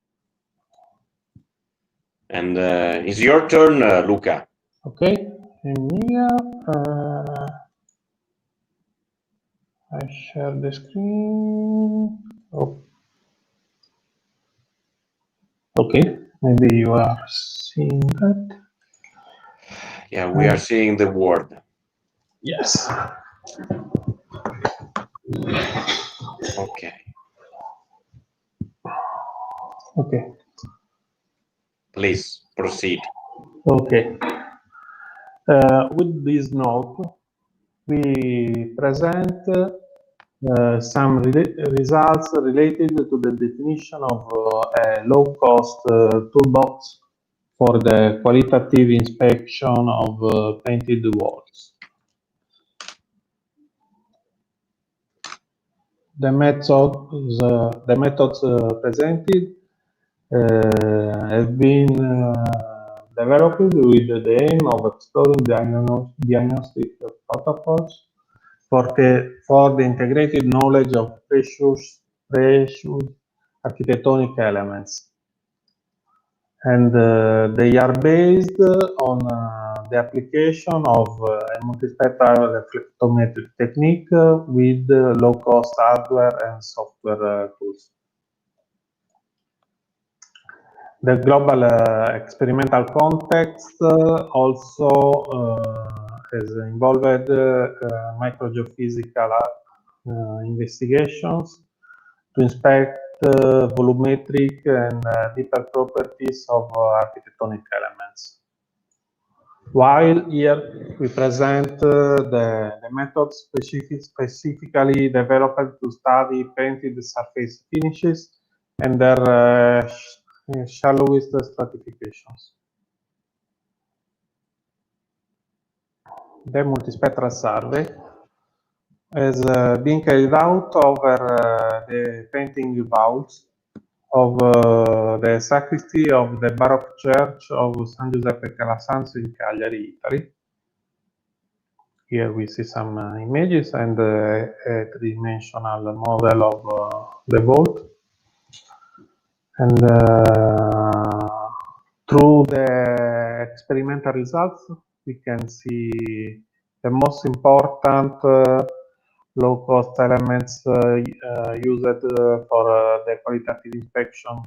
and it's your turn, Luca. Okay. Emilia, I share the screen. Oh. Okay, maybe you are seeing that. Yeah, we are seeing the word. Yes. Okay. Okay. Please proceed. Okay. With this note, we present some results related to the definition of a low-cost toolbox for the qualitative inspection of painted walls. The methods presented have been developed with the aim of exploring diagnostic protocols for the integrated knowledge of precious architectonic elements. And they are based on the application of a multispectral reflectometric technique with low-cost hardware and software tools. The global experimental context also has involved microgeophysical investigations to inspect volumetric and deeper properties of architectonic elements. While here we present the methods specifically developed to study painted surface finishes and their shallowest stratifications. The multispectral survey has been carried out over the painting vaults of the sacristy of the Baroque Church of San Giuseppe Calasanzio in Cagliari, Italy. Here we see some images and a three-dimensional model of the vault. And through the experimental results, we can see the most important low-cost elements used for the qualitative inspection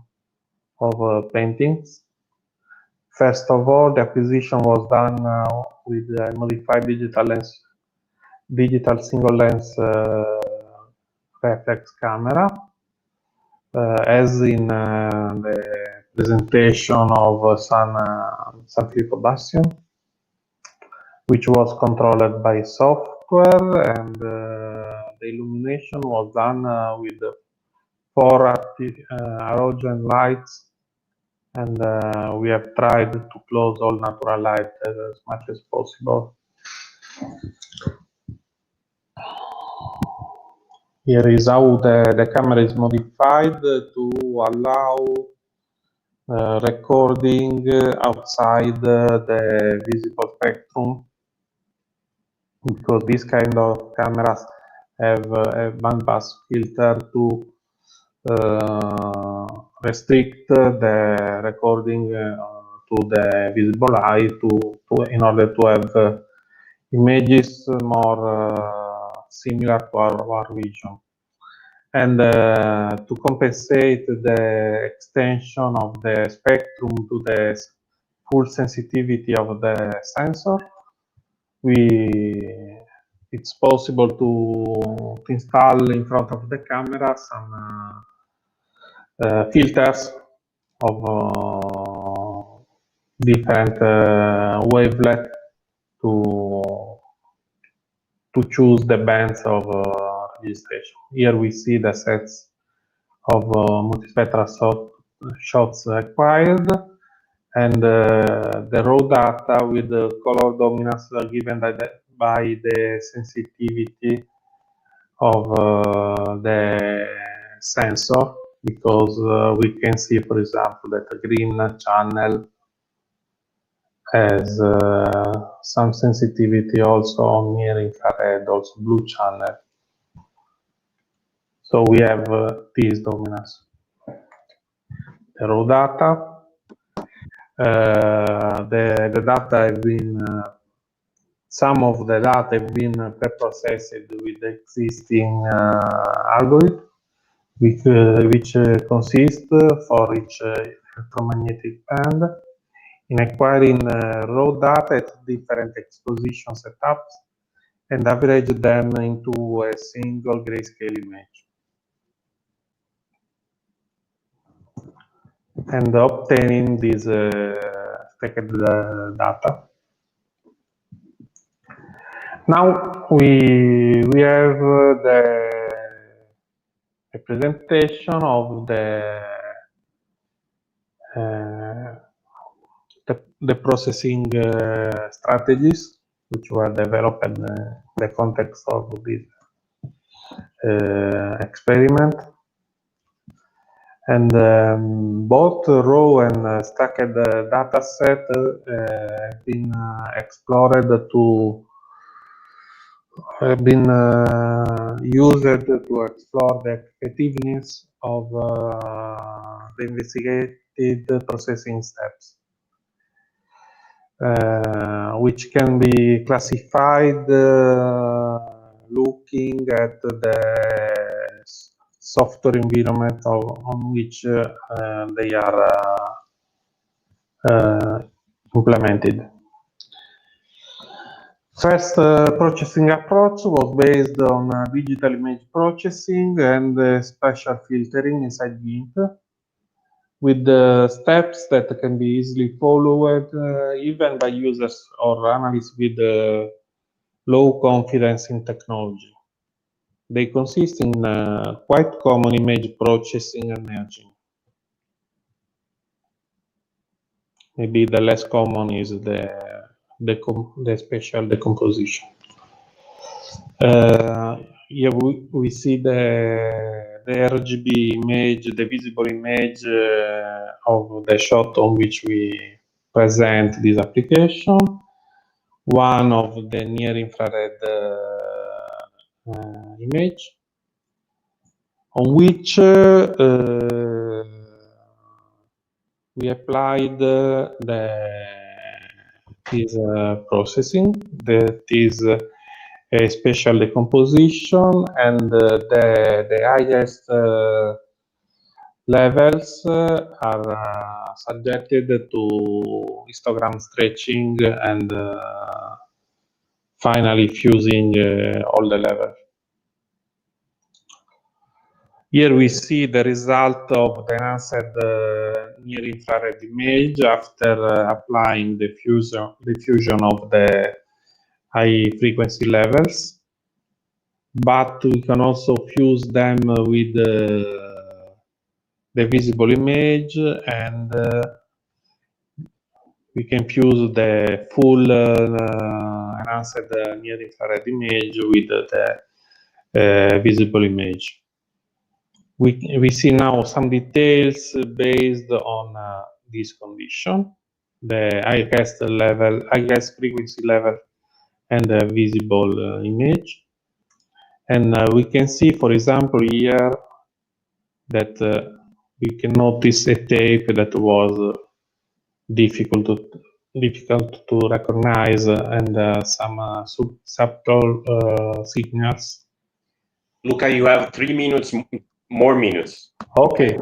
of paintings. First of all, the acquisition was done with a modified digital single lens reflex camera, as in the presentation of San Filippo Bastion, which was controlled by software, and the illumination was done with 4 halogen lights, and we have tried to close all natural light as much as possible. Here is how the camera is modified to allow recording outside the visible spectrum, because this kind of cameras have a bandpass filter to restrict the recording to the visible light in order to have images more similar to our vision. And to compensate the extension of the spectrum to the full sensitivity of the sensor, it's possible to install in front of the camera some filters of different wavelength to choose the bands of registration. Here we see the sets of multispectral shots acquired, and the raw data with the color dominance given by the sensitivity of the sensor, because we can see, for example, that the green channel has some sensitivity also on near infrared, also blue channel. So we have this dominance. The raw data. The data have been, some of the data have been pre-processed with the existing algorithm, which consists for each electromagnetic band in acquiring raw data at different exposition setups and average them into a single grayscale image. and obtaining this stacked data. Now we have the representation of the processing strategies which were developed in the context of this experiment. And both raw and stacked data set have been explored have been used to explore the effectiveness of the investigated processing steps, which can be classified looking at the software environment on which they are implemented. First processing approach was based on digital image processing and spatial filtering inside GIMP, with steps that can be easily followed even by users or analysts with low confidence in technology. They consist in quite common image processing and merging. Maybe the less common is the spatial decomposition. Here we see the RGB image, the visible image of the shot on which we present this application. One of the near infrared image, on which we applied this processing, that is a spatial decomposition, and the highest levels are subjected to histogram stretching and finally fusing all the levels. Here we see the result of the enhanced near-infrared image after applying the fusion of the high-frequency levels, but we can also fuse them with the visible image, and we can fuse the full enhanced near-infrared image with the visible image. We see now some details based on this condition, the highest frequency level, and the visible image. And we can see, for example, here that we can notice a tape that was difficult to recognize, and some subtle signals. Luca, you have 3 minutes, more minutes. Okay.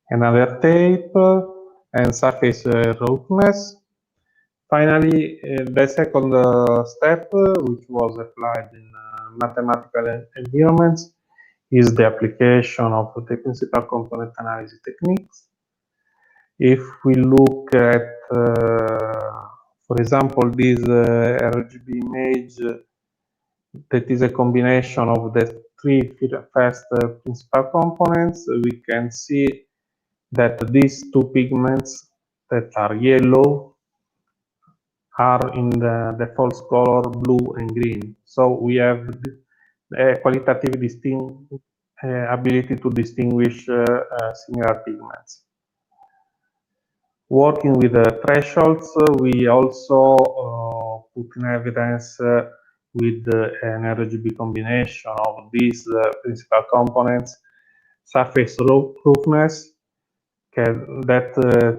Another tape and surface roughness. Finally, the second step, which was applied in mathematical environments, is the application of the principal component analysis techniques. If we look at, for example, this RGB image, that is a combination of the three first principal components, we can see that these two pigments that are yellow are in the false color blue and green. So we have a qualitative ability to distinguish similar pigments. Working with the thresholds, we also put in evidence with an RGB combination of these principal components, surface roughness, that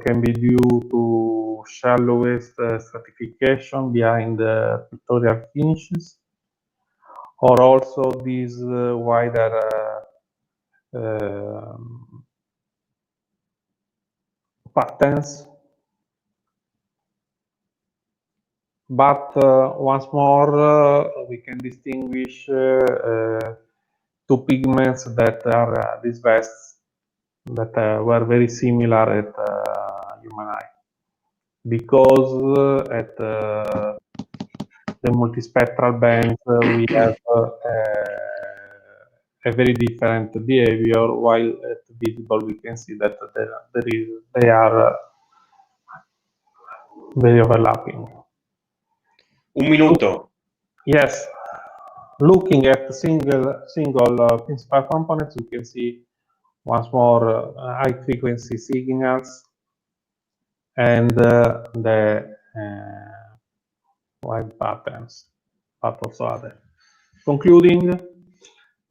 can be due to shallowest stratification behind the pictorial finishes, or also these wider patterns. But once more, we can distinguish two pigments that are disvest that were very similar at human eye, because at the multispectral bands we have a very different behavior, while at visible we can see that they are very overlapping. Un minuto. Yes. Looking at single principal components, you can see once more high frequency signals and the wide patterns, but also other. Concluding,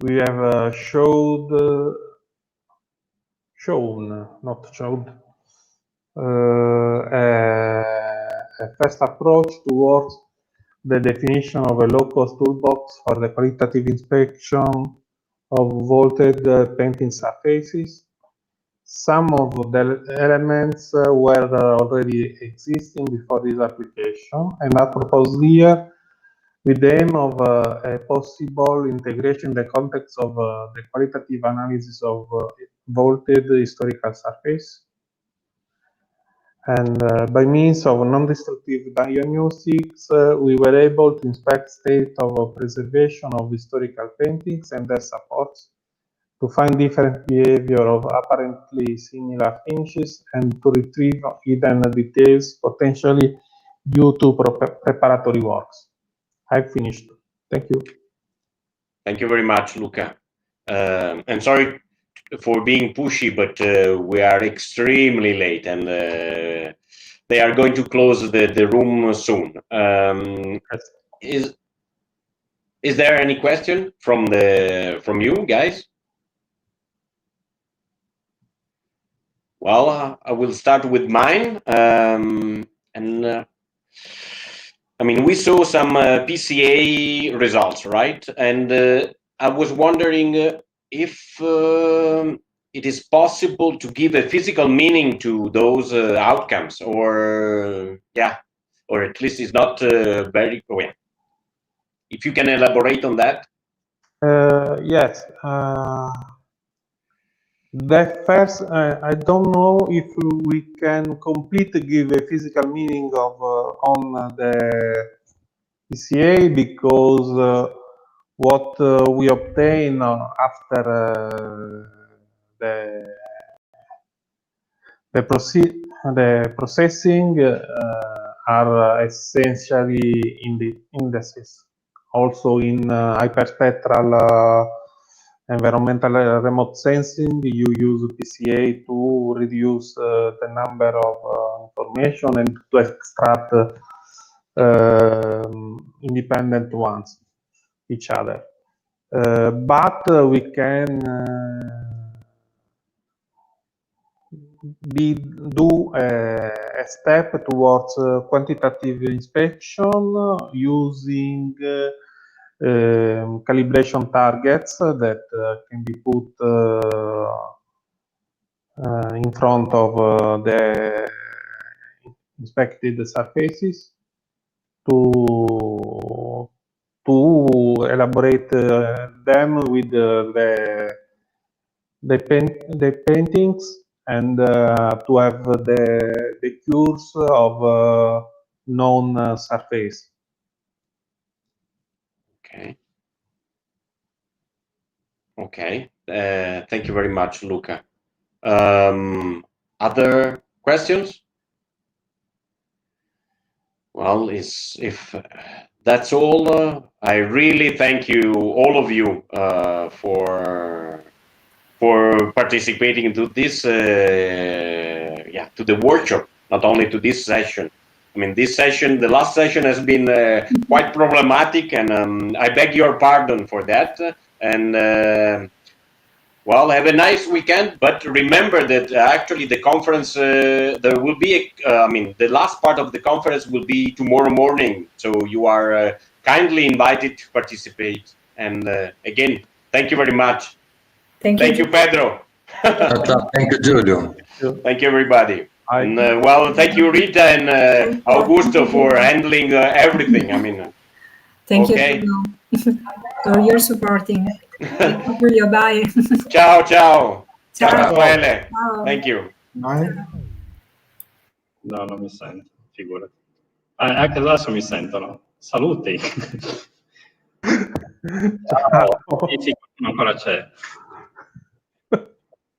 we have shown a first approach towards the definition of a low-cost toolbox for the qualitative inspection of vaulted painting surfaces. Some of the elements were already existing before this application and are proposed here with the aim of a possible integration in the context of the qualitative analysis of vaulted historical surface. And by means of non-destructive diagnostics, we were able to inspect state of preservation of historical paintings and their supports, to find different behavior of apparently similar finishes, and to retrieve hidden details potentially due to preparatory works. I've finished. Thank you. Thank you very much, Luca. I'm sorry for being pushy, but we are extremely late, and they are going to close the room soon. Is there any question from you guys? Well, I will start with mine, I mean, we saw some PCA results, right? And I was wondering if it is possible to give a physical meaning to those outcomes, or or at least it's not very well. If you can elaborate on that. Yes. The first, I don't know if we can completely give a physical meaning of on the PCA, because what we obtain after the processing are essentially indices. Also in hyperspectral environmental remote sensing, you use PCA to reduce the number of information and to extract independent ones, each other. But we can do a step towards quantitative inspection using calibration targets that can be put in front of the inspected surfaces to elaborate them with the paintings, and to have the cures of known surface. Okay. Okay. Thank you very much, Luca. Other questions? Well, if that's all, I really thank you, all of you, for participating into this, to the workshop, not only to this session. I mean, this session, the last session has been quite problematic, and I beg your pardon for that. And well, have a nice weekend. But remember that actually the conference, there will be, the last part of the conference will be tomorrow morning. So you are kindly invited to participate. And again, thank you very much. Thank you, Pedro. Thank you, Giulio. Thank you, everybody. And well, thank you, Rita and Augusto, for handling everything. I mean, thank you for your supporting. Thank you, Giulio. Bye. Ciao, ciao. Ciao, Ciao. Raffaele. Ciao. Thank you. Bye. No, non mi sento, figurati. Anche adesso mi sentono. Saluti. Ciao. Sì, sì, ancora c'è.